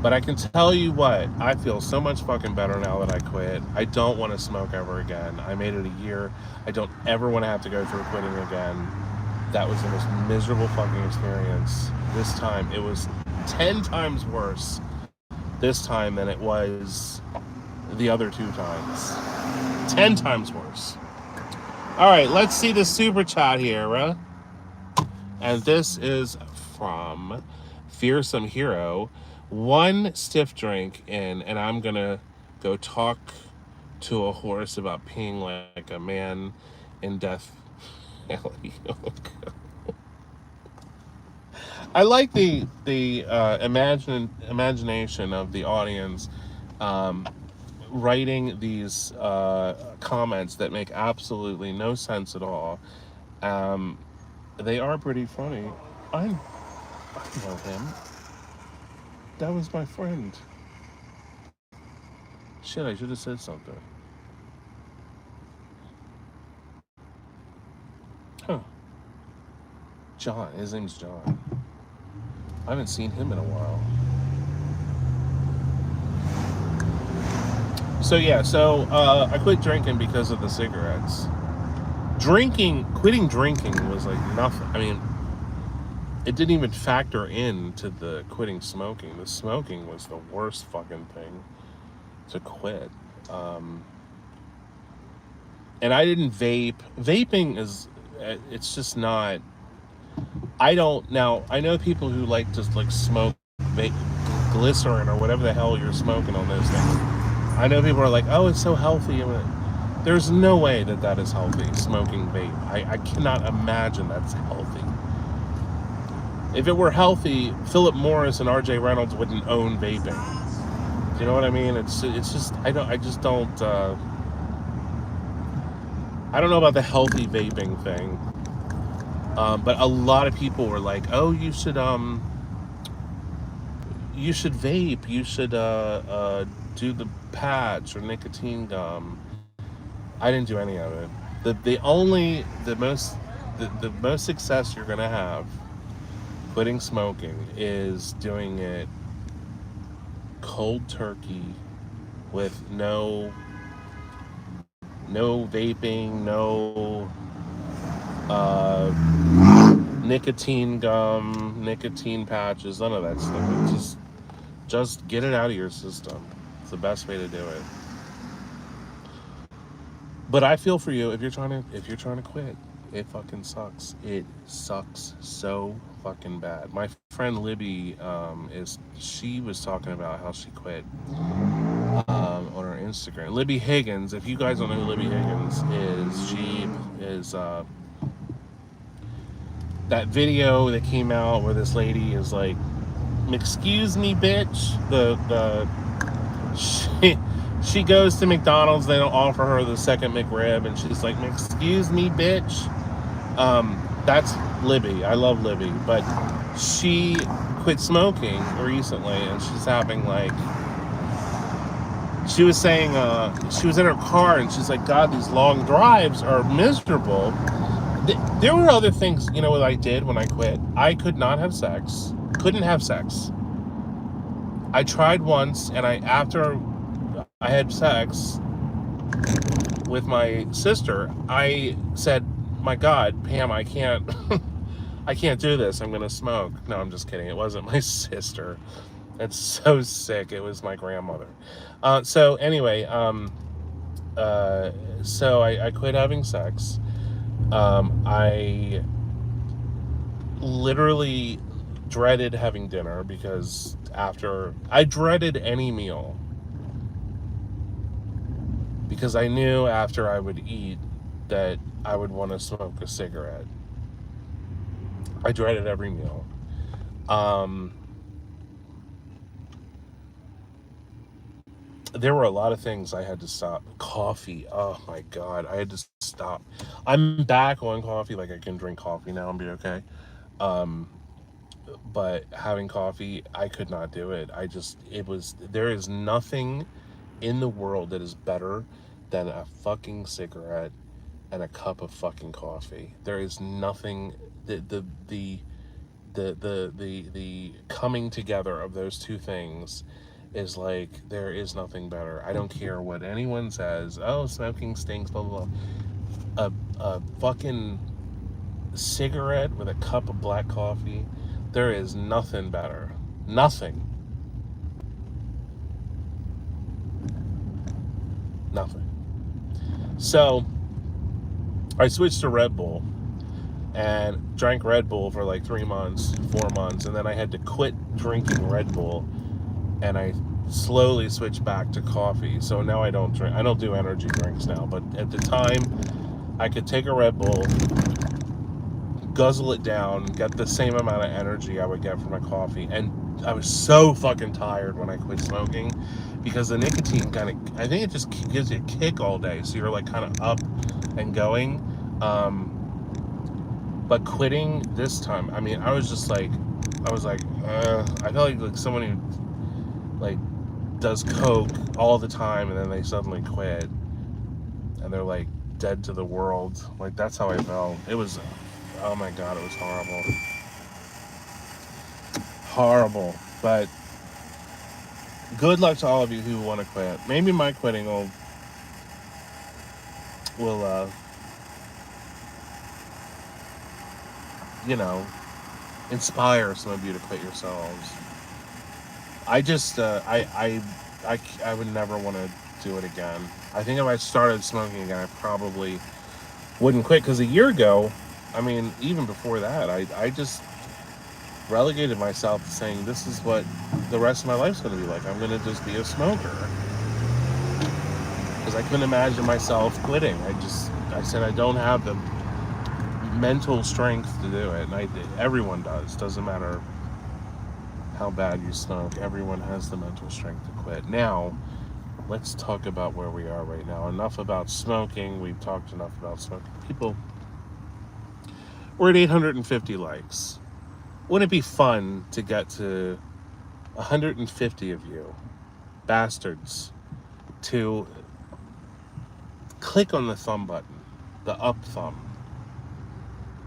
But I can tell you what, I feel so much fucking better now that I quit. I don't want to smoke ever again. I made it a year. I don't ever want to have to go through quitting again. That was the most miserable fucking experience. This time, it was 10 times worse this time than it was the other 2 times. 10 times worse. All right, let's see the super chat here. And this is from Fearsome Hero. 1 stiff drink in, and I'm going to go talk to a horse about peeing like a man in Death Valley. I like the imagination of the audience writing these comments that make absolutely no sense at all. They are pretty funny. I know him. That was my friend. Shit, I should have said something. Huh. John. His name's John. I haven't seen him in a while. So yeah, I quit drinking because of the cigarettes. Quitting drinking was like nothing. I mean, it didn't even factor into the quitting smoking. The smoking was the worst fucking thing to quit. And I didn't vape. Vaping it's just not. I know people who like to smoke glycerin or whatever the hell you're smoking on those things. I know people are like, oh, it's so healthy. There's no way that is healthy, smoking vape. I cannot imagine that's healthy. If it were healthy, Philip Morris and RJ Reynolds wouldn't own vaping. Do you know what I mean? It's just, I don't know about the healthy vaping thing. But a lot of people were like, oh, you should vape. You should do the patch or nicotine gum. I didn't do any of it. The most success you're gonna have quitting smoking is doing it cold turkey with no vaping, no nicotine gum, nicotine patches, none of that stuff. It's just get it out of your system. It's the best way to do it. But I feel for you if you're trying to quit. It fucking sucks. It sucks so fucking bad. My friend Libby is she was talking about how she quit on her Instagram. Libby Higgins. If you guys don't know who Libby Higgins is, she is that video that came out where this lady is like, "Excuse me, bitch." She goes to McDonald's. They don't offer her the second McRib, and she's like, "Excuse me, bitch." That's Libby. I love Libby, but she quit smoking recently, and she's having like, she was saying, she was in her car, and she's like, "God, these long drives are miserable." There were other things, you know, what I did when I quit. I could not have sex. Couldn't have sex. I tried once, and after I had sex with my sister, I said, "My God, Pam, I can't, I can't do this. I'm gonna smoke." No, I'm just kidding. It wasn't my sister. It's so sick. It was my grandmother. So anyway, so I quit having sex. I literally dreaded having dinner because after I dreaded any meal because I knew after I would eat that I would want to smoke a cigarette. I dreaded every meal. Um, there were a lot of things I had to stop. Coffee. Oh my God. I had to stop. I'm back on coffee. Like I can drink coffee now and be okay. Um, but having coffee, I could not do it. There is nothing in the world that is better than a fucking cigarette and a cup of fucking coffee. There is nothing, the coming together of those two things is like, there is nothing better. I don't care what anyone says. Oh, smoking stinks, blah blah blah. A fucking cigarette with a cup of black coffee. There is nothing better. Nothing. Nothing. So I switched to Red Bull and drank Red Bull for like 3 months, 4 months, and then I had to quit drinking Red Bull, and I slowly switched back to coffee. So now I don't do energy drinks now, but at the time I could take a Red Bull, guzzle it down, get the same amount of energy I would get from a coffee. And I was so fucking tired when I quit smoking because the nicotine I think it just gives you a kick all day, so you're like kind of up and going. But quitting this time, I mean, I was like, I felt like someone who like does coke all the time and then they suddenly quit and they're like dead to the world. Like that's how I felt. It was, oh my God, it was horrible. Horrible. But good luck to all of you who want to quit. Maybe my quitting will you know, inspire some of you to quit yourselves. I just I would never want to do it again. I think if I started smoking again, I probably wouldn't quit, because a year ago, I mean, even before that, I just relegated myself to saying this is what the rest of my life's going to be like. I'm going to just be a smoker because I couldn't imagine myself quitting. I said I don't have the mental strength to do it, and everyone does. Doesn't matter how bad you smoke. Everyone has the mental strength to quit. Now, let's talk about where we are right now. Enough about smoking. We've talked enough about smoking. People, we're at 850 likes. Wouldn't it be fun to get to 150 of you bastards to click on the thumb button, the up thumb,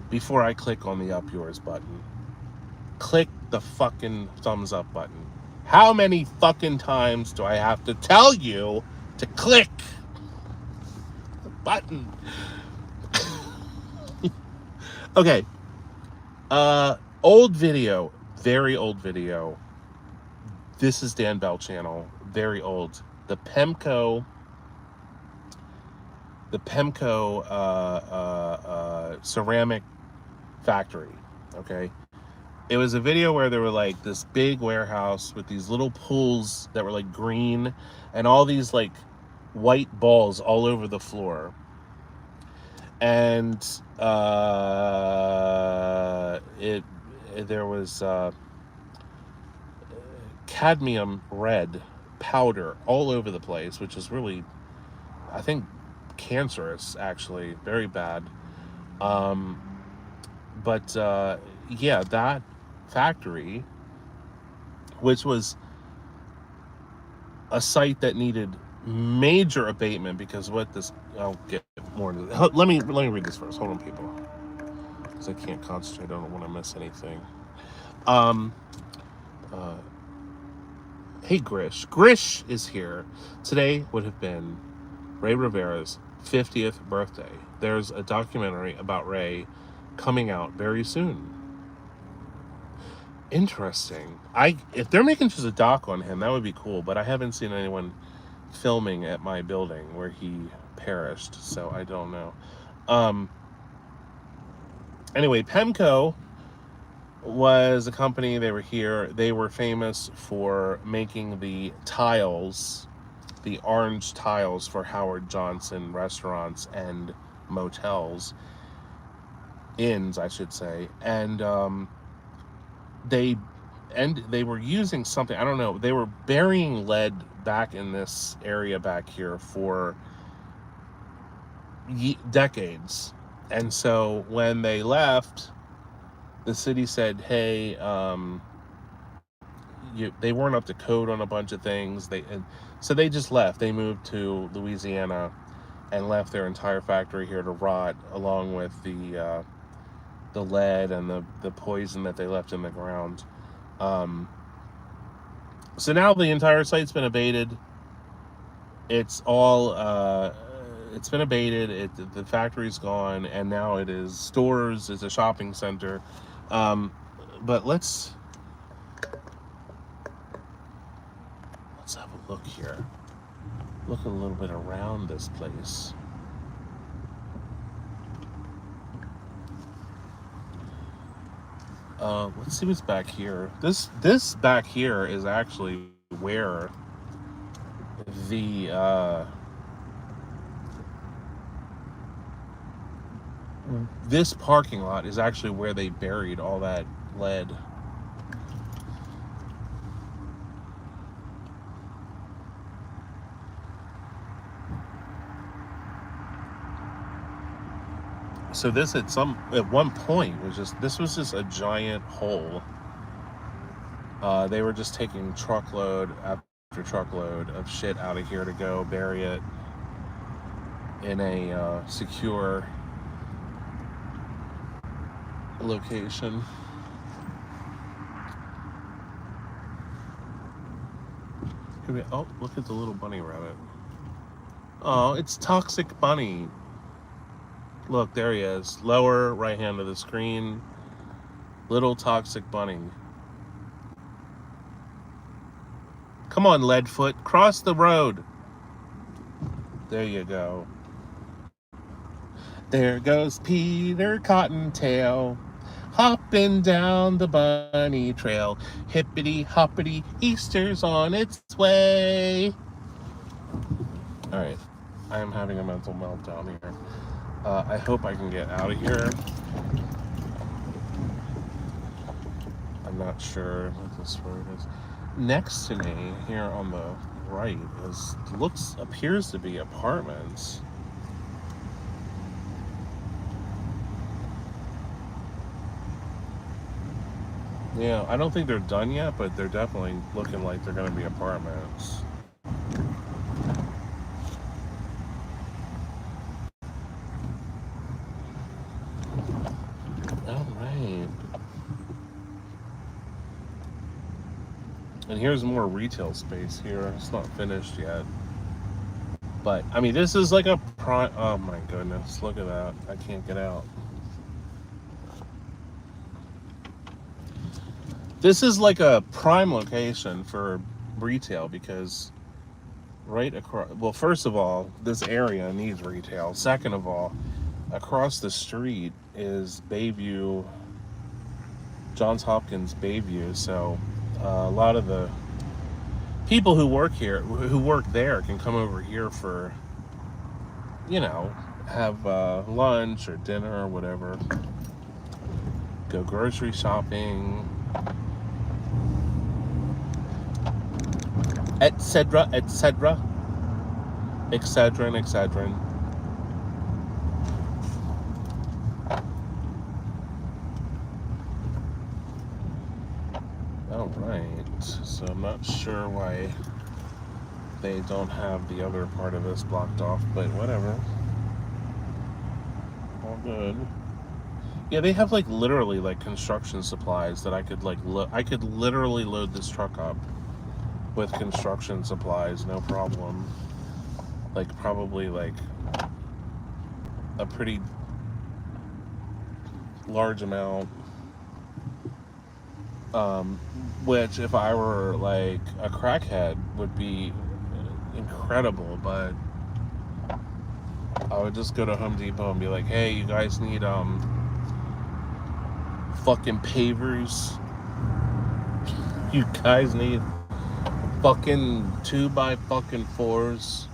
before I click on the up yours button? Click the fucking thumbs up button. How many fucking times do I have to tell you to click the button? Okay. Old video, very old video. This is Dan Bell channel, very old. The Pemco ceramic factory. Okay, it was a video where there were like this big warehouse with these little pools that were like green, and all these like white balls all over the floor. And there was cadmium red powder all over the place, which is really, I think, cancerous, actually, very bad. But yeah, that factory, which was a site that needed major abatement, because what this, I'll get more into this. Let me read this first. Hold on, people, because I can't concentrate. I don't want to miss anything. Hey, Grish is here. Today would have been Ray Rivera's 50th birthday. There's a documentary about Ray coming out very soon. Interesting. If they're making just a doc on him, that would be cool, but I haven't seen anyone filming at my building where he perished, so I don't know. Anyway, Pemco was a company. They were here. They were famous for making the tiles, the orange tiles for Howard Johnson restaurants and motels, inns, I should say. And they were using something, I don't know, they were burying lead back in this area back here for decades. And so when they left, the city said, hey, they weren't up to code on a bunch of things. So they just left. They moved to Louisiana and left their entire factory here to rot, along with the lead and the poison that they left in the ground. So now the entire site's been abated. It's all it's been abated. The factory's gone, and now it is stores. It's a shopping center. But let's have a look here. Look a little bit around this place. Let's see what's back here. This back here is actually where the this parking lot is actually where they buried all that lead. So this at one point was just a giant hole. They were just taking truckload after truckload of shit out of here to go bury it in a secure location. Oh, look at the little bunny rabbit. Oh, it's Toxic Bunny. Look, there he is. Lower right hand of the screen. Little Toxic Bunny. Come on, Leadfoot. Cross the road. There you go. There goes Peter Cottontail, hopping down the bunny trail. Hippity hoppity, Easter's on its way. All right, I am having a mental meltdown here. I hope I can get out of here. I'm not sure what this road is. Next to me here on the right appears to be apartments. Yeah, I don't think they're done yet, but they're definitely looking like they're going to be apartments. All right. And here's more retail space here. It's not finished yet. But, I mean, this is like a prime... Oh, my goodness. Look at that. I can't get out. This is like a prime location for retail because right across, well, first of all, this area needs retail. Second of all, across the street is Bayview, Johns Hopkins Bayview. So a lot of the people who work here, who work there, can come over here for, you know, have lunch or dinner or whatever. Go grocery shopping, etc., etc., etc., etc. All right. So I'm not sure why they don't have the other part of this blocked off, but whatever. All good. Yeah, they have like literally like construction supplies that I could like I could literally load this truck up with construction supplies, no problem. Like probably like a pretty large amount. Which if I were like a crackhead would be incredible, but I would just go to Home Depot and be like, hey, you guys need fucking pavers? You guys need fucking 2x4s?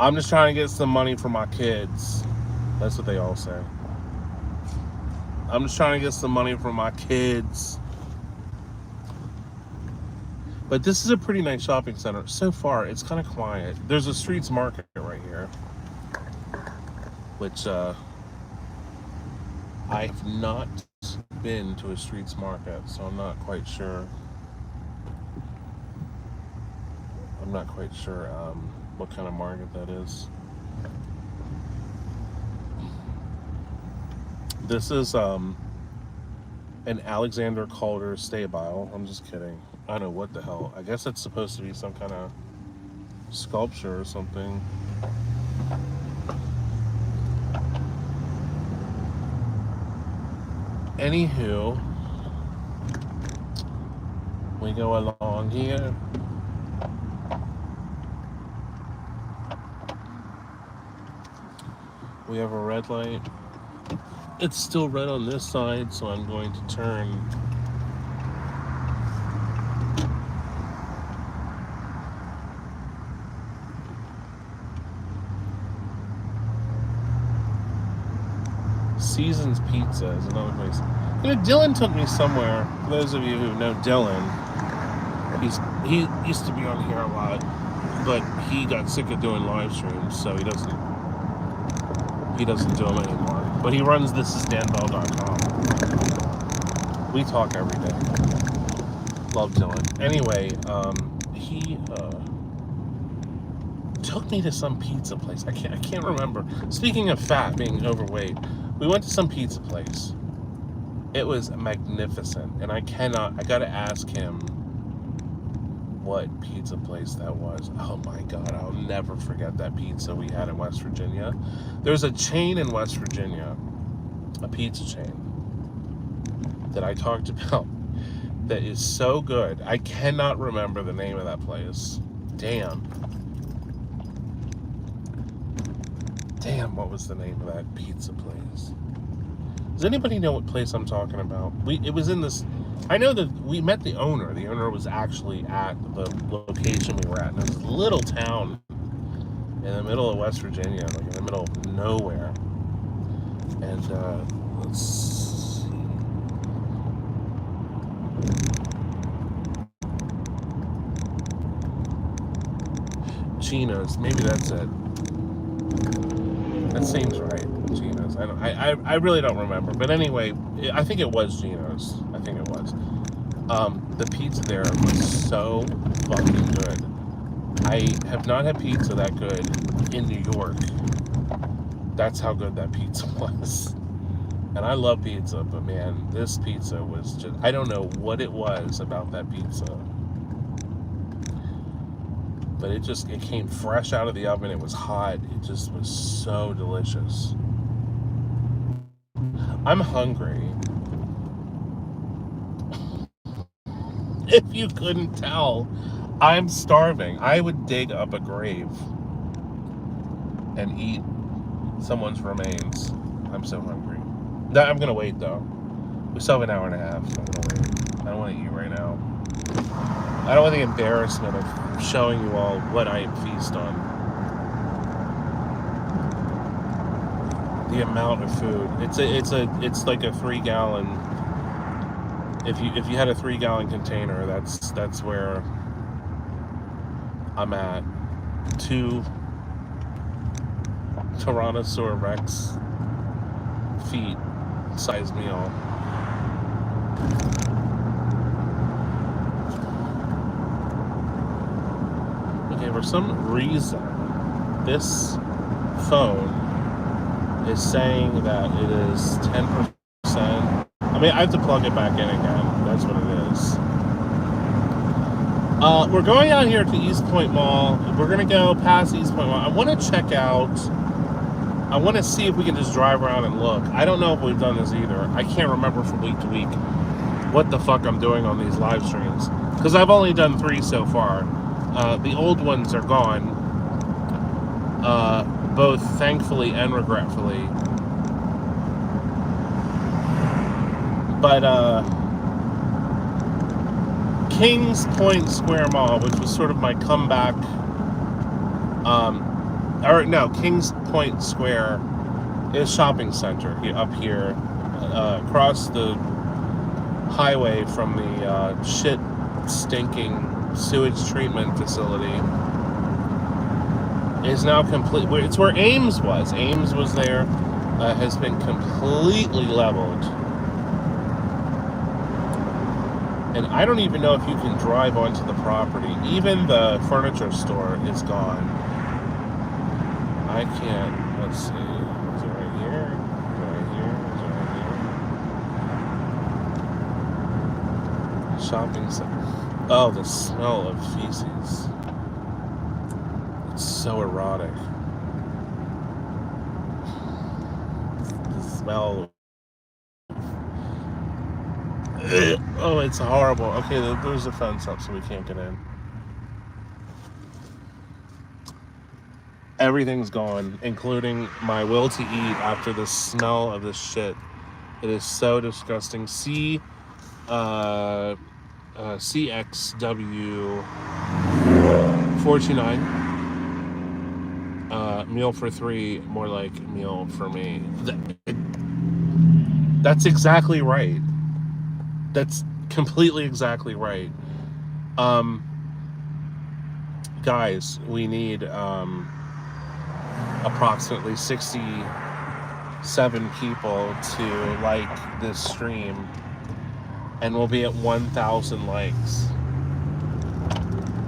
I'm just trying to get some money for my kids. That's what they all say. I'm just trying to get some money for my kids. But this is a pretty nice shopping center. So far, it's kind of quiet. There's a Streets Market right here, which I've not been to a Streets Market, so I'm not quite sure. I'm not quite sure what kind of market that is. This is an Alexander Calder stable. I'm just kidding. I don't know what the hell. I guess it's supposed to be some kind of sculpture or something. Anywho, we go along here. We have a red light. It's still red on this side, so I'm going to turn. Seasons Pizza is another place. You know, Dylan took me somewhere. For those of you who know Dylan, he used to be on here a lot, but he got sick of doing live streams, so he doesn't do them anymore. But he runs thisisdanbell.com. We talk every day. Love Dylan. Anyway, he took me to some pizza place. I can't remember. Speaking of fat, being overweight, we went to some pizza place. It was magnificent, and I gotta ask him what pizza place that was. Oh my God, I'll never forget that pizza we had in West Virginia. There's a chain in West Virginia, a pizza chain, that I talked about that is so good. I cannot remember the name of that place. Damn, what was the name of that pizza place? Does anybody know what place I'm talking about? It was in this. I know that we met the owner. The owner was actually at the location we were at. And it was a little town in the middle of West Virginia, like in the middle of nowhere. And let's see. Gino's, maybe that's it. That seems right. Gino's. I really don't remember. But anyway, I think it was Gino's. I think it was. The pizza there was so fucking good. I have not had pizza that good in New York. That's how good that pizza was. And I love pizza, but man, this pizza was just, I don't know what it was about that pizza. But it came fresh out of the oven. It was hot. It just was so delicious. I'm hungry. If you couldn't tell, I'm starving. I would dig up a grave and eat someone's remains. I'm so hungry. No, I'm gonna wait though. We still have an hour and a half. So I'm gonna wait. I don't want to eat right now. I don't want the embarrassment of showing you all what I feast on. The amount of food. It's like a 3-gallon. If you had a 3-gallon container, that's where I'm at. 2 Tyrannosaurus Rex feet size meal. Okay, for some reason, this phone is saying that it is 10%. I mean, I have to plug it back in again. That's what it is. We're going out here to East Point Mall. We're going to go past East Point Mall. I want to check out. I want to see if we can just drive around and look. I don't know if we've done this either. I can't remember from week to week what the fuck I'm doing on these live streams. Because I've only done 3 so far. The old ones are gone. Both thankfully and regretfully. But, Kings Point Square Mall, which was sort of my comeback, Kings Point Square is shopping center up here, across the highway from the shit stinking sewage treatment facility. Is now complete. It's where Ames was. Ames was there. Has been completely leveled. And I don't even know if you can drive onto the property. Even the furniture store is gone. I can't. Let's see. Is it right here? Is it right here? Is it right here? Shopping center. Oh, the smell of feces. It's so erotic. The smell. Oh, it's horrible. Okay, there's a fence up, so we can't get in. Everything's gone, including my will to eat after the smell of this shit. It is so disgusting. CXW 429. Meal for 3, more like meal for me. That's exactly right. That's completely exactly right. Guys, we need approximately 67 people to like this stream, and we'll be at 1,000 likes.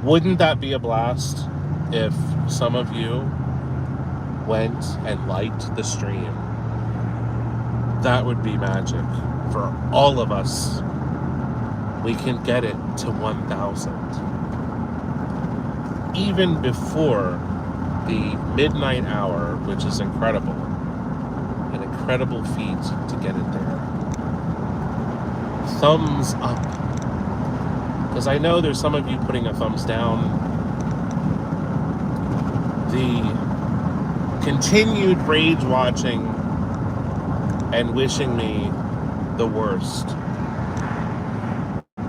Wouldn't that be a blast if some of you went and liked the stream? That would be magic for all of us. We can get it to 1,000. Even before the midnight hour, which is incredible. An incredible feat to get it there. Thumbs up. Because I know there's some of you putting a thumbs down. The continued rage watching and wishing me the worst.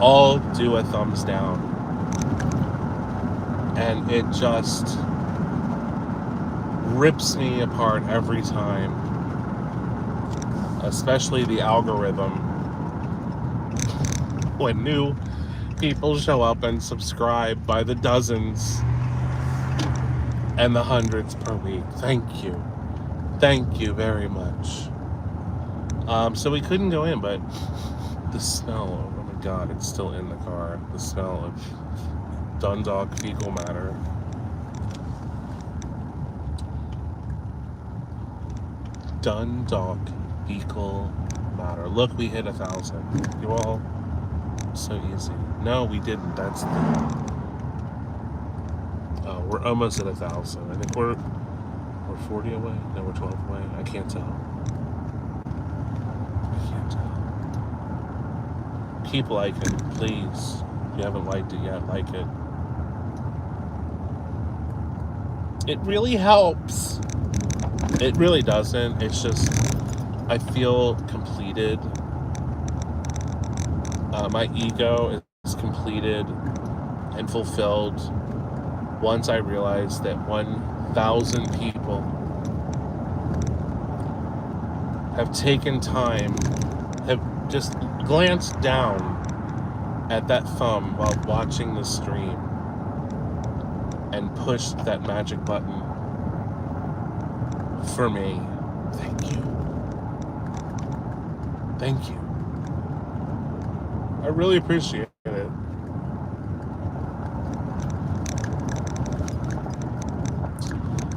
All do a thumbs down. And it just rips me apart every time. Especially the algorithm. When new people show up and subscribe by the dozens and the hundreds per week. Thank you. Thank you very much. So we couldn't go in, but the smell, oh my god, it's still in the car. The smell of Dundalk fecal matter. Dundalk fecal matter. Look, we hit 1,000. You all, so easy. No, we didn't. That's the... Oh, we're almost at 1,000. I think we're 40 away. No, we're 12 away. I can't tell. Keep liking, please. If you haven't liked it yet, like it. It really helps. It really doesn't. It's just, I feel completed. My ego is completed and fulfilled once I realize that 1,000 people have taken time, have just glanced down at that thumb while watching the stream and pushed that magic button for me. Thank you. Thank you. I really appreciate it.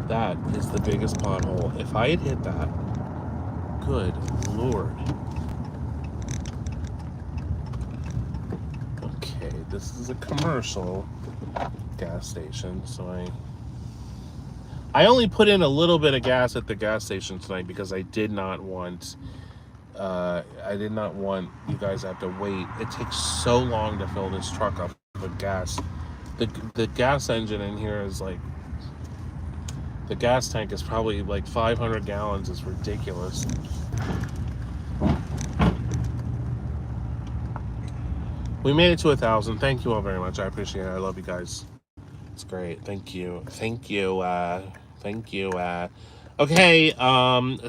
That is the biggest pothole. If I had hit that, good Lord. Okay, this is a commercial gas station, so I only put in a little bit of gas at the gas station tonight because I did not want you guys to have to wait. It takes so long to fill this truck up with gas. The gas engine in here is like, the gas tank is probably like 500 gallons. It's ridiculous. We made it to 1,000. Thank you all very much. I appreciate it. I love you guys. It's great. Thank you. Thank you. Thank you. Okay.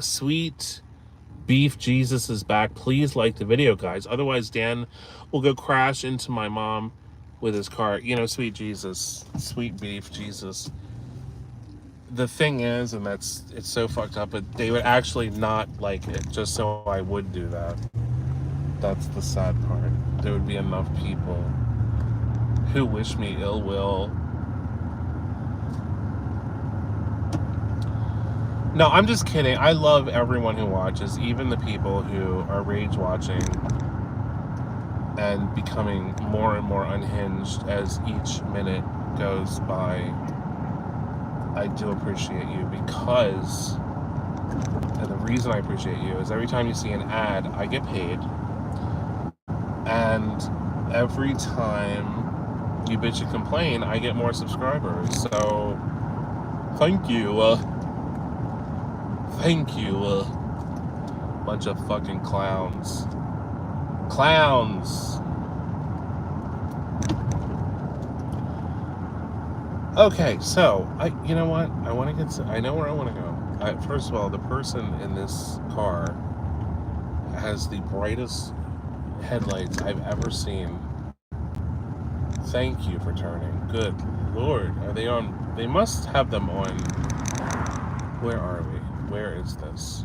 Sweet Beef Jesus is back. Please like the video, guys. Otherwise, Dan will go crash into my mom with his car. You know, Sweet Jesus. Sweet Beef Jesus. The thing is, and it's so fucked up, but they would actually not like it just so I would do that. That's the sad part. There would be enough people who wish me ill will. No, I'm just kidding. I love everyone who watches, even the people who are rage watching and becoming more and more unhinged as each minute goes by. I do appreciate you because, and the reason I appreciate you is every time you see an ad, I get paid. And every time you bitch and complain, I get more subscribers. So, thank you. Thank you. Bunch of fucking clowns. Clowns. Okay, so you know what? I want to get. I know where I want to go. First of all, the person in this car has the brightest headlights I've ever seen. Thank you for turning. Good Lord, are they on? They must have them on. Where are we? Where is this?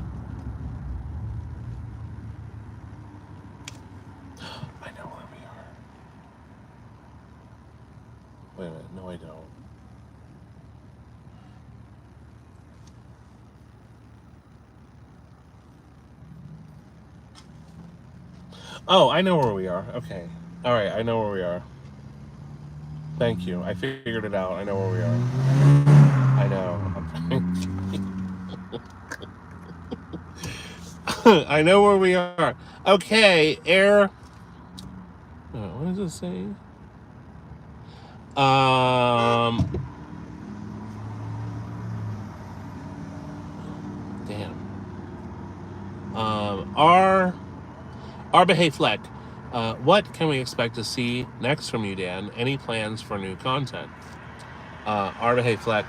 I know where we are. Wait a minute. No, I don't. Oh, I know where we are. Okay. All right, I know where we are. Thank you. I figured it out. I know where we are. I know. I know where we are. Okay, air. What does it say? Damn. Arbahay Fleck. What can we expect to see next from you, Dan? Any plans for new content? Arbahay Fleck.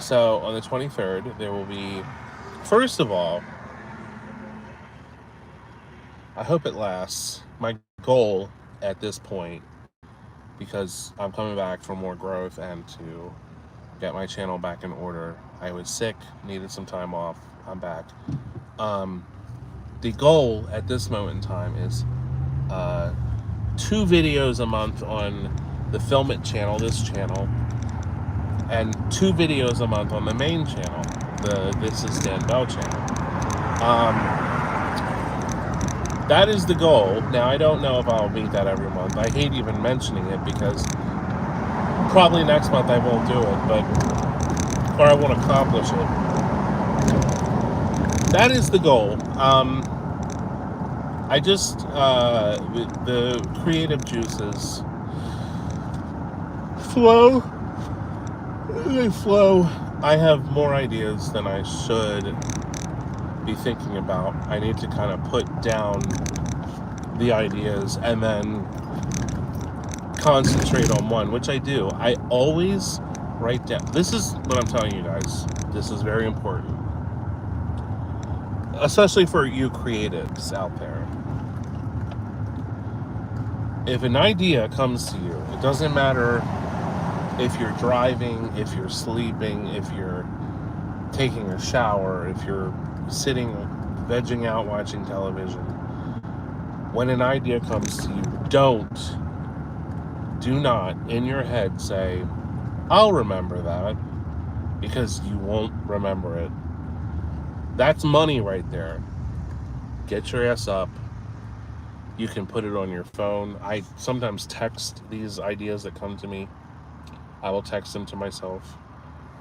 So on the 23rd, there will be, first of all, I hope it lasts. My goal at this point, because I'm coming back for more growth and to get my channel back in order. I was sick, needed some time off. I'm back. The goal at this moment in time is 2 videos a month on the Film It channel, this channel, and 2 videos a month on the main channel, the This Is Dan Bell channel. That is the goal. Now, I don't know if I'll meet that every month. I hate even mentioning it because probably next month I won't do it, or I won't accomplish it. That is the goal. I just the creative juices flow. They flow. I have more ideas than I should be thinking about. I need to kind of put down the ideas and then concentrate on one, which I do. I always write down. This is what I'm telling you guys. This is very important, especially for you creatives out there. If an idea comes to you, it doesn't matter if you're driving, if you're sleeping, if you're taking a shower, if you're sitting, vegging out, watching television. When an idea comes to you, do not in your head say, I'll remember that, because you won't remember it. That's money right there. Get your ass up. You can put it on your phone. I sometimes text these ideas that come to me. I will text them to myself.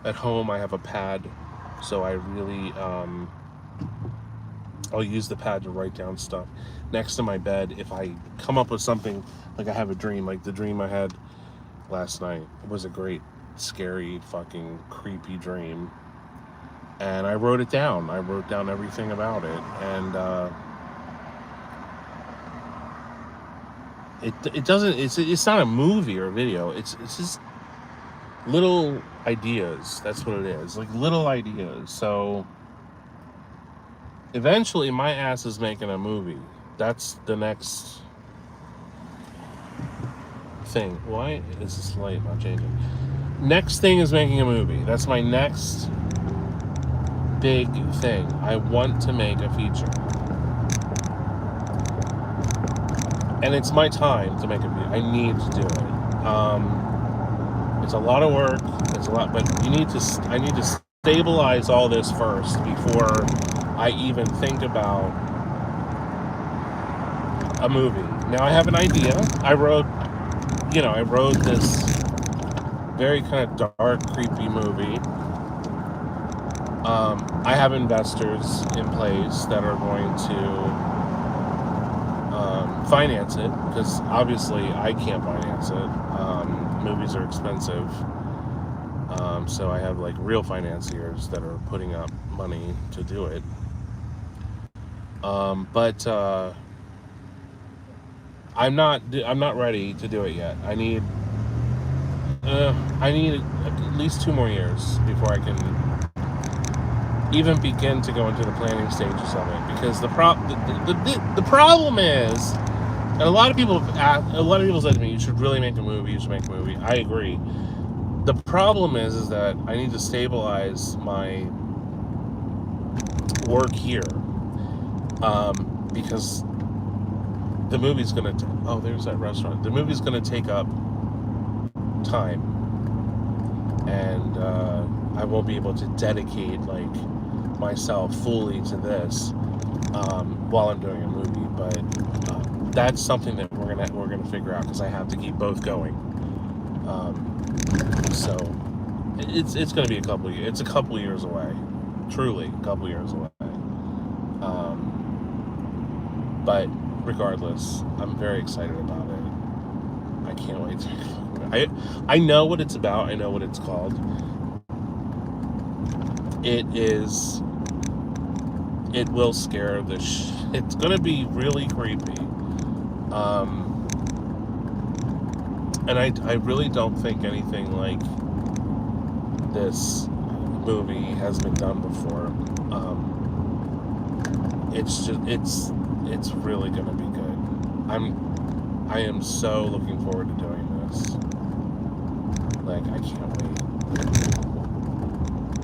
At home, I have a pad, so I really, I'll use the pad to write down stuff. Next to my bed, if I come up with something, like I have a dream, like the dream I had last night. It was a great, scary, fucking creepy dream. And I wrote it down. I wrote down everything about it. And it doesn't, it's not a movie or a video. It's just little ideas. That's what it is. Like little ideas. So eventually my ass is making a movie. That's the next thing. Why is this light not changing? Next thing is making a movie. That's my next big thing. I want to make a feature. And it's my time to make a feature. I need to do it. It's a lot of work. It's a lot, but I need to stabilize all this first before I even think about a movie. Now I have an idea. I wrote this very kind of dark, creepy movie. I have investors in place that are going to finance it, because obviously I can't finance it. Movies are expensive. So I have like real financiers that are putting up money to do it. But I'm not ready to do it yet. I need at least 2 more years before I can even begin to go into the planning stages of it. Because the problem is, and a lot of people said to me, you should really make a movie. You should make a movie. I agree. The problem is that I need to stabilize my work here, because the movie's gonna. There's that restaurant. The movie's gonna take up time, and I won't be able to dedicate like myself fully to this while I'm doing a movie. But that's something that we're gonna figure out, because I have to keep both going. So it's gonna be a couple years. It's a couple years away, truly a couple years away. But regardless, I'm very excited about it. I can't wait to. I know what it's about. I know what it's called. It will scare the it's gonna be really creepy. And I really don't think anything like this movie has been done before. It's really gonna be good. I am so looking forward to doing this. Like, I can't wait.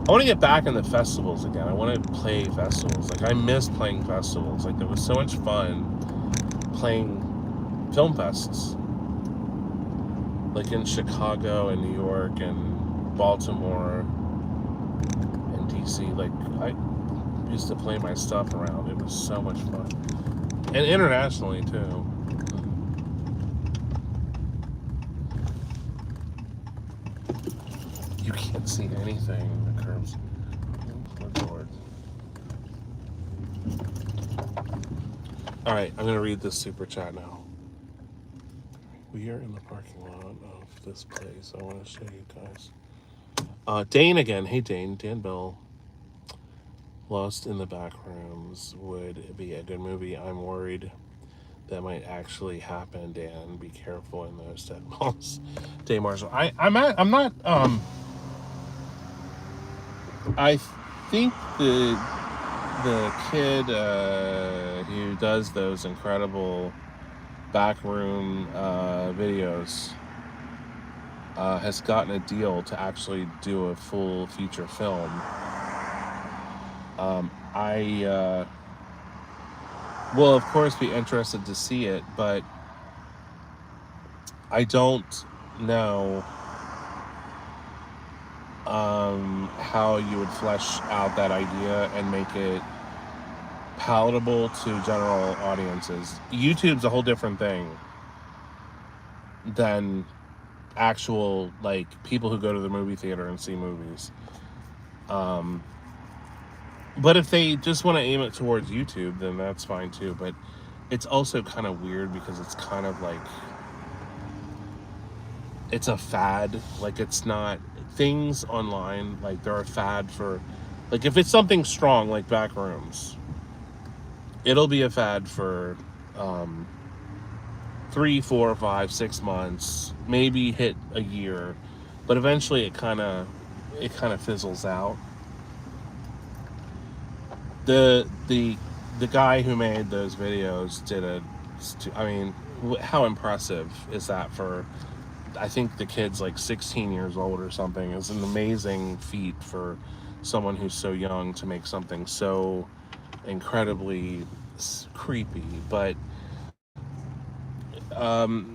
I want to get back in the festivals again. I want to play festivals. Like, I miss playing festivals. Like, there was so much fun playing film fests. Like in Chicago and New York and Baltimore and DC. Like, I used to play my stuff around. It was so much fun. And internationally, too. You can't see anything. The curves. Good Lord. All right, I'm gonna read this super chat now. We are in the parking lot of this place. I want to show you guys. Dane again. Hey Dane, Dan Bell. Lost in the Backrooms would be a good movie. I'm worried that might actually happen. Dan, be careful in those dead malls. Dave Marshall. I'm not. I think the kid who does those incredible backroom videos has gotten a deal to actually do a full feature film. I will, of course, be interested to see it, but I don't know how you would flesh out that idea and make it palatable to general audiences. YouTube's a whole different thing than actual, like, people who go to the movie theater and see movies. But if they just want to aim it towards YouTube, then that's fine too. But it's also kind of weird because it's kind of like, it's a fad. Like, it's not things online, like they're a fad for, like, if it's something strong like Backrooms, it'll be a fad for 3, 4, 5, 6 months, maybe hit a year, but eventually it kind of fizzles out. The guy who made those videos did I mean, how impressive is that for, I think the kid's like 16 years old or something. It's an amazing feat for someone who's so young to make something so incredibly creepy. But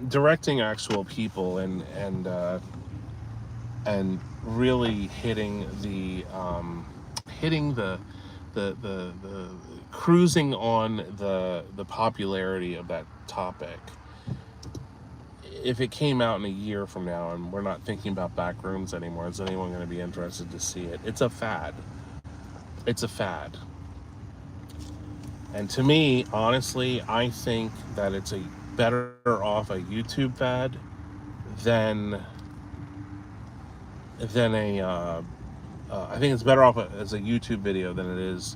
directing actual people and really hitting the cruising on the popularity of that topic. If it came out in a year from now and we're not thinking about Backrooms anymore, is anyone going to be interested to see it? It's a fad. It's a fad. And to me, honestly, I think that it's a better off a YouTube fad than a I think it's better off as a YouTube video than it is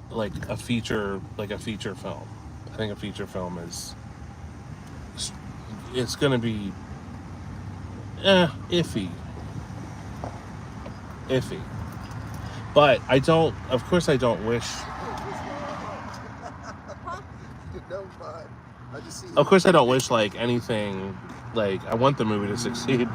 like a feature film. I think a feature film it's going to be iffy. But I don't, of course I don't wish, of course I don't wish like anything, like I want the movie to succeed.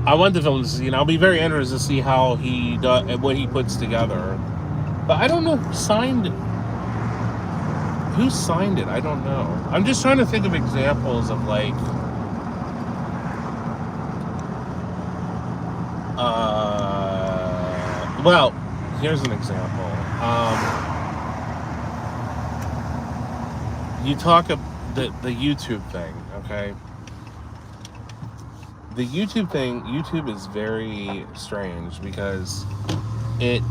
I want the film to succeed. I'll be very interested to see how he does, what he puts together. But I don't know who signed it. I don't know. I'm just trying to think of examples of like well, here's an example. You talk of the YouTube thing, okay? The YouTube thing, YouTube is very strange because it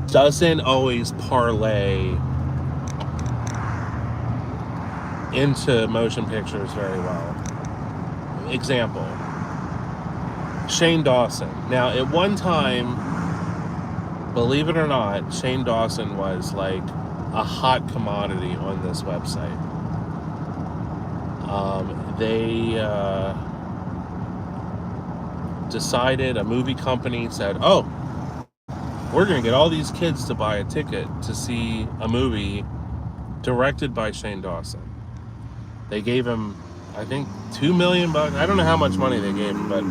doesn't always parlay into motion pictures very well. Example, Shane Dawson. Now, at one time, believe it or not, Shane Dawson was like a hot commodity on this website. They decided, a movie company said, oh, we're going to get all these kids to buy a ticket to see a movie directed by Shane Dawson. They gave him, I think, $2 million. I don't know how much money they gave him, but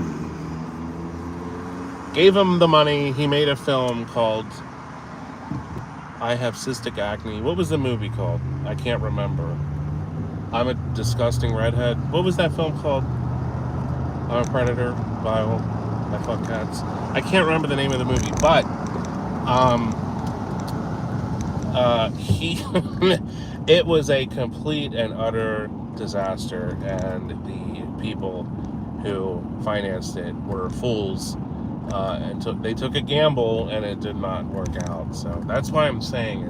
gave him the money. He made a film called I Have Cystic Acne. What was the movie called? I can't remember. I'm a Disgusting Redhead. What was that film called? I'm a Predator. Vile. I fuck cats. I can't remember the name of the movie, but it was a complete and utter disaster, and the people who financed it were fools, and they took a gamble, and it did not work out. So that's why I'm saying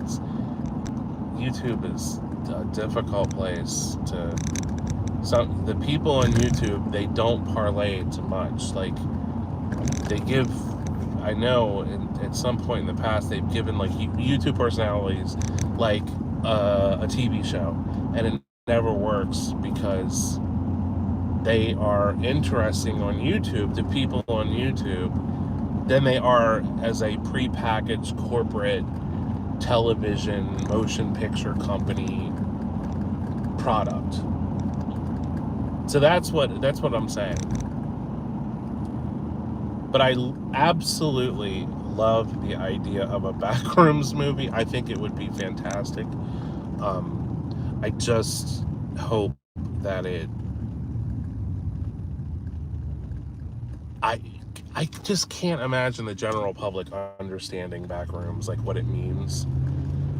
YouTube is a difficult place to. The people on YouTube, they don't parlay to much. Like, they give. I know at some point in the past they've given like YouTube personalities like a TV show, and it never works because they are interesting on YouTube to people on YouTube than they are as a prepackaged corporate television motion picture company product. So that's what I'm saying. But I absolutely love the idea of a Backrooms movie. I think it would be fantastic. I just hope that I just can't imagine the general public understanding Backrooms, like what it means,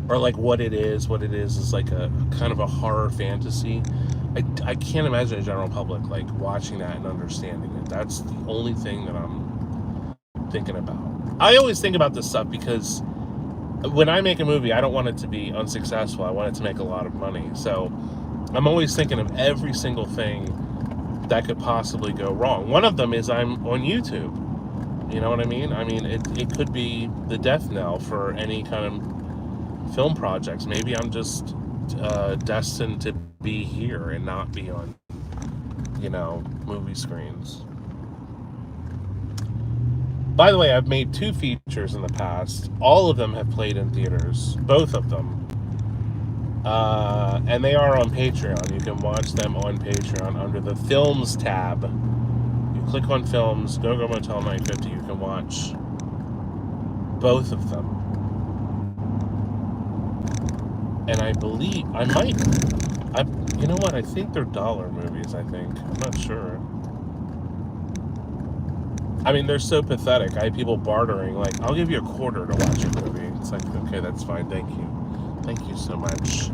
or like what it is. What it is like a kind of a horror fantasy. I can't imagine a general public like watching that and understanding it. That's the only thing that I'm thinking about. I always think about this stuff because when I make a movie, I don't want it to be unsuccessful. I want it to make a lot of money. So I'm always thinking of every single thing that could possibly go wrong. One of them is I'm on YouTube. You know what I mean? I mean, it could be the death knell for any kind of film projects. Maybe I'm just destined to be here and not be on, movie screens. By the way, I've made 2 features in the past. All of them have played in theaters. Both of them. And they are on Patreon. You can watch them on Patreon under the Films tab. You click on Films, Go Go Motel 950. You can watch both of them. And I believe, you know what? I think they're dollar movies, I think. I'm not sure. I mean, they're so pathetic. I have people bartering, like, I'll give you $0.25 to watch a movie. It's like, okay, that's fine. Thank you. Thank you so much.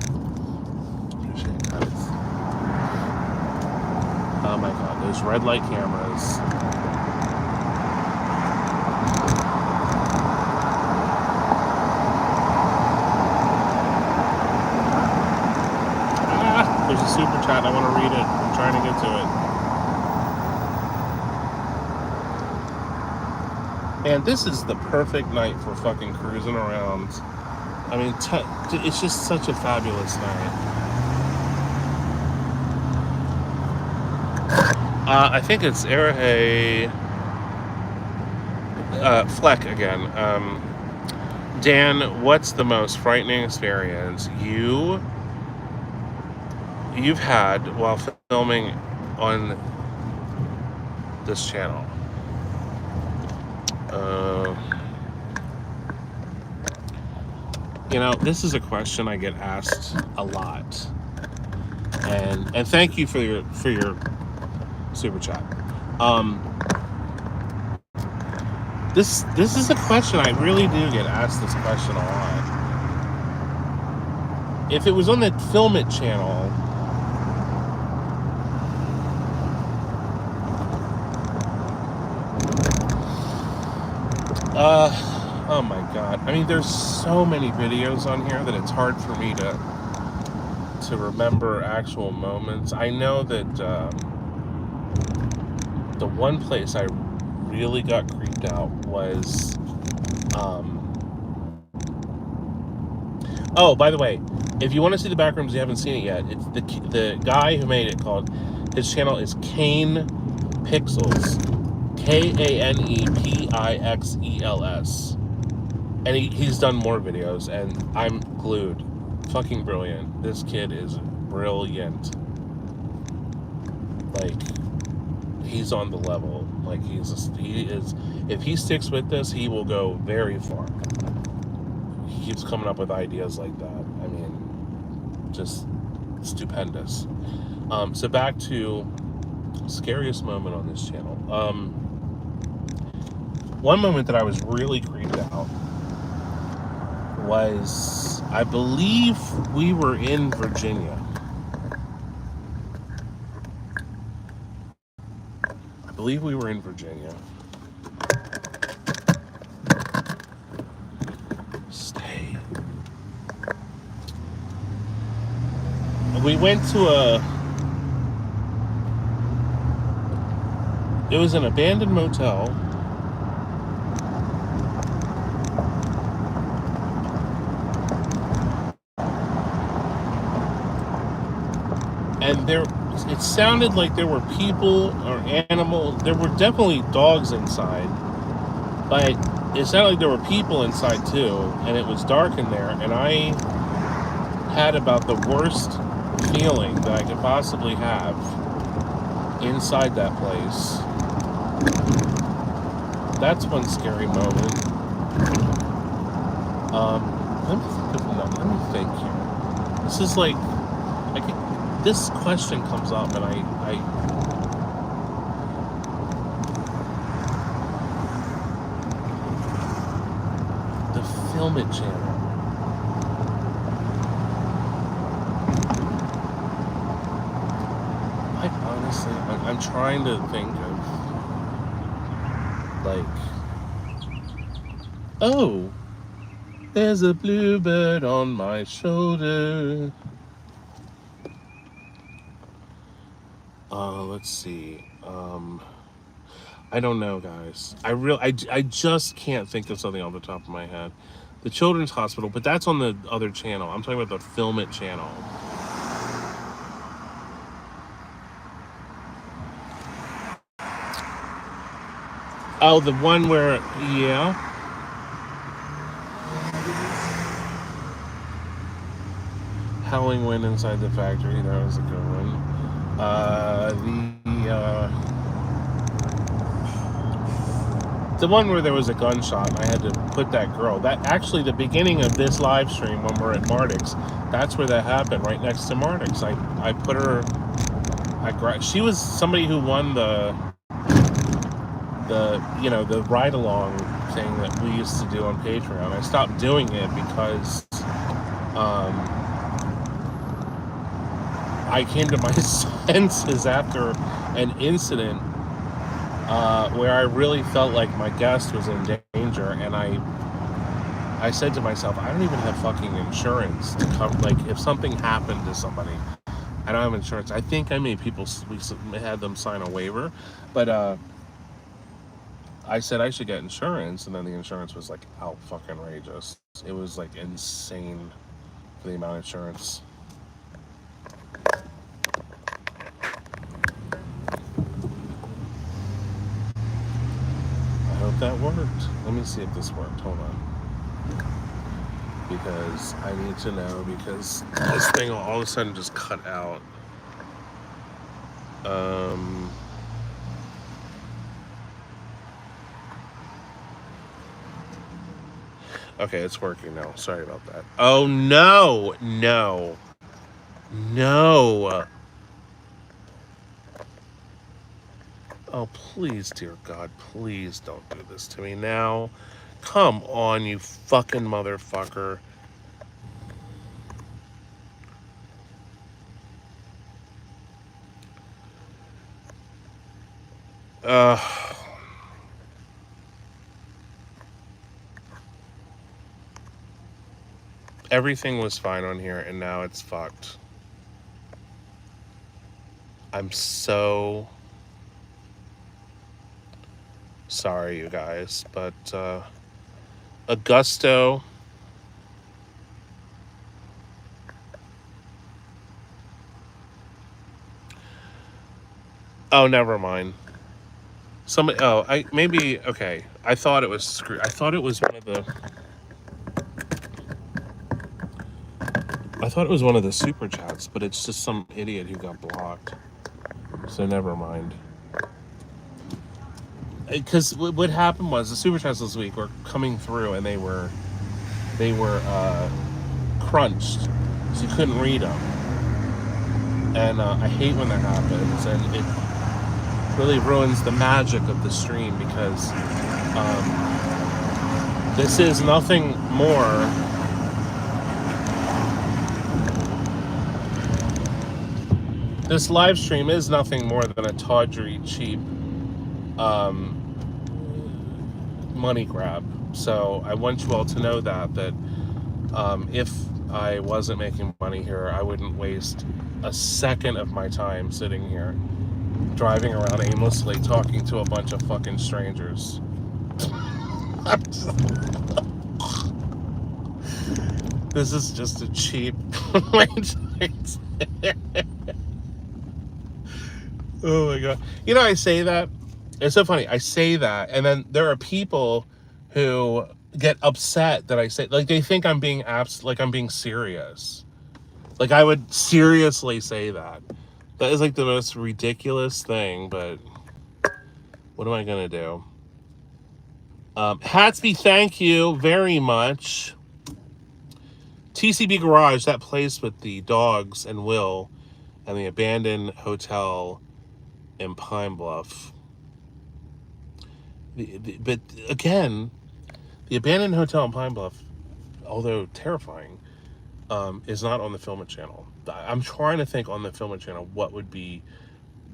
Appreciate that. Oh my God, those red light cameras. There's a super chat. I want to read it. I'm trying to get to it. And this is the perfect night for fucking cruising around. I mean, it's just such a fabulous night. I think it's Arahe Fleck again. Dan, what's the most frightening experience you've had while filming on this channel? This is a question I get asked a lot, and thank you for your super chat. This is a question I really do get asked this question a lot. If it was on the Film It channel, oh my God. I mean, there's so many videos on here that it's hard for me to remember actual moments. I know that the one place I really got creeped out was oh, by the way, if you want to see the Backrooms, you haven't seen it yet, it's the guy who made it his channel is Kane Pixels. KANEPIXELS. And he's done more videos, and I'm glued. Fucking brilliant. This kid is brilliant. Like, he's on the level. Like, he is. If he sticks with this, he will go very far. He keeps coming up with ideas like that. I mean, just stupendous. So back to scariest moment on this channel. One moment that I was really creeped out was, I believe we were in Virginia. believe we were in Virginia. Stay. We went to it was an abandoned motel. And it sounded like there were people or animals. There were definitely dogs inside, but it sounded like there were people inside too, and it was dark in there, and I had about the worst feeling that I could possibly have inside that place. That's one scary moment. Let me think here. This is like, this question comes up, and the Film It channel. Honestly, I'm trying to think of, like, oh, there's a bluebird on my shoulder. Let's see. I don't know, guys. I just can't think of something off the top of my head. The Children's Hospital, but that's on the other channel. I'm talking about the Film It channel. Oh, the one where, yeah. Howling Wind Inside the Factory, that was a good one. The one where there was a gunshot and I had to put that girl. That actually, the beginning of this live stream when we're at Mardix, that's where that happened, right next to Mardix. I put her. She was somebody who won the ride along thing that we used to do on Patreon. I stopped doing it because I came to my senses after an incident where I really felt like my guest was in danger, and I said to myself, I don't even have fucking insurance to cover. Like, if something happened to somebody, I don't have insurance. I think I made we had them sign a waiver, but I said I should get insurance, and then the insurance was like out fucking outrageous. It was like insane for the amount of insurance. I hope that worked. Let me see if this worked. Hold on. Because I need to know, because this thing will all of a sudden just cut out. Okay, it's working now. Sorry about that. Oh, no. Oh, please, dear God, please don't do this to me now. Come on, you fucking motherfucker. Everything was fine on here, and now it's fucked. I'm so sorry, you guys, but Augusto. Oh, never mind. Somebody. Oh, okay. I thought it was I thought it was one of the. I thought it was one of the super chats, but it's just some idiot who got blocked. So never mind. Because what happened was the super chats this week were coming through, and they were crunched, so you couldn't read them. And I hate when that happens, and it really ruins the magic of the stream, because this is nothing more this live stream is nothing more than a tawdry, cheap um, money grab. So I want you all to know that if I wasn't making money here, I wouldn't waste a second of my time sitting here driving around aimlessly talking to a bunch of fucking strangers. This is just a cheap way to Oh my god. You know, I say that. It's so funny. I say that, and then there are people who get upset that I say, like, they think I'm being like I'm being serious. Like, I would seriously say that. That is like the most ridiculous thing, but what am I gonna do? Hatsby, thank you very much. TCB Garage, that place with the dogs and Will and the abandoned hotel in Pine Bluff. But again, the abandoned hotel in Pine Bluff, although terrifying, is not on the Filament channel. I'm trying to think on the Filament channel what would be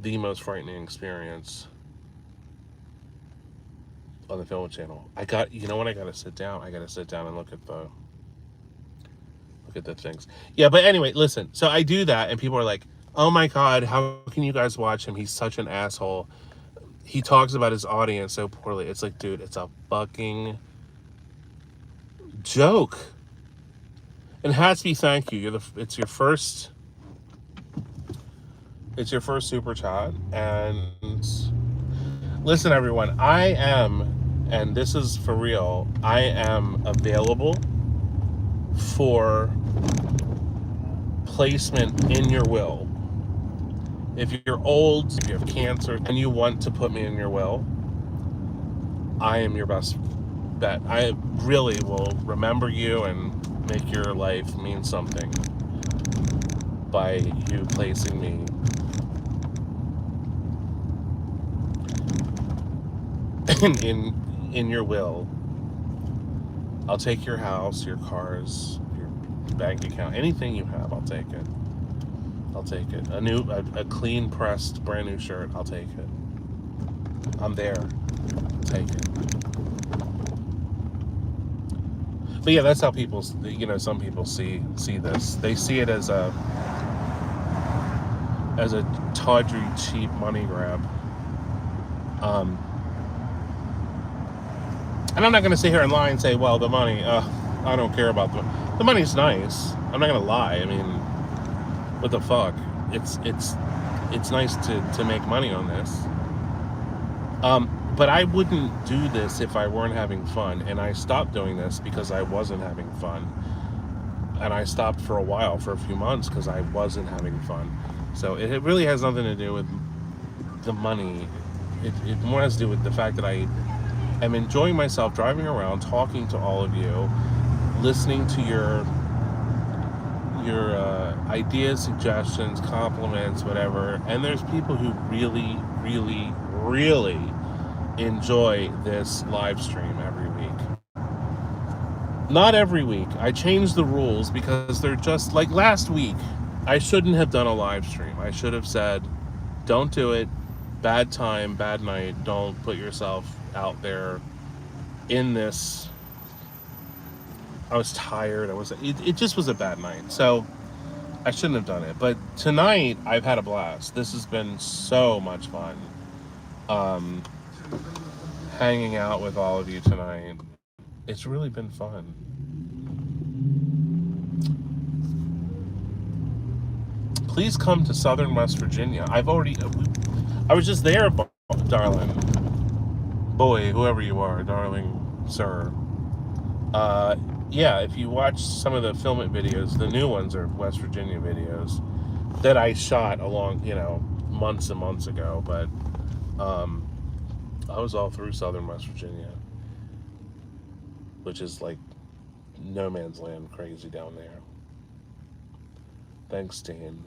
the most frightening experience on the Filament channel. You know what? I gotta sit down. I gotta sit down and look at the things. Yeah, but anyway, listen. So I do that, and people are like, "Oh my god, how can you guys watch him? He's such an asshole. He talks about his audience so poorly." It's like, dude, it's a fucking joke. And Hatsby, thank you. It's your first super chat. And listen, everyone, I am, and this is for real, I am available for placement in your will. If you're old, if you have cancer, and you want to put me in your will, I am your best bet. I really will remember you and make your life mean something by you placing me in your will. I'll take your house, your cars, your bank account, anything you have, I'll take it. I'll take it. A clean pressed brand new shirt, I'll take it. I'm there. Take it. But yeah, that's how people, some people see this. They see it as a tawdry, cheap money grab. And I'm not going to sit here and lie and say, well, the money, I don't care about the money's nice. I'm not going to lie. I mean, what the fuck? It's nice to make money on this. But I wouldn't do this if I weren't having fun. And I stopped doing this because I wasn't having fun. And I stopped for a while, for a few months, because I wasn't having fun. So it really has nothing to do with the money. It more has to do with the fact that I am enjoying myself driving around, talking to all of you, listening to your ideas, suggestions, compliments, whatever. And there's people who really, really, really enjoy this live stream every week. Not every week. I changed the rules because they're just like last week. I shouldn't have done a live stream. I should have said, don't do it. Bad time, bad night. Don't put yourself out there in this. I was tired. It just was a bad night. So I shouldn't have done it. But tonight I've had a blast. This has been so much fun. Hanging out with all of you tonight. It's really been fun. Please come to Southern West Virginia. I was just there, darling. Boy, whoever you are, darling, sir. Yeah, if you watch some of the Filament videos, the new ones are West Virginia videos that I shot along, months and months ago, but I was all through Southern West Virginia, which is like no man's land crazy down there. Thanks, Dean.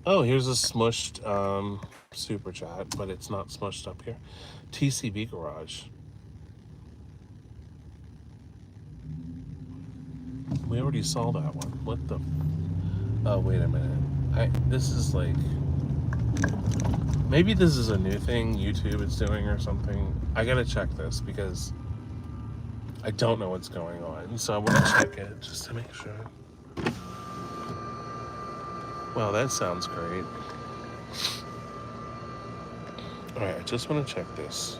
Oh, here's a smushed super chat, but it's not smushed up here. TCB Garage. We already saw that one. What the? Oh, wait a minute. This is like, maybe this is a new thing YouTube is doing or something. I gotta check this because I don't know what's going on. So I want to check it just to make sure. Wow, that sounds great. All right, I just want to check this.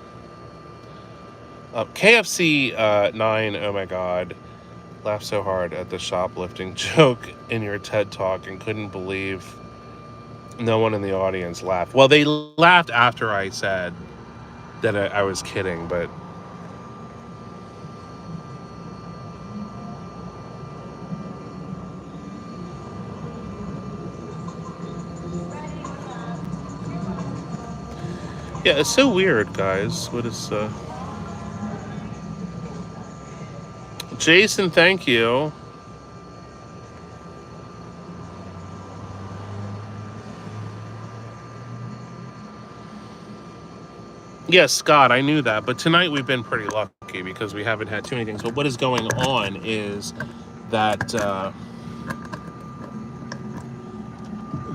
KFC 9, oh my god. Laughed so hard at the shoplifting joke in your TED Talk and couldn't believe no one in the audience laughed. Well, they laughed after I said that I was kidding, but yeah, it's so weird, guys. What is Jason, thank you. Yes, Scott, I knew that, but tonight we've been pretty lucky because we haven't had too many things. But what is going on is that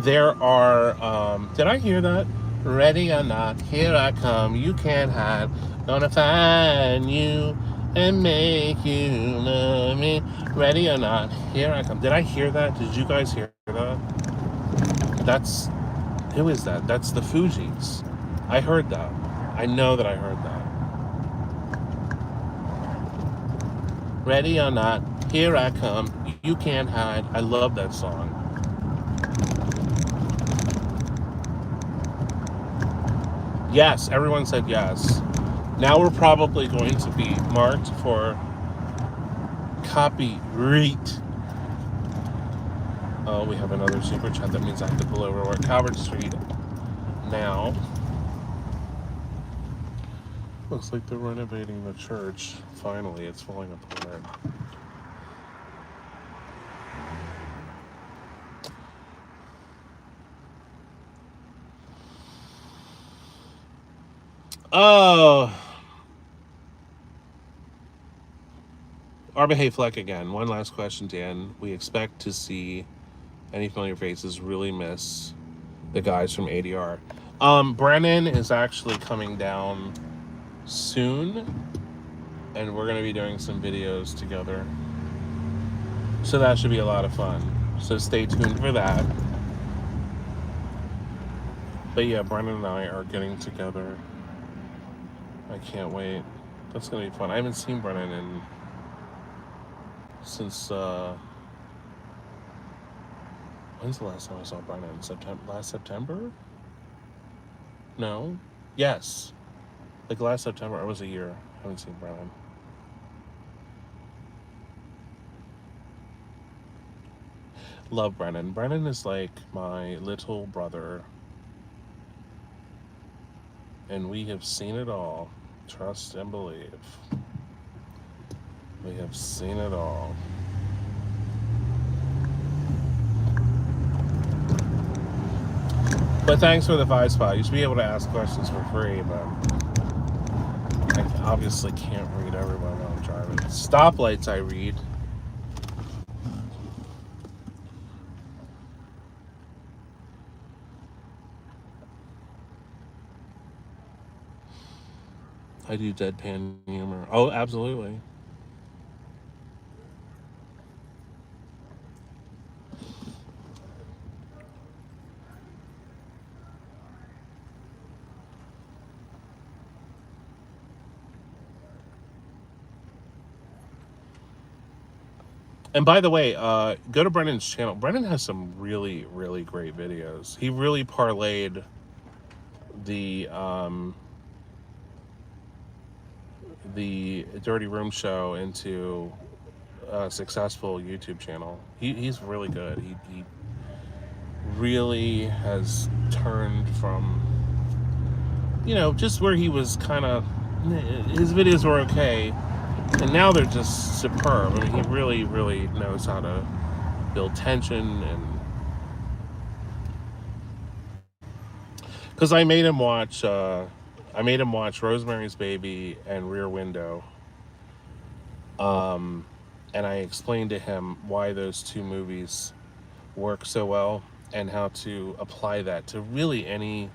there are, did I hear that? Ready or not, here I come, you can't hide. Gonna find you and make you love me. Ready or not, here I come. Did I hear that? Did you guys hear that? That's, who is that? That's the Fugees. I heard that. I know that I heard that. Ready or not, here I come, you can't hide. I love that song. Yes, everyone said yes. Now we're probably going to be marked for copyright. Oh, we have another super chat. That means I have to pull over. We're at Calvert Street now. Looks like they're renovating the church. Finally, it's falling apart. Oh, Arba Fleck again. One last question, Dan. We expect to see any familiar faces. Really miss the guys from ADR. Brennan is actually coming down soon, and we're going to be doing some videos together. So that should be a lot of fun. So stay tuned for that. But yeah, Brennan and I are getting together. I can't wait. That's going to be fun. I haven't seen Brennan since when's the last time I saw Brennan? Last September? No? Yes. Like last September, it was a year. I haven't seen Brennan. Love Brennan. Brennan is like my little brother. And we have seen it all. Trust and believe. We have seen it all. But thanks for the 5 spot. You should be able to ask questions for free, but I obviously can't read everyone while I'm driving. Stoplights I read. I do deadpan humor. Oh, absolutely. And by the way, go to Brennan's channel. Brennan has some really, really great videos. He really parlayed the Dirty Room show into a successful YouTube channel. He's really good. He really has turned from, just where he was kind of, his videos were okay, and now they're just superb. I mean, he really, really knows how to build tension and because I made him watch Rosemary's Baby and Rear Window, and I explained to him why those two movies work so well and how to apply that to really any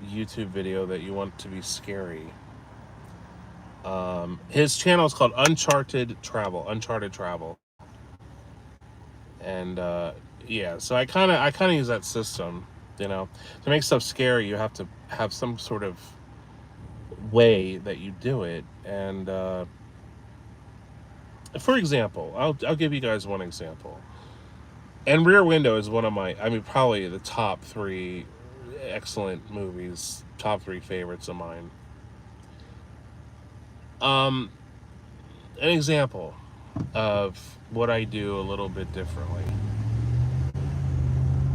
YouTube video that you want to be scary. His channel is called Uncharted Travel, and yeah. So I kind of use that system. To make stuff scary, you have to have some sort of way that you do it. And for example, I'll give you guys one example. And Rear Window is one of probably the top three excellent movies, top three favorites of mine. Um, an example of what I do a little bit differently.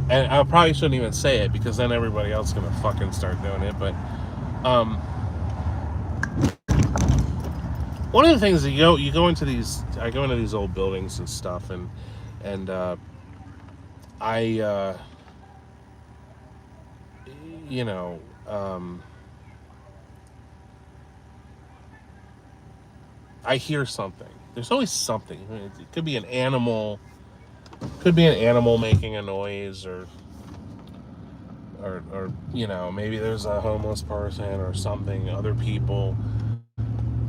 And I probably shouldn't even say it because then everybody else is gonna fucking start doing it. But um, one of the things that you go into these, I go into these old buildings and stuff, and I you know I hear something. There's always something. It could be an animal, making a noise, or maybe there's a homeless person or something. Other people.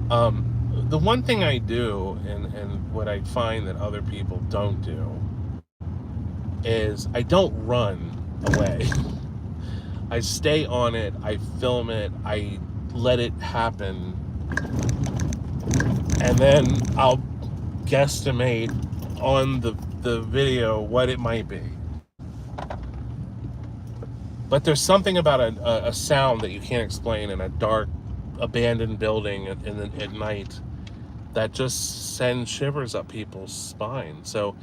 The one thing I do, and what I find that other people don't do, is I don't run away. I stay on it. I film it. I let it happen, and then I'll guesstimate on the video what it might be. But there's something about a sound that you can't explain in a dark, abandoned building at night that just sends shivers up people's spine. So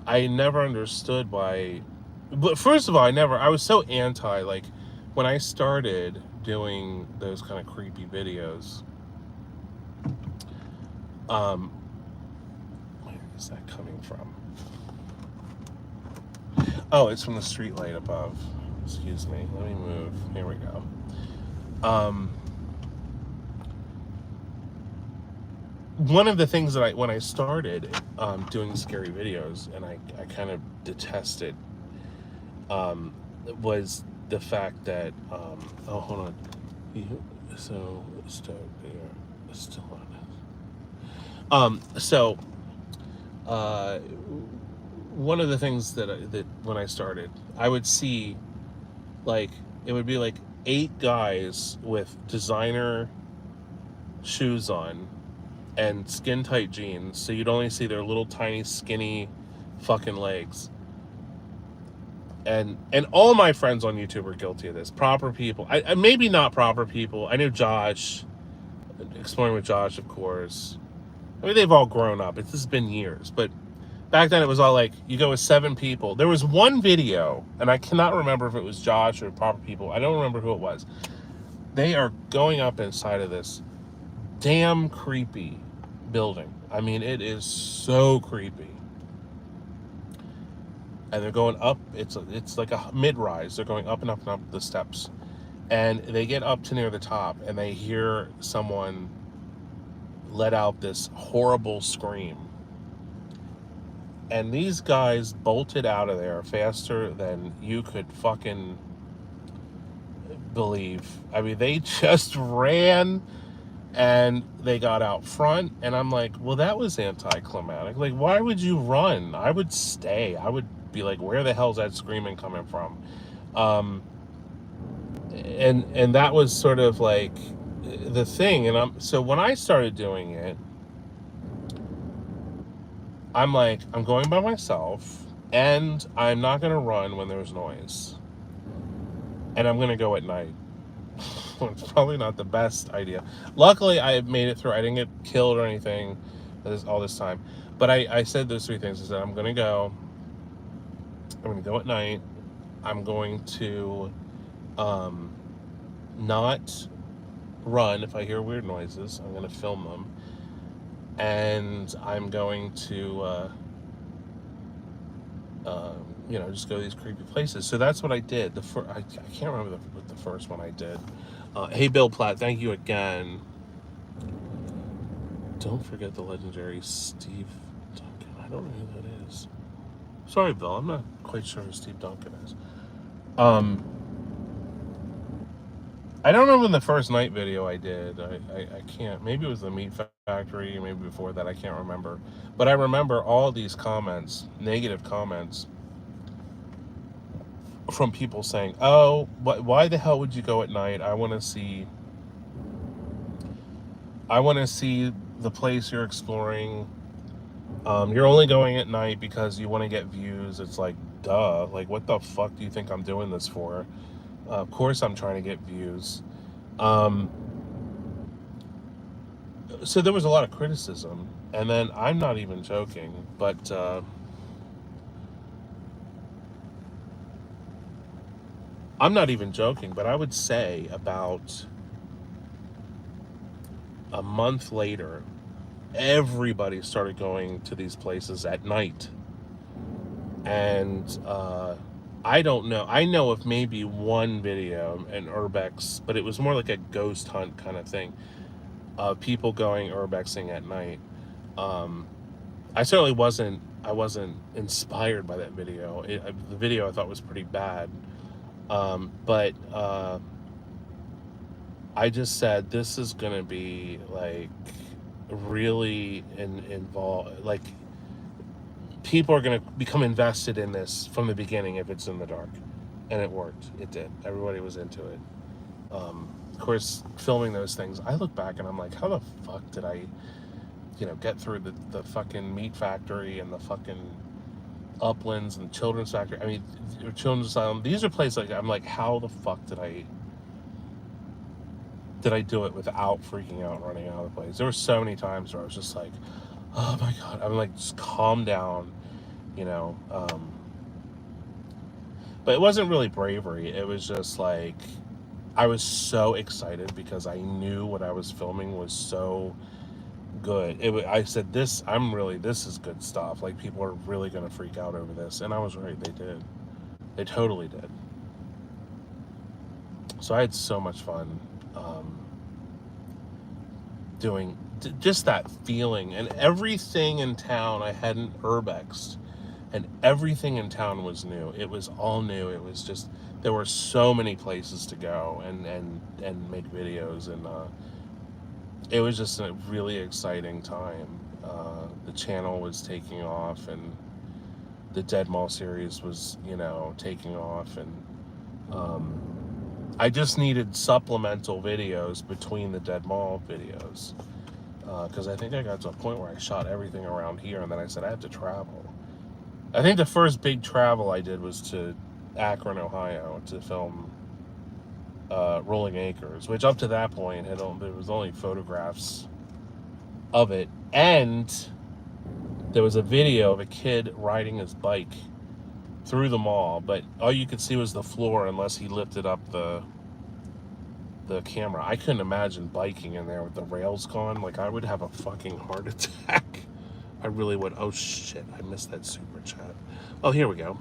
I never understood why. But first of all, I was so anti, like, when I started doing those kind of creepy videos. Where is that coming from? Oh, it's from the street light above. Excuse me. Let me move. Here we go. One of the things that when I started doing scary videos, and I kind of detested, was the fact that oh, hold on. So start there. Still on this. So one of the things that when I started, I would see, like, it would be like 8 guys with designer shoes on and skin tight jeans, so you'd only see their little tiny skinny fucking legs. And all my friends on YouTube are guilty of this. Proper people, I maybe not proper people. I knew Josh, Exploring with Josh, of course. I mean, they've all grown up. This has been years, but back then it was all like, you go with 7 people. There was one video, and I cannot remember if it was Josh or proper people. I don't remember who it was. They are going up inside of this damn creepy building. I mean, it is so creepy. And they're going up. It's like a mid-rise. They're going up and up and up the steps. And they get up to near the top, and they hear someone let out this horrible scream. And these guys bolted out of there faster than you could fucking believe. I mean, they just ran, and they got out front, and I'm like, well, that was anticlimactic. Like, why would you run? I would stay. I would be like, where the hell's that screaming coming from? And that was sort of like the thing. And so when I started doing it, I'm like, I'm going by myself, and I'm not going to run when there's noise, and I'm going to go at night. It's probably not the best idea. Luckily, I made it through. I didn't get killed or anything all this time. But I said those 3 things. I said, I'm going to go at night. I'm going to not run if I hear weird noises. I'm going to film them. And I'm going to just go to these creepy places. So that's what I did. I can't remember what the first one I did. Hey, Bill Platt, thank you again. Don't forget the legendary Steve Duncan. I don't know who that is. Sorry, Bill. I'm not quite sure who Steve Duncan is. I don't remember the first night video I did. I can't. Maybe it was the Meat Factory, maybe before that. I can't remember. But I remember all these comments, negative comments, from people saying, "Oh, why the hell would you go at night? I want to see the place you're exploring. You're only going at night because you want to get views." It's like, duh. Like, what the fuck do you think I'm doing this for? Of course I'm trying to get views. So there was a lot of criticism. And then, I'm not even joking, but I'm not even joking, but I would say about a month later, everybody started going to these places at night. And I don't know. I know of maybe one video in Urbex, but it was more like a ghost hunt kind of thing of people going urbexing at night. I certainly wasn't. I wasn't inspired by that video. The video I thought was pretty bad, but I just said this is gonna be like really involved. Like, people are going to become invested in this from the beginning if it's in the dark. And it worked. It did. Everybody was into it. Of course, filming those things, I look back and I'm like, how the fuck did I, get through the fucking Meat Factory and the fucking Uplands and Children's Factory? I mean, Children's Asylum. These are places like, I'm like, how the fuck did I do it without freaking out and running out of the place? There were so many times where I was just like, oh my God, I'm like, just calm down, but it wasn't really bravery. It was just like, I was so excited because I knew what I was filming was so good. I said, this is good stuff. Like, people are really going to freak out over this. And I was right. They did. They totally did. So I had so much fun doing just that feeling. And everything in town I hadn't urbexed, and everything in town was new. It was all new. It was just, there were so many places to go and make videos, and it was just a really exciting time. The channel was taking off, and the Dead Mall series was taking off, and I just needed supplemental videos between the Dead Mall videos, because I think I got to a point where I shot everything around here, and then I said I have to travel. I think the first big travel I did was to Akron, Ohio, to film Rolling Acres, which up to that point there was only photographs of it, and there was a video of a kid riding his bike through the mall, but all you could see was the floor unless he lifted up the camera. I couldn't imagine biking in there with the rails gone. Like, I would have a fucking heart attack. I really would. Oh shit, I missed that super chat. Oh, here we go.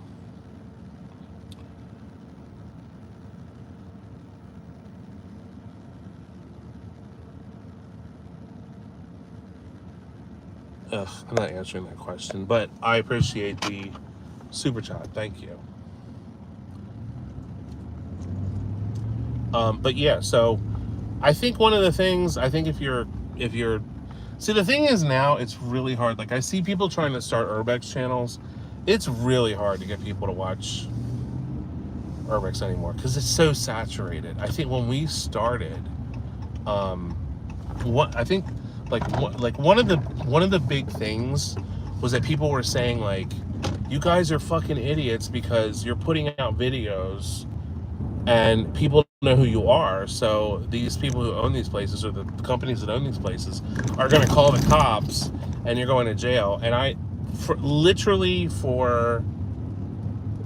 I'm not answering that question, but I appreciate the super chat. Thank you. But yeah, so I think one of the things, if you're, see, the thing is now it's really hard. Like, I see people trying to start Urbex channels. It's really hard to get people to watch Urbex anymore because it's so saturated. I think when we started, one of the big things was that people were saying, like, you guys are fucking idiots because you're putting out videos and people know who you are, so these people who own these places, or the companies that own these places, are going to call the cops and you're going to jail. And I literally for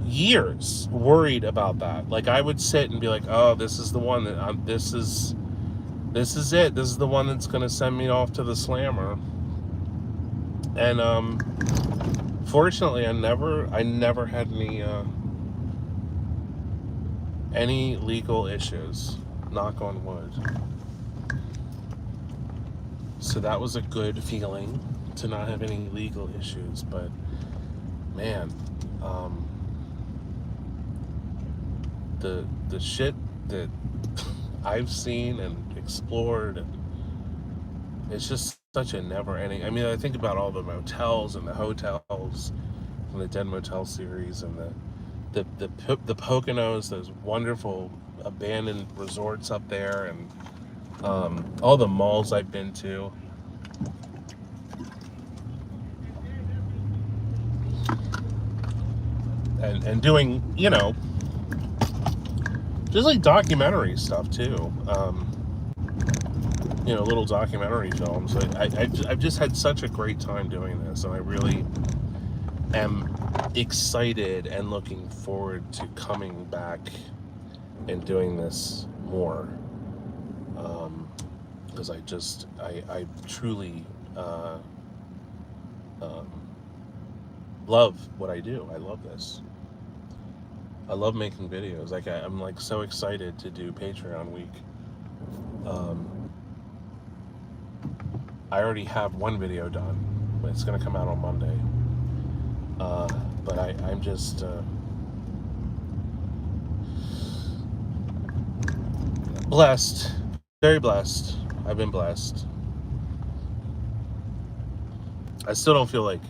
years worried about that. Like, I would sit and be like, oh, this is the one that this is it, this is the one that's going to send me off to the slammer. And Fortunately, I never had any legal issues. Knock on wood. So that was a good feeling to not have any legal issues. But man, um, the shit that I've seen and explored, and it's just such a never ending. I mean, I think about all the motels and the hotels from the Dead Motel series, and the Poconos, those wonderful abandoned resorts up there, and all the malls I've been to. And doing, just like documentary stuff too. Little documentary films. I've just had such a great time doing this, and I really am excited and looking forward to coming back and doing this more. Because I truly um, love what I do. I love this. I love making videos. Like I'm like so excited to do Patreon week. I already have one video done. It's gonna come out on Monday. But I'm just blessed, very blessed. I've been blessed. I still don't feel like,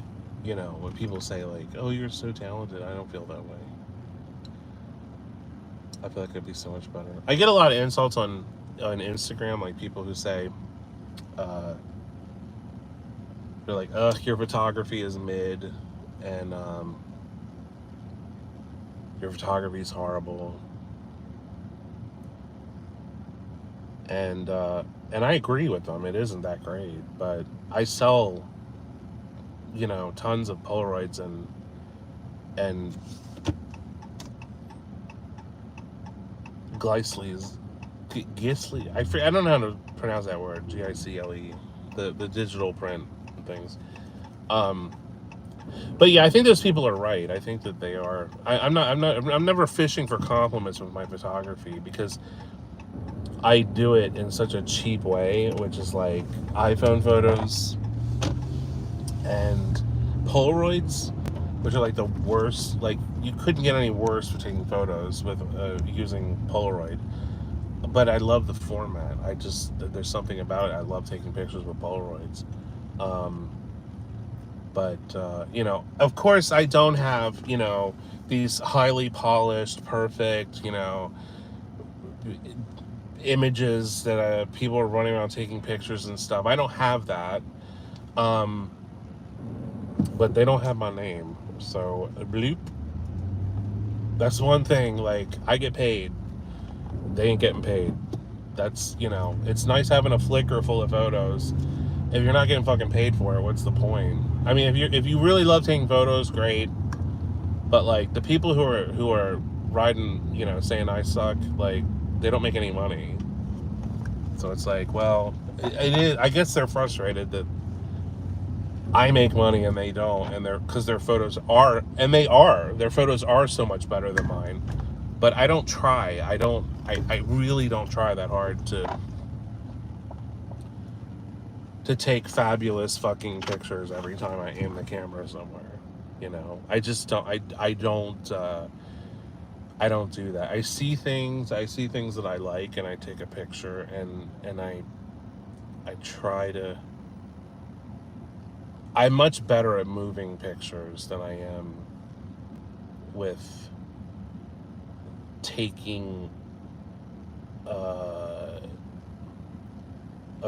when people say like, "Oh, you're so talented," I don't feel that way. I feel like I'd be so much better. I get a lot of insults on Instagram, like people who say, they're like, "Ugh, your photography is mid, and your photography is horrible." And I agree with them. It isn't that great, but I sell, tons of Polaroids and Gleisleys. Gisli. I don't know how to pronounce that word. Gicle. The digital print things. But yeah, I think those people are right. I think that they are. I'm never fishing for compliments with my photography, because I do it in such a cheap way, which is like iPhone photos and Polaroids, which are like the worst. Like, you couldn't get any worse for taking photos with using Polaroid. But I love the format. There's something about it. I love taking pictures with Polaroids. But of course, I don't have these highly polished, perfect images that people are running around taking pictures and stuff. I don't have that. But they don't have my name, so bloop. That's one thing. Like, I get paid. They ain't getting paid. That's it's nice having a Flickr full of photos. If you're not getting fucking paid for it, what's the point? I mean, if you really love taking photos, great. But like, the people who are riding, saying I suck, like, they don't make any money. So it's like, well, it is. I guess they're frustrated that I make money and they don't, and because their photos are, and their photos are so much better than mine. But I don't try. I really don't try that hard to take fabulous fucking pictures every time I aim the camera somewhere. I just don't. I don't do that. I see things that I like, and I take a picture, and I try to. I'm much better at moving pictures than I am with taking a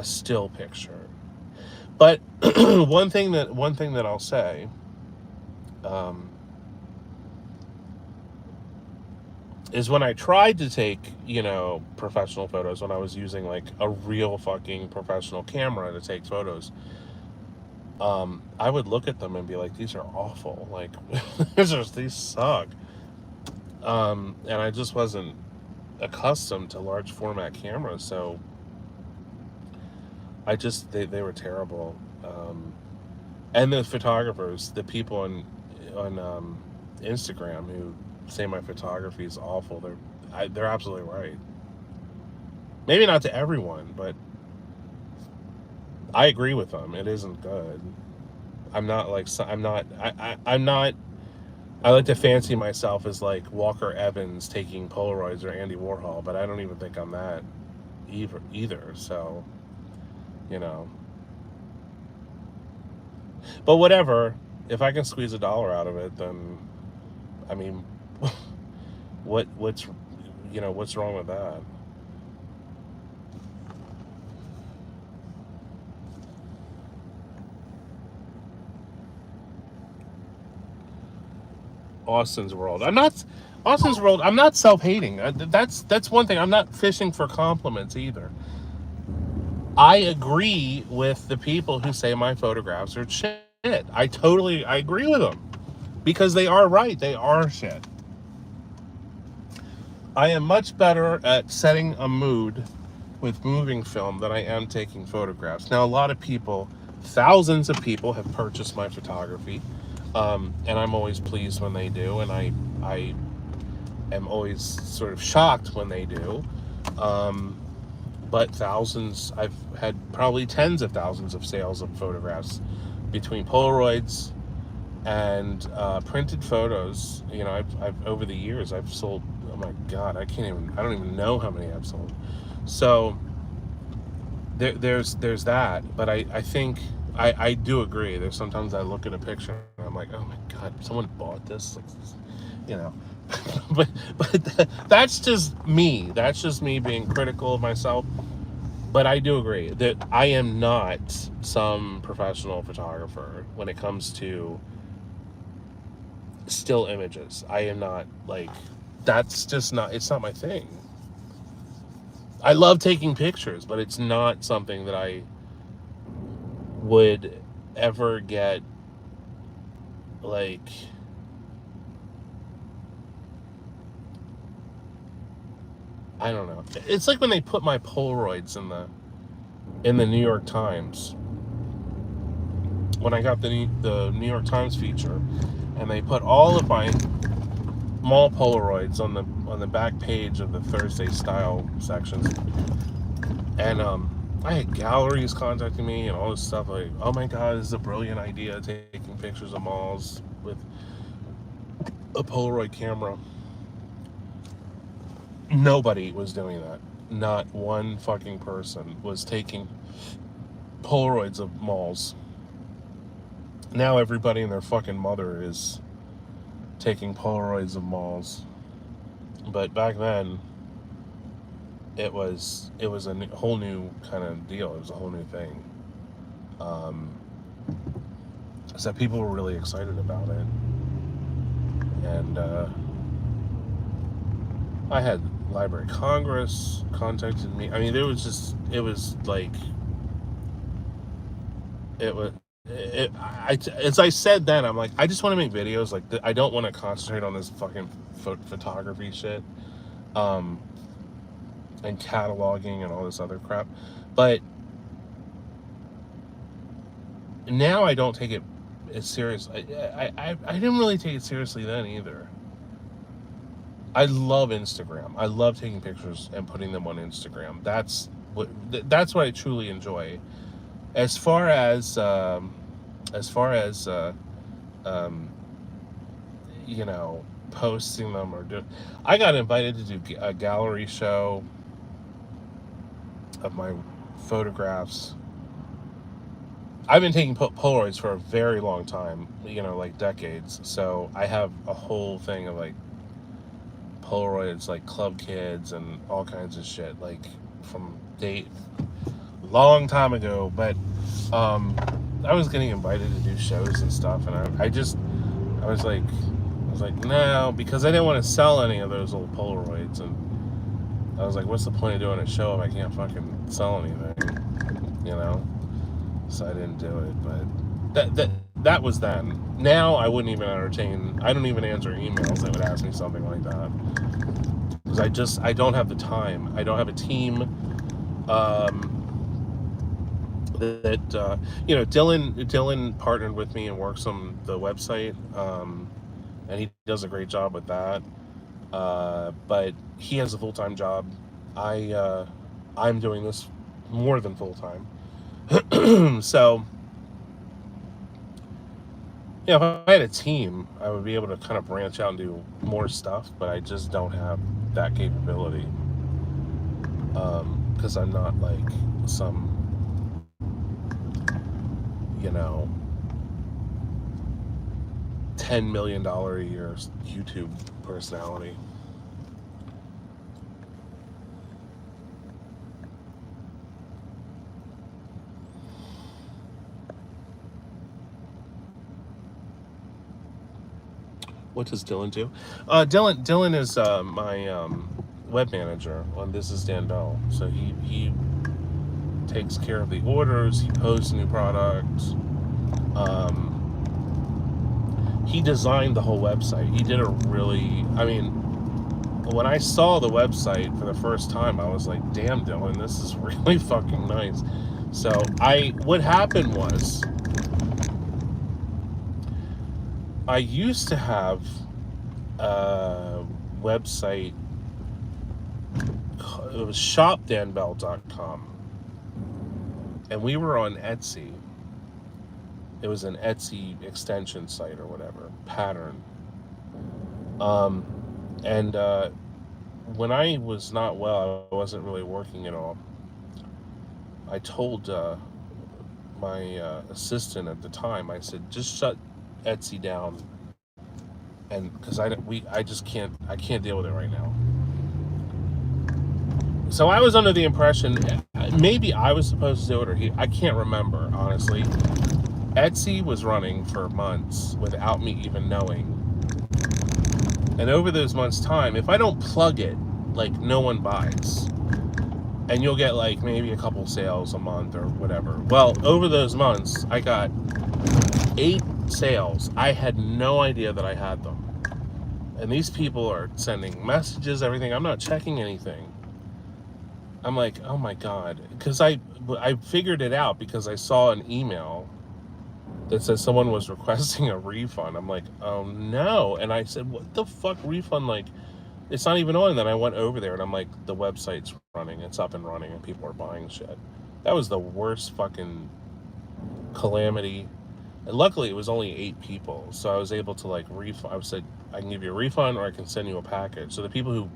still picture. But one thing that I'll say, is when I tried to take professional photos, when I was using like a real fucking professional camera to take photos, I would look at them and be like, these are awful. Like, these suck. And I just wasn't accustomed to large format cameras, so they were terrible. And the photographers, the people Instagram who say my photography is awful. They're absolutely right. Maybe not to everyone, but I agree with them. It isn't good. I'm not like I'm not I'm not. I like to fancy myself as like Walker Evans taking Polaroids or Andy Warhol, but I don't even think I'm that either. So you know, but whatever. If I can squeeze $1 out of it, then I mean, what's wrong with that? Austin's World. Austin's World. I'm not self-hating. That's one thing. I'm not fishing for compliments either. I agree with the people who say my photographs are shit. I agree with them because they are right. They are shit. I am much better at setting a mood with moving film than I am taking photographs. Now, a lot of people, thousands of people, have purchased my photography, and I'm always pleased when they do, and I am always sort of shocked when they do. But thousands, I've had probably tens of thousands of sales of photographs between Polaroids and printed photos. I've over the years I've sold. Oh my God, I don't even know how many I've sold. So there's that. But I think I do agree. There's sometimes I look at a picture and I'm like, oh my God, someone bought this. Like, you know. but that's just me. That's just me being critical of myself. But I do agree that I am not some professional photographer when it comes to still images. I am not like, that's just not, it's not my thing. I love taking pictures, but it's not something that I would ever get like, I don't know. It's like when they put my Polaroids in the New York Times. When I got the New York Times feature, and they put all of my mall Polaroids on the back page of the Thursday Style sections, and I had galleries contacting me and all this stuff like, oh my God, this is a brilliant idea, taking pictures of malls with a Polaroid camera. Nobody was doing that. Not one fucking person was taking Polaroids of malls. Now everybody and their fucking mother is taking Polaroids of malls. But back then, it was a whole new kind of deal. It was a whole new thing. So people were really excited about it. And I had Library of Congress contacted me. I mean, it was as I said then, I'm like, I just want to make videos. Like, I don't want to concentrate on this fucking photography shit, and cataloging and all this other crap. But now I don't take it as serious. I didn't really take it seriously then either. I love Instagram. I love taking pictures and putting them on Instagram. That's what I truly enjoy. As far as posting them or doing, I got invited to do a gallery show of my photographs. I've been taking Polaroids for a very long time, like decades. So I have a whole thing of like Polaroids, like Club Kids and all kinds of shit, like from long time ago. But I was getting invited to do shows and stuff, and I was like no, because I didn't want to sell any of those old Polaroids, and I was like, what's the point of doing a show if I can't fucking sell anything, So I didn't do it. But that was then. Now I wouldn't even entertain. I don't even answer emails that would ask me something like that, because I don't have the time. I don't have a team. that Dylan partnered with me and works on the website, and he does a great job with that. But he has a full-time job. I'm doing this more than full-time. So, if I had a team, I would be able to kind of branch out and do more stuff, but I just don't have that capability. Because I'm not like some, $10 million a year YouTube personality. What does Dylan do? Dylan is my web manager on This Is Dan Bell. So he takes care of the orders. He posts new products. He designed the whole website. He did when I saw the website for the first time, I was like, damn, Dylan, this is really fucking nice. So what happened was, I used to have a website. It was shopdanbell.com, and we were on Etsy. It was an Etsy extension site or whatever, Pattern. And when I was not well, I wasn't really working at all. I told my assistant at the time, I said, just shut Etsy down, and because I can't deal with it right now. So I was under the impression maybe I was supposed to do it, or I can't remember, honestly. Etsy was running for months without me even knowing, and over those months' time, if I don't plug it, like, no one buys, and you'll get like maybe a couple sales a month or whatever. Well, over those months, I got 8 sales. I had no idea that I had them. And these people are sending messages, everything. I'm not checking anything. I'm like, oh my God. Because I figured it out because I saw an email that said someone was requesting a refund. I'm like, oh no. And I said, what the fuck refund? Like, it's not even on. And then I went over there and I'm like, the website's running. It's up and running and people are buying shit. That was the worst fucking calamity. And luckily, it was only 8 people, so I was able to like refund. I said, I can give you a refund, or I can send you a package. So the people who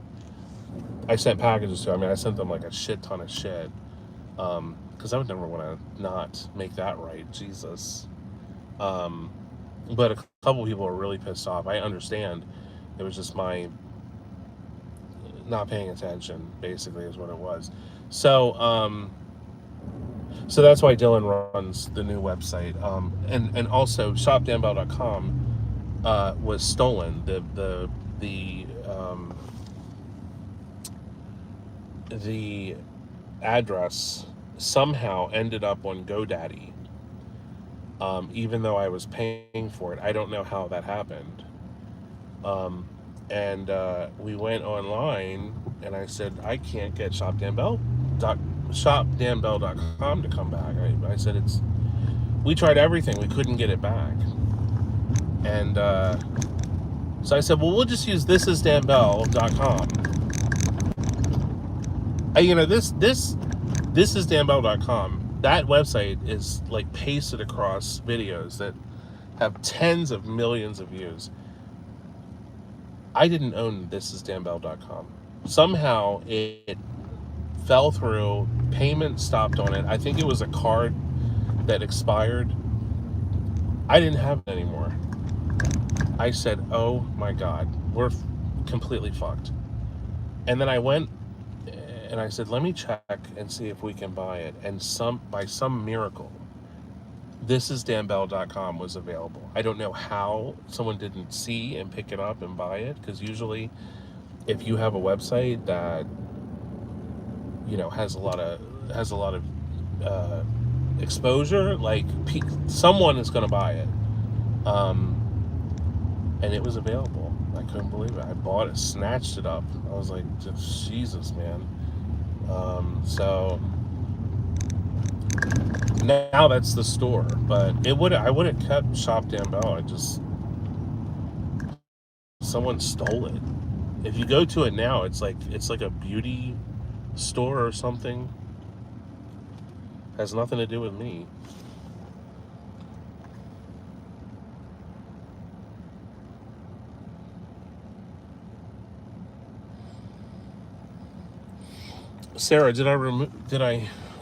I sent packages to, I sent them like a shit ton of shit, because I would never want to not make that right. Jesus. But a couple people were really pissed off. I understand. It was just my not paying attention, basically, is what it was. So that's why Dylan runs the new website. And also shopdanbell.com was stolen. The address somehow ended up on GoDaddy, even though I was paying for it. I don't know how that happened. And we went online, and I said, I can't get shopdanbell.com to come back. I said, we tried everything. We couldn't get it back. And so I said, well, we'll just use thisisdanbell.com. Thisisdanbell.com, that website is like pasted across videos that have tens of millions of views. I didn't own thisisdanbell.com. Somehow it fell through, payment stopped on it. I think it was a card that expired. I didn't have it anymore. I said, oh my God, we're completely fucked. And then I went and I said, let me check and see if we can buy it. And by some miracle, thisisdanbell.com was available. I don't know how someone didn't see and pick it up and buy it, because usually if you have a website that has a lot of exposure, like someone is going to buy it. And it was available. I couldn't believe it. I bought it, snatched it up. I was like, Jesus, man. So Now that's the store, but I would have kept Shop Dan Bell. Someone stole it. If you go to it now, it's like a beauty store or something. Has nothing to do with me. Sarah,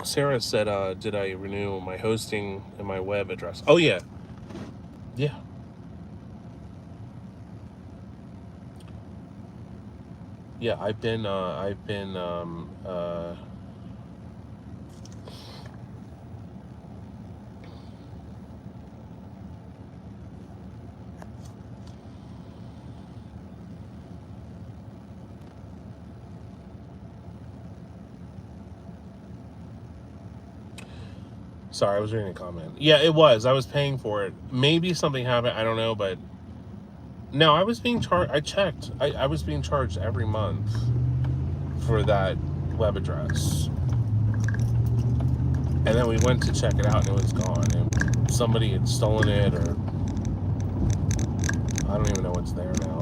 Sarah said, did I renew my hosting and my web address? Oh, yeah. Yeah. Yeah, sorry, I was reading a comment. Yeah, it was. I was paying for it. Maybe something happened. I don't know, but no, I was being charged. I checked. I was being charged every month for that web address. And then we went to check it out and it was gone. And somebody had stolen it, or I don't even know what's there now.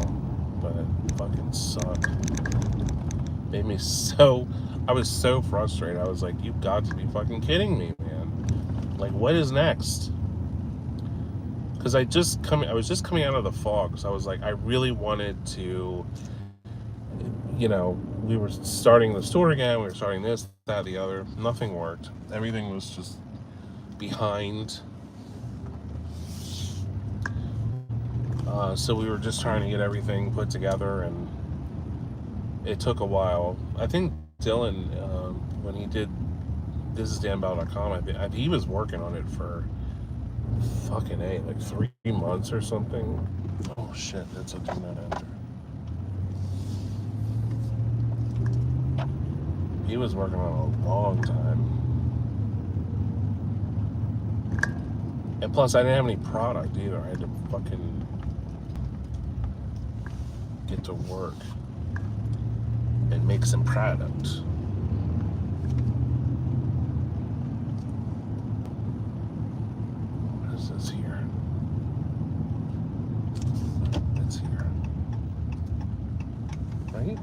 But it fucking sucked. Made me so. I was so frustrated. I was like, you've got to be fucking kidding me, man. Like, what is next? Because I was just coming out of the fog. So I was like, I really wanted to, we were starting the store again. We were starting this, that, the other. Nothing worked. Everything was just behind. So we were just trying to get everything put together, and it took a while. I think Dylan, when he did thisisdanbell.com, he was working on it for fucking like 3 months or something. Oh shit, that's a do not enter. He was working on it a long time. And plus, I didn't have any product either. I had to fucking get to work and make some product. What is this here? It's here. Right?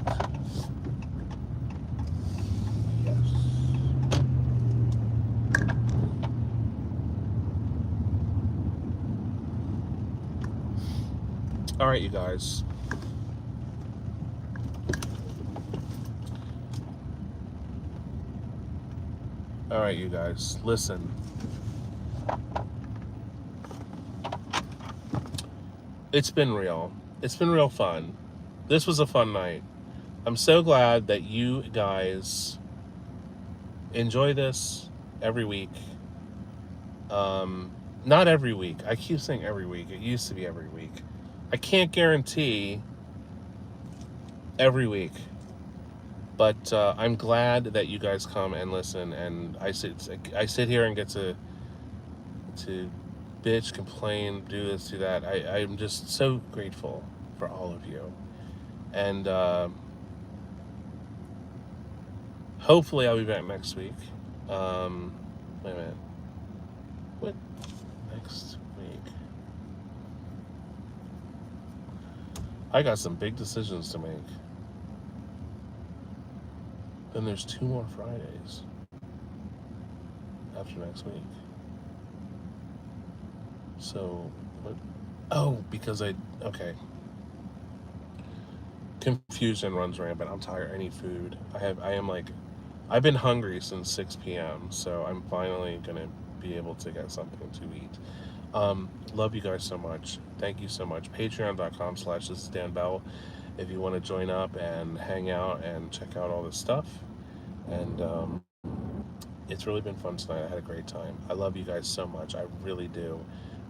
Yes. All right, you guys. All right, you guys, listen. It's been real. It's been real fun. This was a fun night. I'm so glad that you guys enjoy this every week. Not every week. I keep saying every week. It used to be every week. I can't guarantee every week. But I'm glad that you guys come and listen, and I sit here and get to bitch, complain, do this, do that. I'm just so grateful for all of you, and hopefully I'll be back next week. Wait a minute, what next week? I got some big decisions to make. Then there's 2 more Fridays after next week. So, what? Oh, because okay. Confusion runs rampant. I'm tired. I need food. I've been hungry since 6 p.m. So I'm finally gonna be able to get something to eat. Love you guys so much. Thank you so much. Patreon.com/thisisdanbell if you want to join up and hang out and check out all this stuff. And it's really been fun tonight. I had a great time. I love you guys so much. I really do.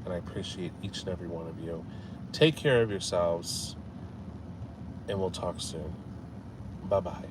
And I appreciate each and every one of you. Take care of yourselves, and we'll talk soon. Bye-bye.